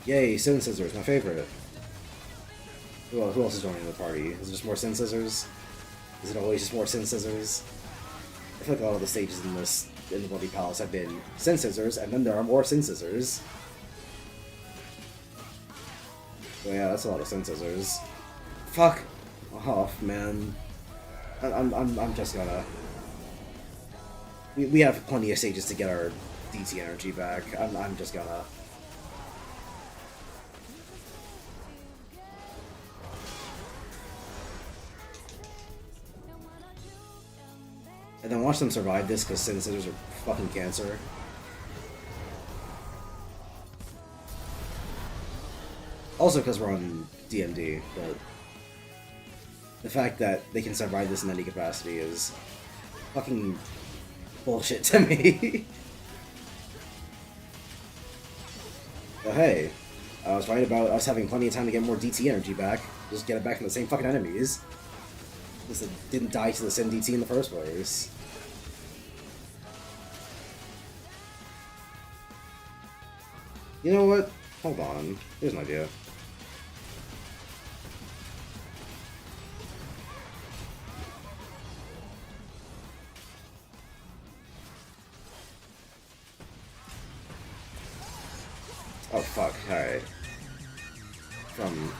Yay, Sin Scissors, my favorite. Who else is joining the party? Is it just more Sin Scissors? Is it always just more Sin Scissors? I feel like a lot of the stages in the Bloody Palace have been Sin Scissors, and then there are more Sin Scissors. Oh yeah, that's a lot of Sin Scissors. Fuck off, man. I'm just gonna. We have plenty of stages to get our DT energy back. I'm just gonna. And then watch them survive this because Sin Scissors are fucking cancer. Also because we're on DMD, but the fact that they can survive this in any capacity is fucking bullshit to me. But hey, I was right about us having plenty of time to get more DT energy back. Just get it back from the same fucking enemies. Just it didn't die to the Sin DT in the first place. You know what? Hold on. Here's an idea. Oh fuck, alright. From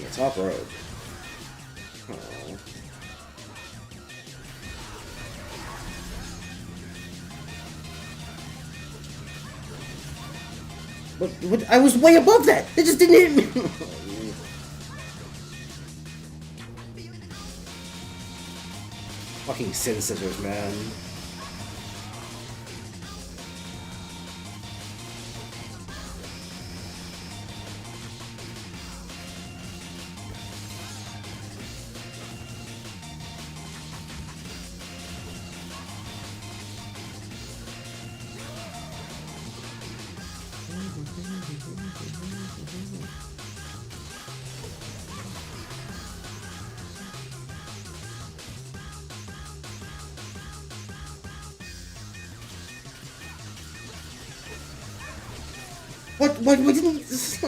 the top road. Oh. What? I was way above that! It just didn't hit me! Fucking Sin Scissors, man. Why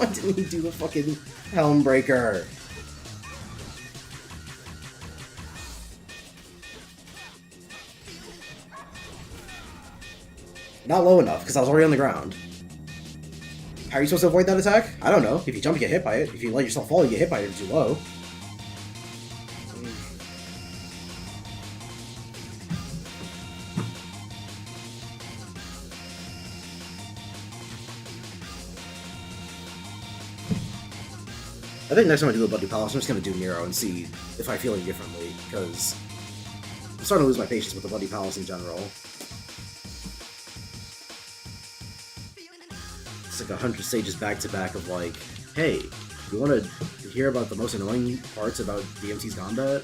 didn't he do the fucking Helm Breaker? Not low enough, because I was already on the ground. How are you supposed to avoid that attack? I don't know. If you jump, you get hit by it. If you let yourself fall, you get hit by it if you're too low. I think next time I do a Bloody Palace, I'm just gonna do Nero and see if I feel any differently, because I'm starting to lose my patience with the Bloody Palace in general. It's like 100 stages back to back of like, hey, you want to hear about the most annoying parts about DMT's combat?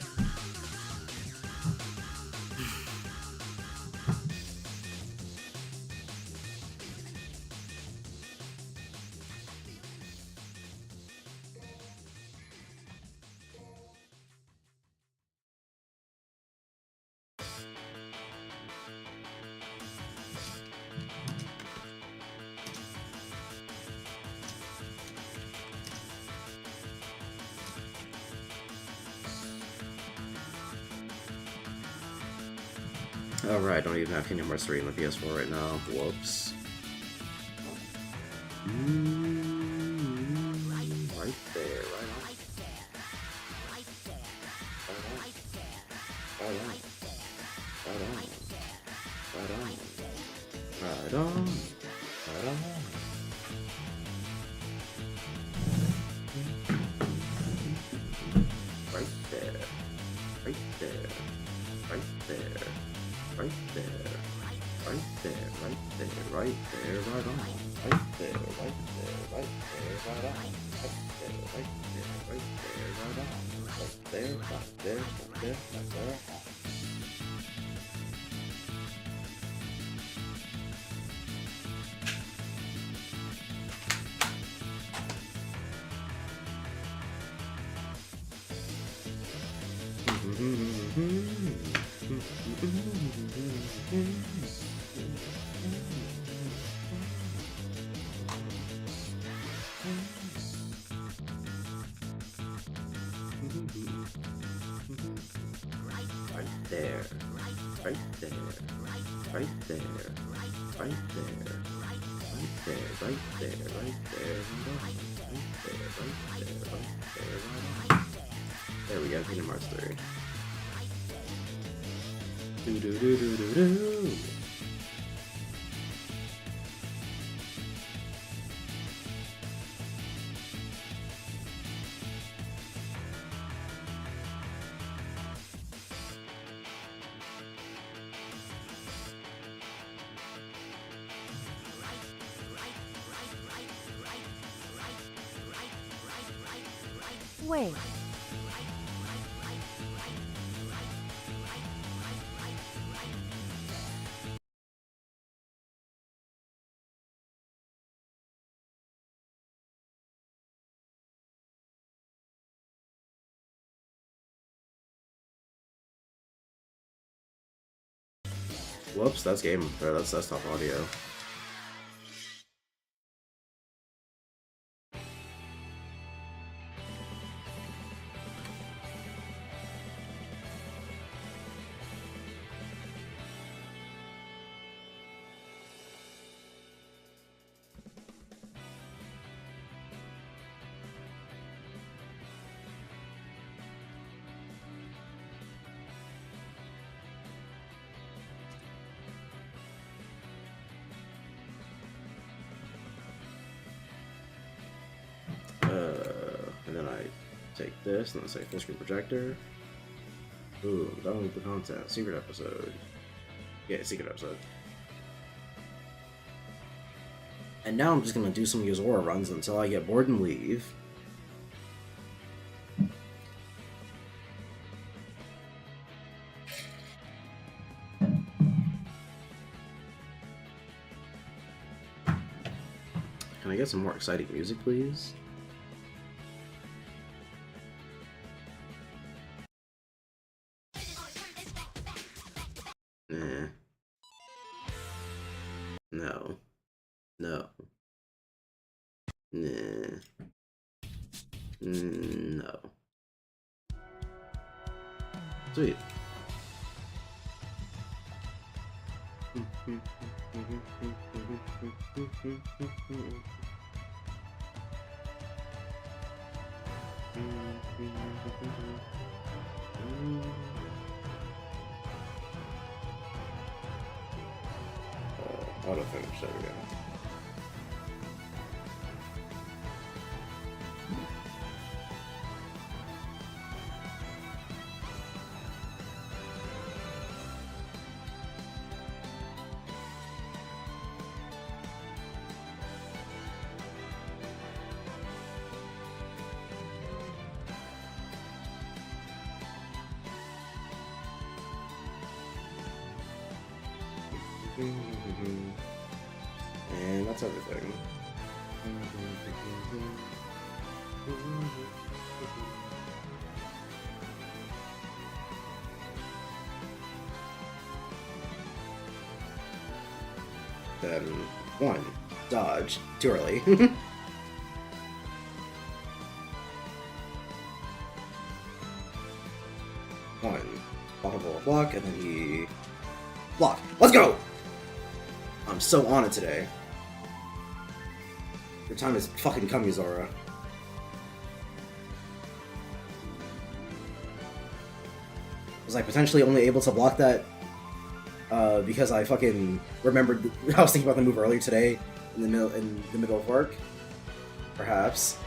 Alright, I don't even have Kingdom Hearts 3 on the PS4 right now. Whoops. Right there, right on. Right on. Right there. Right there. Right there. Right there, right there, right there, right there, right on. Right there, right there, right there, right on. Right there, right there, right there, right on. Right there, right there, right there, right there. there, right there, right there, right there, right there, right there, right there, right there, right there, right there. There we go, Kingdom Hearts 3. Do do do do do do. Wait. Whoops, that's game. Or that's desktop audio. And then I take this, and I say full screen projector. Ooh, download the content. Secret episode. Yeah, secret episode. And now I'm just gonna do some Yozora runs until I get bored and leave. Can I get some more exciting music, please? Nah. No. No. Nah. No. Sweet. Auto finish, there we go. And that's everything. Then 1. Dodge. Too early. 1. Block, and then he... Block. Let's go! I'm so on it today. Your time has fucking come, Yozora. Was I potentially only able to block that because I fucking remembered I was thinking about the move earlier today in the middle of work? Perhaps.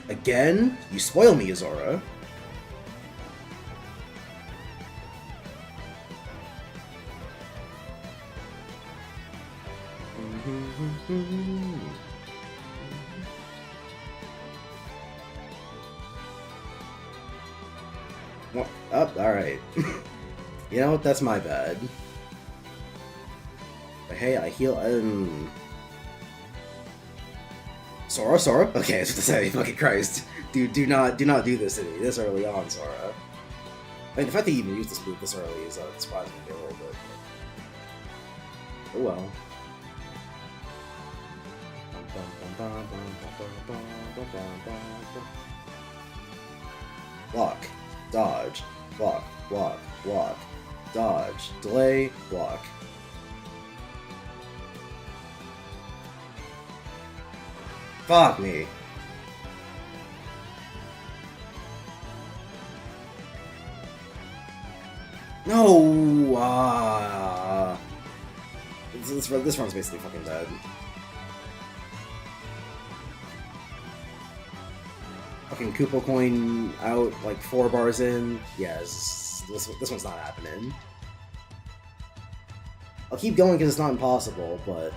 Again? You spoil me, Yozora. Well, oh, alright. You know what? That's my bad. But hey, I heal. Sora? Okay, I was about to say, fucking Christ. Dude, do not do this to me this early on, Sora. I mean, the fact that you even used this move this early is surprising me a little bit. Oh well. Block, dodge, block, block, block, dodge, delay, block. Fuck me. No! This run's basically fucking dead. Fucking Koopa coin out, like 4 bars in. Yeah, this one's not happening. I'll keep going because it's not impossible, but...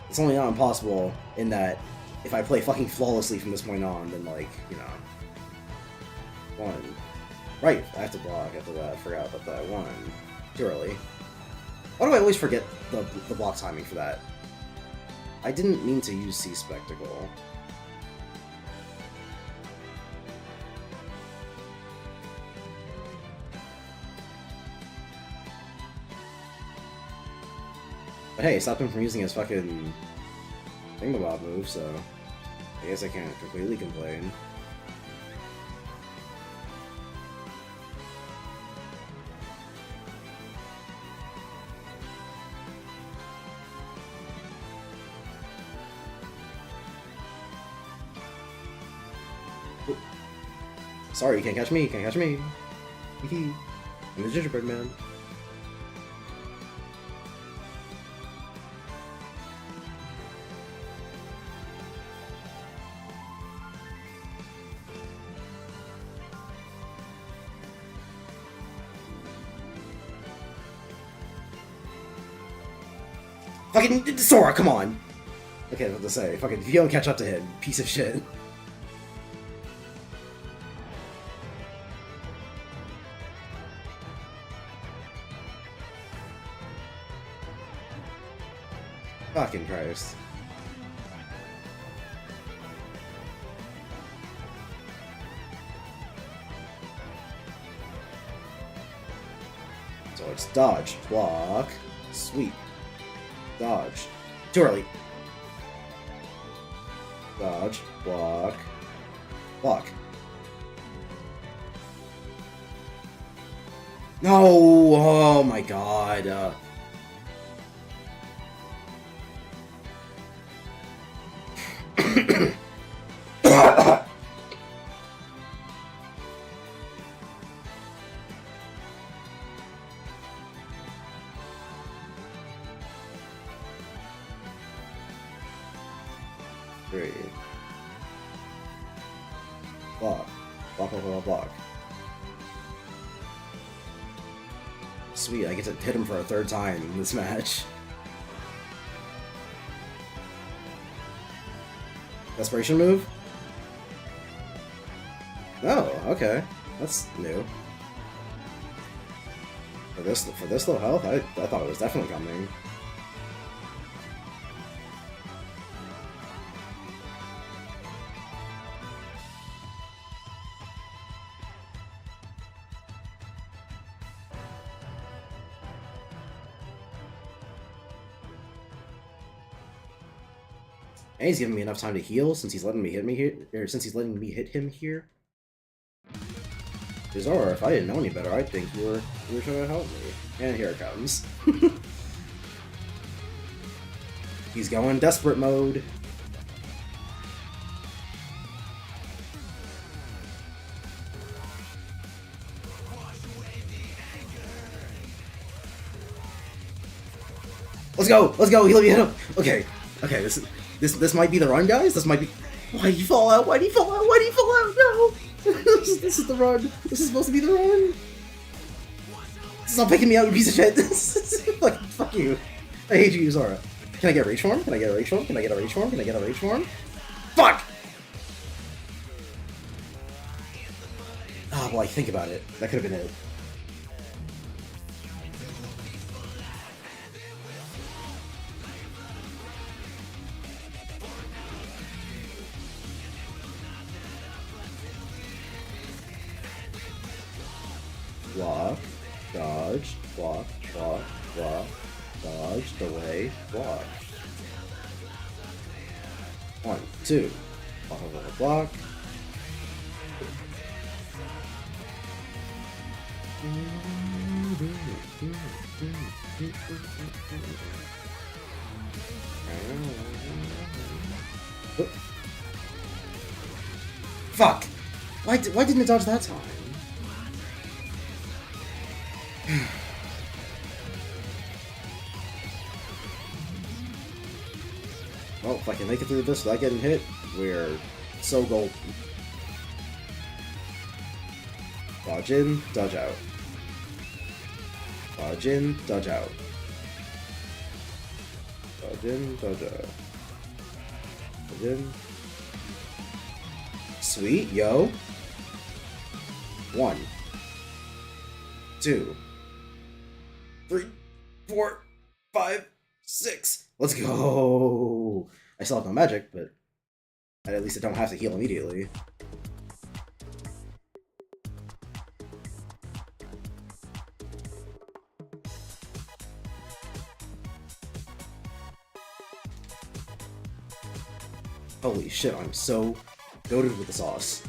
It's only not impossible in that if I play fucking flawlessly from this point on, then, like, you know... 1. Right, I have to block after that. I forgot about that. 1. Too early. Why do I always forget the block timing for that? I didn't mean to use Sea Spectacle. But hey, stopped him from using his fucking thingamabob move, so I guess I can't completely complain. Oop. Sorry, you can't catch me, you can't catch me. I'm the gingerbread man. Fucking Sora, come on! Okay, what to say. Fucking, if you don't catch up to him, piece of shit. Fucking Christ. So it's dodge, block, sweep. Dodge. Too early. Dodge. Block. Block. No! Oh my god. 3. Block. Block, block, block, block. Sweet, I get to hit him for a 3rd time in this match. Desperation move? Oh, okay. That's new. For this low health, I thought it was definitely coming. And he's giving me enough time to heal since he's letting me hit me here, or since he's letting me hit him here. Yozora, if I didn't know any better, I'd think you were trying to help me. And here it comes. He's going desperate mode. Let's go! Let's go! He let me hit him! Okay. Okay, this might be the run, guys? This might be... Why'd he fall out? Why'd he fall out? Why'd he fall out? No! This is the run. This is supposed to be the run. Stop picking me out, you piece of shit. Fuck you. I hate you, Yozora. Can I get a rage form? Can I get a rage form? Can I get a rage form? Can I get a rage form? Fuck! Ah, well, I think about it. That could have been it. Block, dodge, block, block, block, dodge, delay, block. 1, 2, block, block, block. Fuck! Why didn't it dodge that time? Well, if I can make it through this without getting hit, we're so golden. Dodge in, dodge out. Dodge in, dodge out. Dodge in, dodge out. Dodge in. Sweet, yo. 1, 2, 3, 4, 5, 6. Let's go. I still have no magic, but at least I don't have to heal immediately. Holy shit, I'm so goated with the sauce.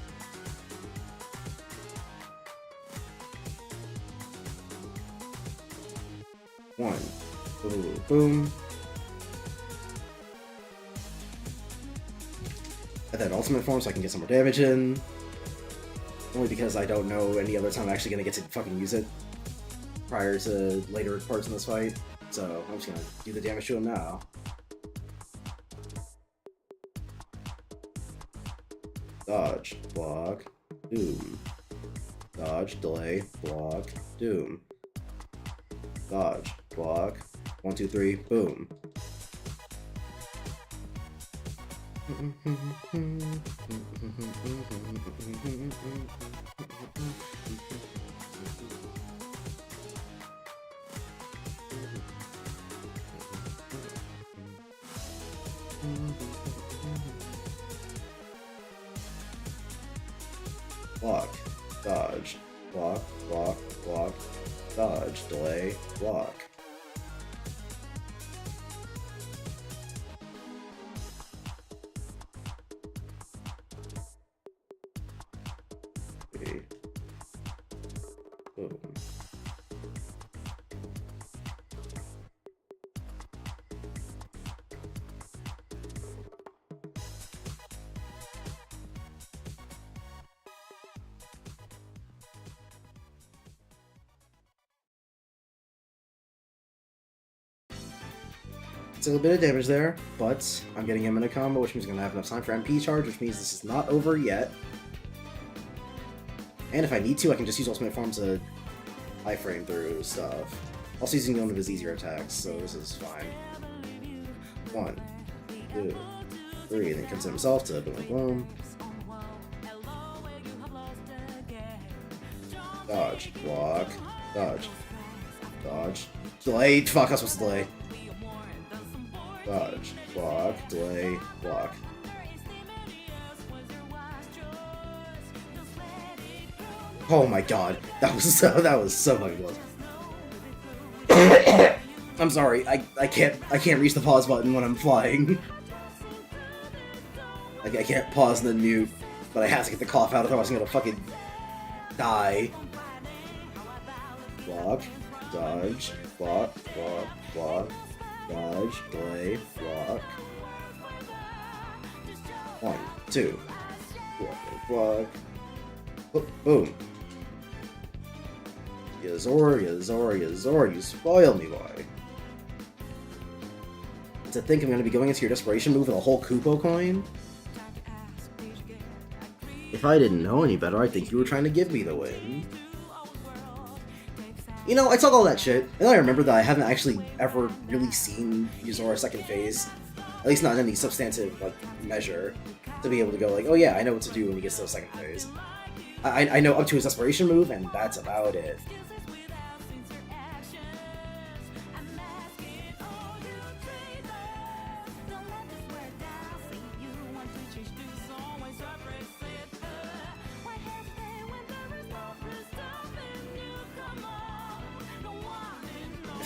One. Boom, boom. And then ultimate form so I can get some more damage in. Only because I don't know any other time I'm actually gonna get to fucking use it prior to later parts in this fight. So I'm just gonna do the damage to him now. Dodge, block, doom. Dodge, delay, block, doom. Dodge, block, 1, 2, 3, boom. Block, dodge, block, block, block, dodge, delay, block. Okay. Boom. Still a bit of damage there, but I'm getting him in a combo, which means I'm going to have enough time for MP charge, which means this is not over yet. And if I need to, I can just use ultimate form to iframe through stuff. Also using one of his easier attacks, so this is fine. 1, 2, 3, and then comes in himself to boom, boom. Dodge, block, dodge, dodge, delay. Fuck, I was supposed to delay. Dodge, block, delay, block. Oh my god, that was so fucking close. I'm sorry, I can't reach the pause button when I'm flying. Like I can't pause and then mute, but I have to get the cough out, otherwise I'm gonna fucking die. Block, dodge, block, block, block. Dodge, delay, block. 1, 2, block, boom. Yozora, Yozora, Yozora, you spoil me, boy. To think I'm going to be going into your desperation move with a whole Kupo coin? If I didn't know any better, I'd think you were trying to give me the win. You know, I talk all that shit, and I remember that I haven't actually ever really seen Yozora's second phase, at least not in any substantive like measure, to be able to go like, oh yeah, I know what to do when he gets to the second phase. I know up to his desperation move, and that's about it.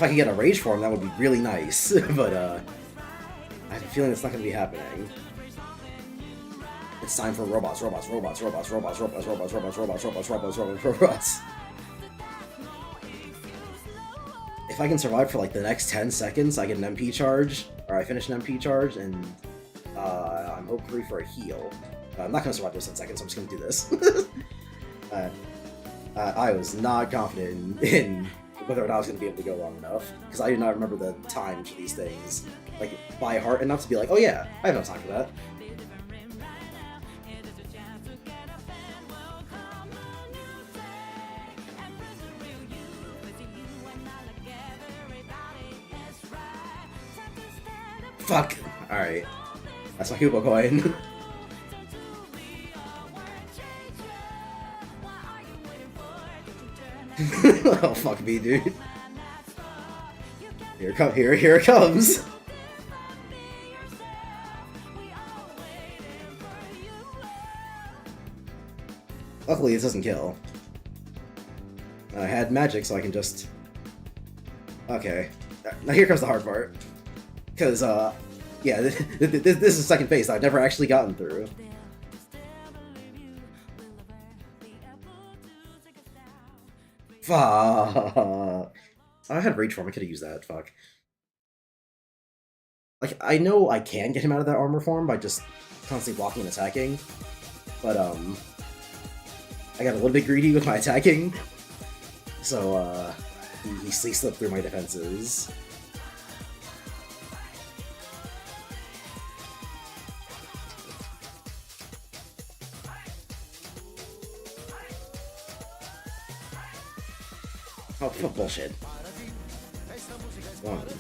If I could get a rage form, that would be really nice. But I have a feeling it's not going to be happening. It's time for robots. If I can survive for like the next 10 seconds, I get an MP charge, or I finish an MP charge, and I'm hopefully for a heal. I'm not going to survive those 10 seconds, so I'm just going to do this. I was not confident in whether or not I was going to be able to go long enough, because I do not remember the times for these things, like, by heart enough to be like, oh yeah, I have no time for that. Fuck! Alright. That's my Kubo coin. Oh, fuck me, dude. Here it comes! Luckily, it doesn't kill. I had magic, so I can just... Okay. Now here comes the hard part. Because, yeah, this is second phase I've never actually gotten through. Fuck. I had rage form, I could have used that, fuck. Like, I know I can get him out of that armor form by just constantly blocking and attacking, but, I got a little bit greedy with my attacking, so, he slipped through my defenses. Oh, fuck bullshit. 1, 2,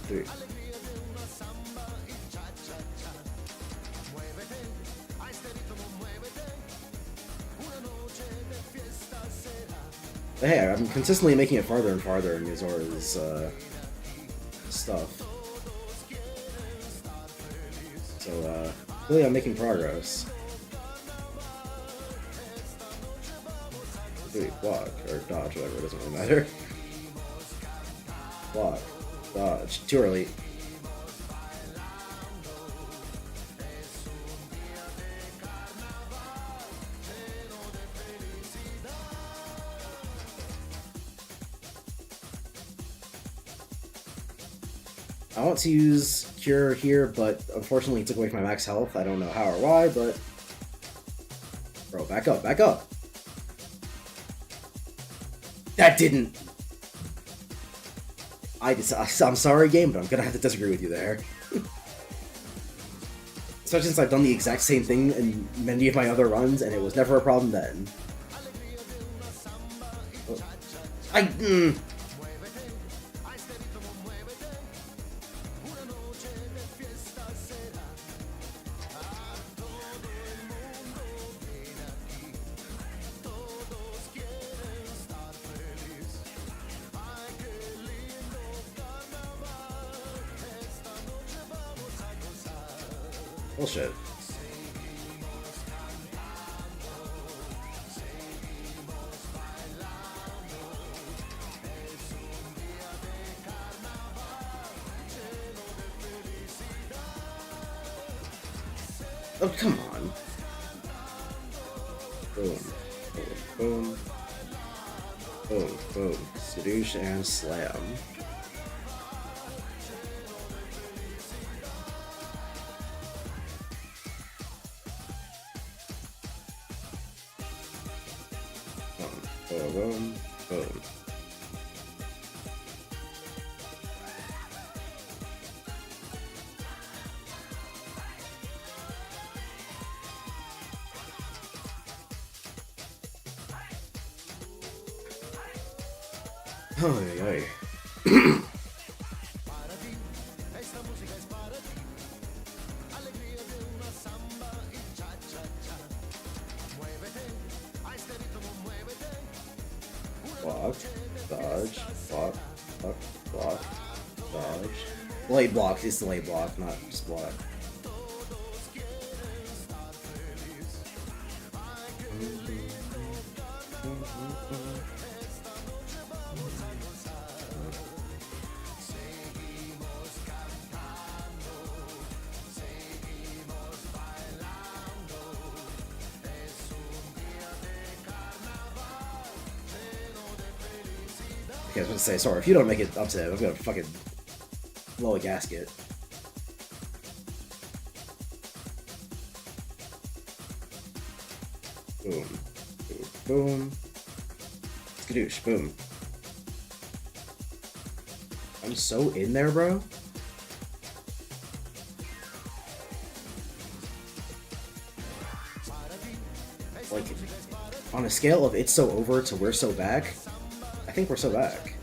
3. Hey, I'm consistently making it farther and farther in Yozora's, stuff. So, really I'm making progress. Block, or dodge, whatever, it doesn't really matter. Block, dodge, too early. I want to use Cure here, but unfortunately it took away from my max health. I don't know how or why, but... Bro, back up, back up! That didn't... I'm sorry, game, but I'm gonna have to disagree with you there. Especially since I've done the exact same thing in many of my other runs, and it was never a problem then. Bullshit. Oh, come on. Boom. Boom. Boom. Boom. Boom. Seduce and slam. Boom, boom, boom. Oh, yeah, yeah. Block, dodge, block, block, block, dodge. Blade block, it's delayed block, not just block. Okay, I was going to say, sorry, if you don't make it up to him, I'm going to fucking blow a gasket. Boom. Boom. Boom. Skadoosh. Boom. I'm so in there, bro. Like, on a scale of it's so over to we're so back, I think we're so back.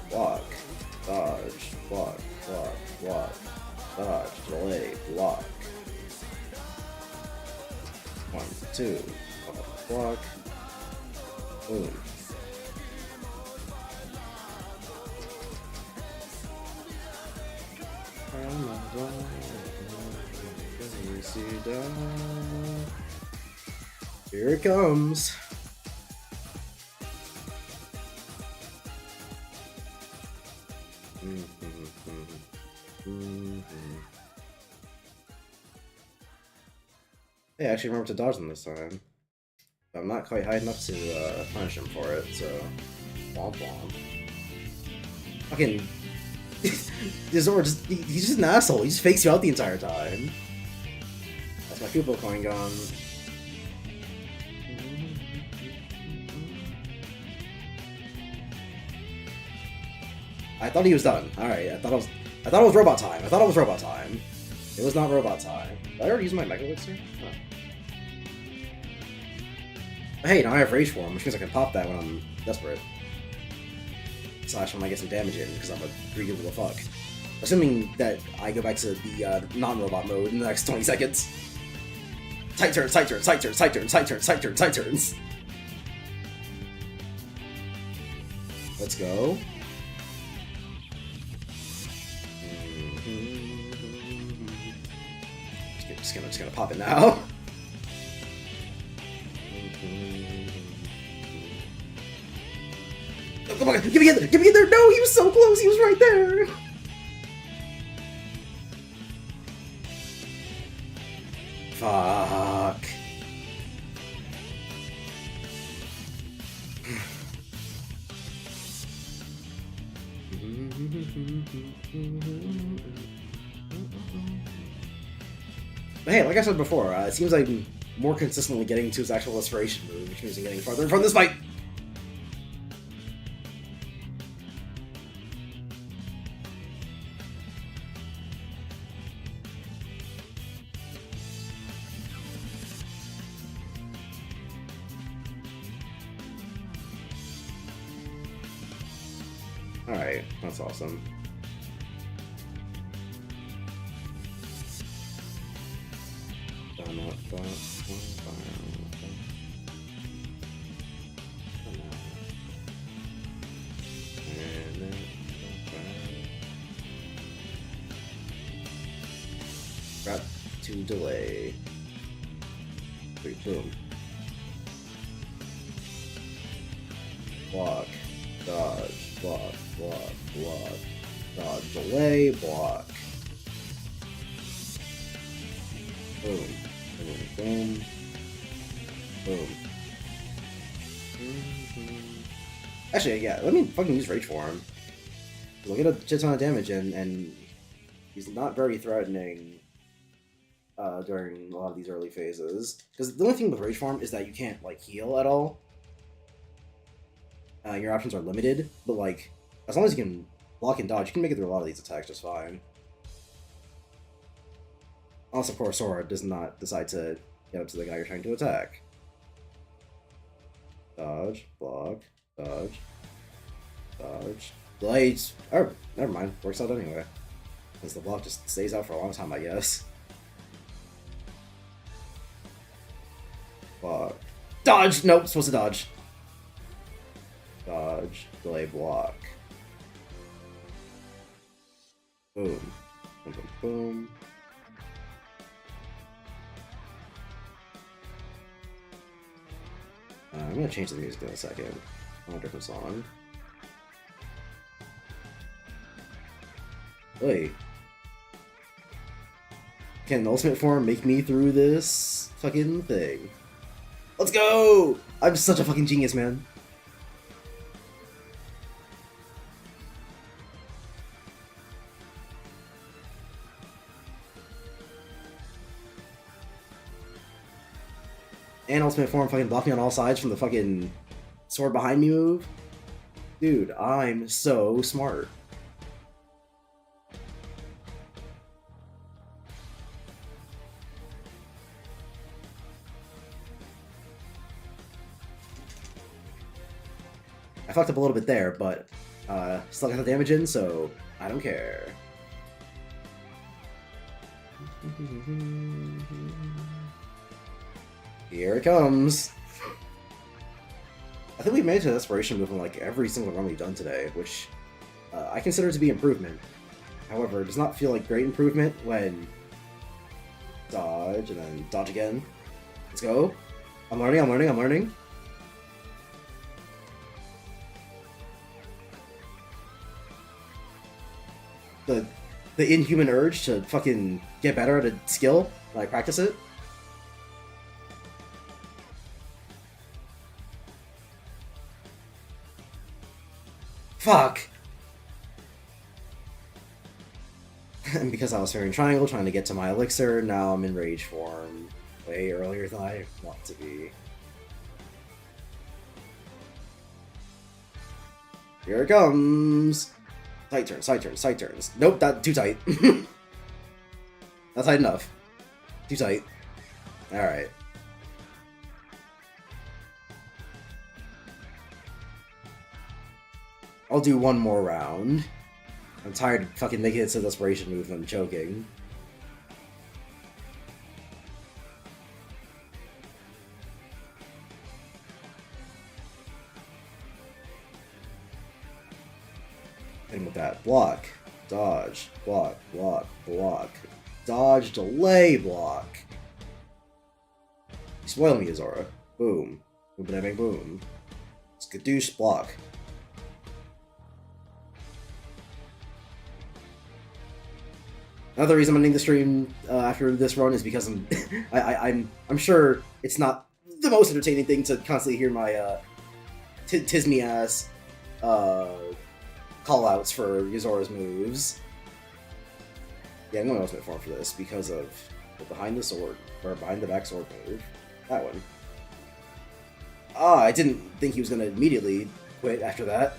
Block, dodge, block, block, block, dodge, delay, block. 1, 2, block, boom. Here it comes. Hey, I actually remember to dodge them this time. I'm not quite high enough to punish him for it, so womp womp. Fucking Yozora he's just an asshole. He just fakes you out the entire time. That's my Fubo coin gone. I thought he was done. Alright, I thought it was robot time. It was not robot time. Did I already use my Mega Elixir? No. Hey, now I have Rage Form, which means I can pop that when I'm desperate. Slash when I get some damage in, because I'm a greedy little fuck. Assuming that I go back to the non-robot mode in the next 20 seconds. Tight turns, tight turns, tight turns, tight turns, tight turns, tight turns, tight turns. Let's go. Just gonna pop it now. Oh, come on, get me in there! Get me in there! No, he was so close! He was right there! Fuck. But hey, like I said before, it seems like I'm more consistently getting to his actual restoration move, which means I'm getting farther from this fight. Alright, that's awesome. Got to delay. Wait, boom. Block, dodge, block, block, block, dodge, delay, block. Boom, boom, boom, boom. Actually, yeah, let me fucking use Rage Form. We'll get a shit ton of damage in, and he's not very threatening during a lot of these early phases. Because the only thing with Rage Form is that you can't, like, heal at all. Your options are limited, but, like, as long as you can block and dodge, you can make it through a lot of these attacks just fine. Unless, of course, Sora does not decide to get up to the guy you're trying to attack. Dodge, block, dodge, dodge, blades. Oh, never mind. Works out anyway. Because the block just stays out for a long time, I guess. Block. Dodge! Nope, supposed to dodge. Dodge, delay, block. Boom. Boom, boom, boom. I'm gonna change the music in a second. I want a different song. Wait. Can Ultimate Form make me through this fucking thing? Let's go! I'm such a fucking genius, man. And Ultimate Form fucking block me on all sides from the fucking sword behind me move. Dude, I'm so smart. I fucked up a little bit there, but still got the damage in, so I don't care. Here it comes. I think we've made an Desperation move in like every single run we've done today, which I consider to be improvement. However, it does not feel like great improvement when dodge and then dodge again. Let's go. I'm learning, I'm learning, I'm learning. The inhuman urge to fucking get better at a skill when I practice it. Fuck! And because I was hearing triangle trying to get to my elixir, now I'm in rage form way earlier than I want to be. Here it comes! Side turns, side turns, side turns. Nope, that too tight. Not tight enough. Too tight. Alright. I'll do one more round. I'm tired of fucking making it to the Desperation move and I'm choking. And with that, block, dodge, block, block, block, dodge, delay, block. You spoil me, Yozora. Boom. Boom, bang, boom. Skadoosh, block. Another reason I'm ending the stream after this run is because I'm sure it's not the most entertaining thing to constantly hear my Tismy ass callouts for Yozora's moves. Yeah, I'm going to Ultimate Form for this because of the behind the sword or behind the back sword move. That one. Ah, I didn't think he was going to immediately quit after that.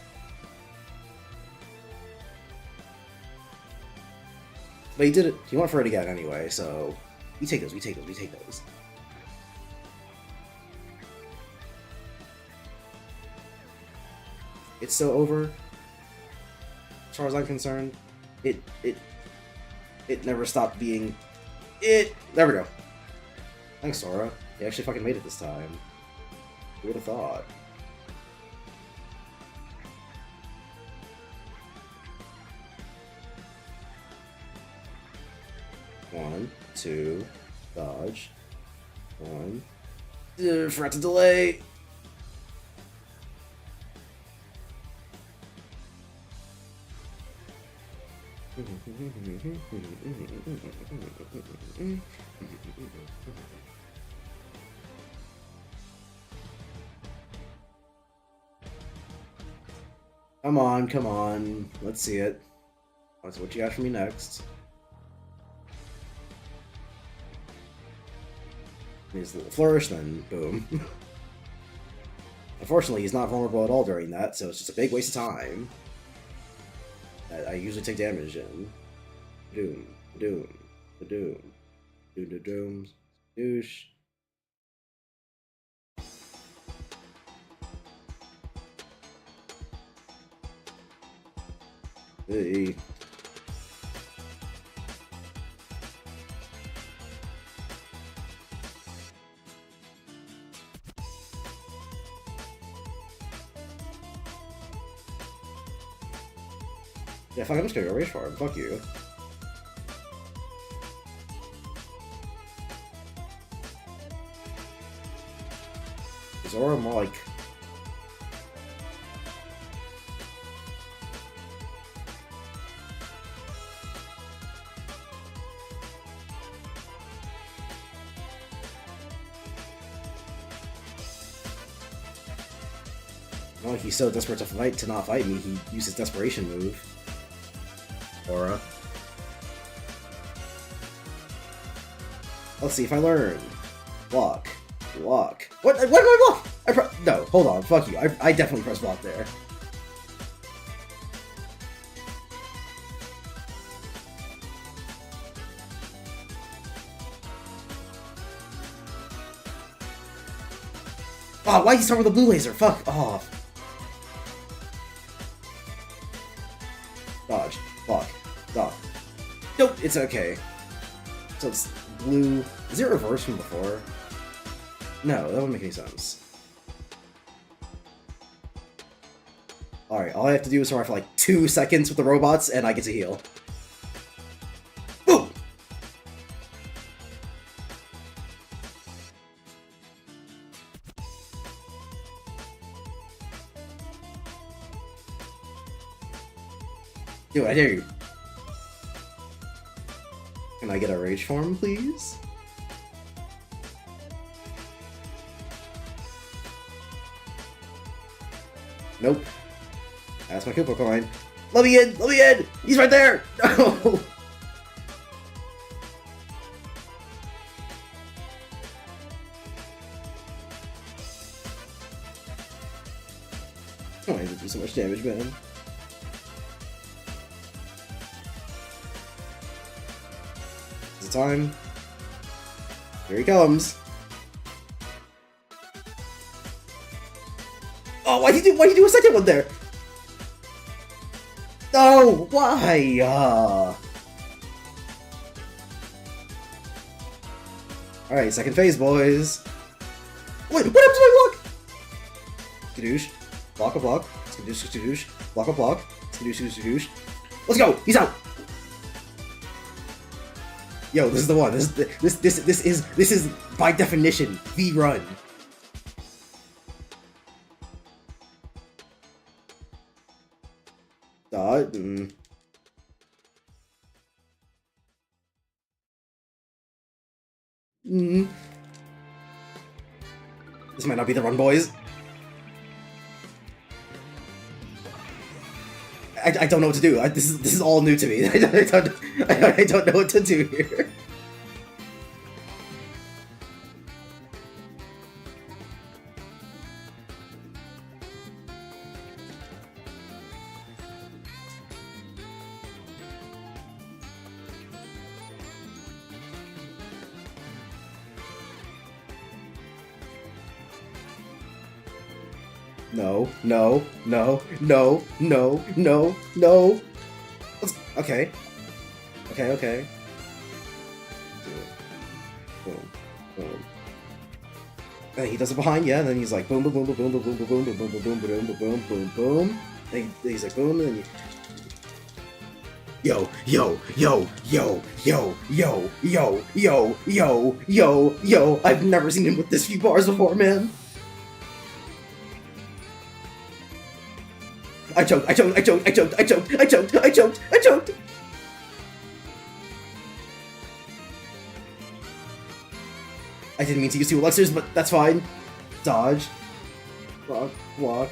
But he did it. He went for it again anyway, so we take those, we take those, we take those. It's so over. As far as I'm concerned, it never stopped being it. There we go. Thanks, Sora. You actually fucking made it this time. Who would have thought? One, two, dodge. One. Forgot to delay. Come on, come on. Let's see it. What's what you got for me next? Needs a little flourish, then boom. Unfortunately, he's not vulnerable at all during that, so it's just a big waste of time. I usually take damage in. Doom, doom, doom, doom, doom, douche. Hey. Yeah, fuck, I'm just gonna go rage for him. Fuck you. Yozora more like... Well, he's so desperate to not fight me, he uses desperation move. Aura. Let's see if I learn. Block. Block. What did I block? No, hold on, fuck you. I definitely pressed block there. Oh, why'd you start with a blue laser? Fuck off. Dodge. Block. Dodge. Nope, it's okay. So it's blue. Is it reversed from before? No, that wouldn't make any sense. Alright, all I have to do is survive for like 2 seconds with the robots, and I get to heal. Boom! Dude, I dare you. Can I get a rage form, please? Nope. That's my Koopa coin. Let me in! Let me in! He's right there! No! Oh, I have to do so much damage, man. Is it time? Here he comes. Oh, why'd you do a second one there? No, why? Alright, second phase, boys. Wait, what happened to my block? Skadoosh. Block a block. Skadoosh, skadoosh. Block a block. Skadoosh, skadoosh. Let's go! He's out! Yo, this is the one. This is by definition the run. This might not be the run, boys. I don't know what to do. This is all new to me. I don't know what to do here. No, no, no, no, no, no, no. Okay. Okay. Boom, boom. And he does it behind, yeah, and then he's like boom, boom, boom, boom, boom, boom, boom, boom, boom, boom, boom, boom, boom, boom, boom, boom. Then he's like boom, and then you... Yo, yo, yo, yo, yo, yo, yo, yo, yo, yo, yo. I've never seen him with this few bars before, man. I choked. I didn't mean to use 2 elixirs, but that's fine. Dodge. Block. Block.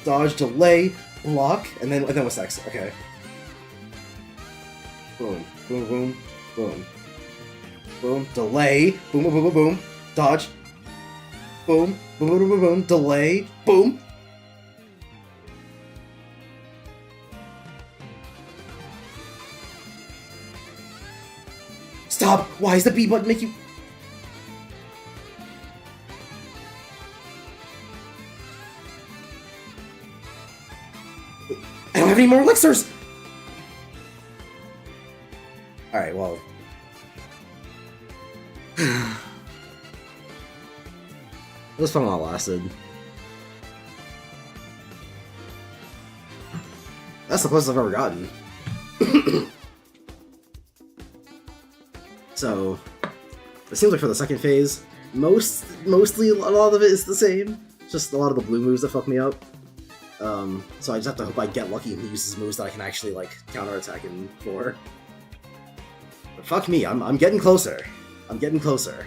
Dodge. Delay. Block. And then what's next? Okay. Boom. Boom, boom, boom. Boom. Delay. Boom, boom, boom, boom, boom. Dodge. Boom. Boom, boom, boom, boom, boom. Delay. Boom. Stop! Why is the B button make you... I don't have any more elixirs! Alright, well... It was fun while it lasted. That's the closest I've ever gotten. So, it seems like for the second phase, Mostly a lot of it is the same. Just a lot of the blue moves that fuck me up. So I just have to hope I get lucky and he uses moves that I can actually, like, counterattack him for. But fuck me, I'm getting closer. I'm getting closer.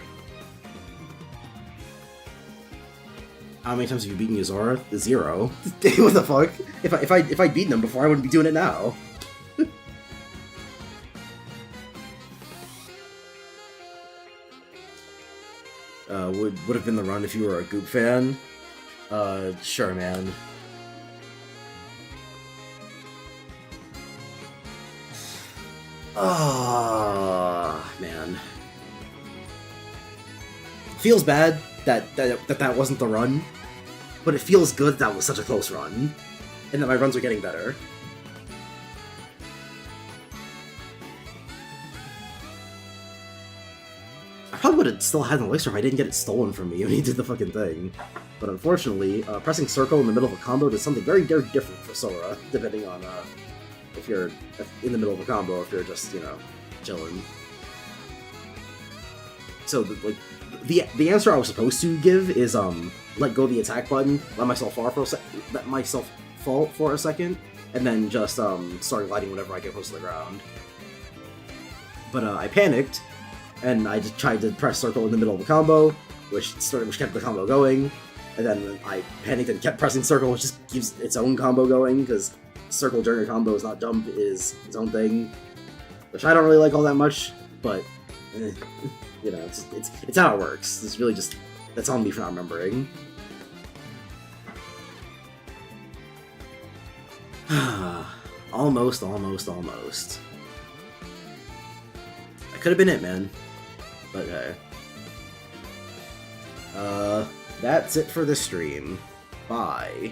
How many times have you beaten Yozora? 0. What the fuck? If I'd beaten him before, I wouldn't be doing it now. Would have been the run if you were a Goop fan. Sure, man. Ah, man. Feels bad that wasn't the run, but it feels good that was such a close run, and that my runs are getting better. I probably would have still had an elixir if I didn't get it stolen from me when he did the fucking thing. But unfortunately, pressing circle in the middle of a combo does something very, very different for Sora, depending on if you're in the middle of a combo, if you're just, you know, chilling. So, the answer I was supposed to give is, let go of the attack button, let myself fall for a second, and then just, start gliding whenever I get close to the ground. But, I panicked, and I just tried to press circle in the middle of the combo, which kept the combo going, and then I panicked and kept pressing circle, which just keeps its own combo going, because circle during a combo is not jump, is its own thing, which I don't really like all that much, but, you know, it's how it works. It's really just, that's on me for not remembering. Almost. That could have been it, man. But hey. That's it for the stream. Bye.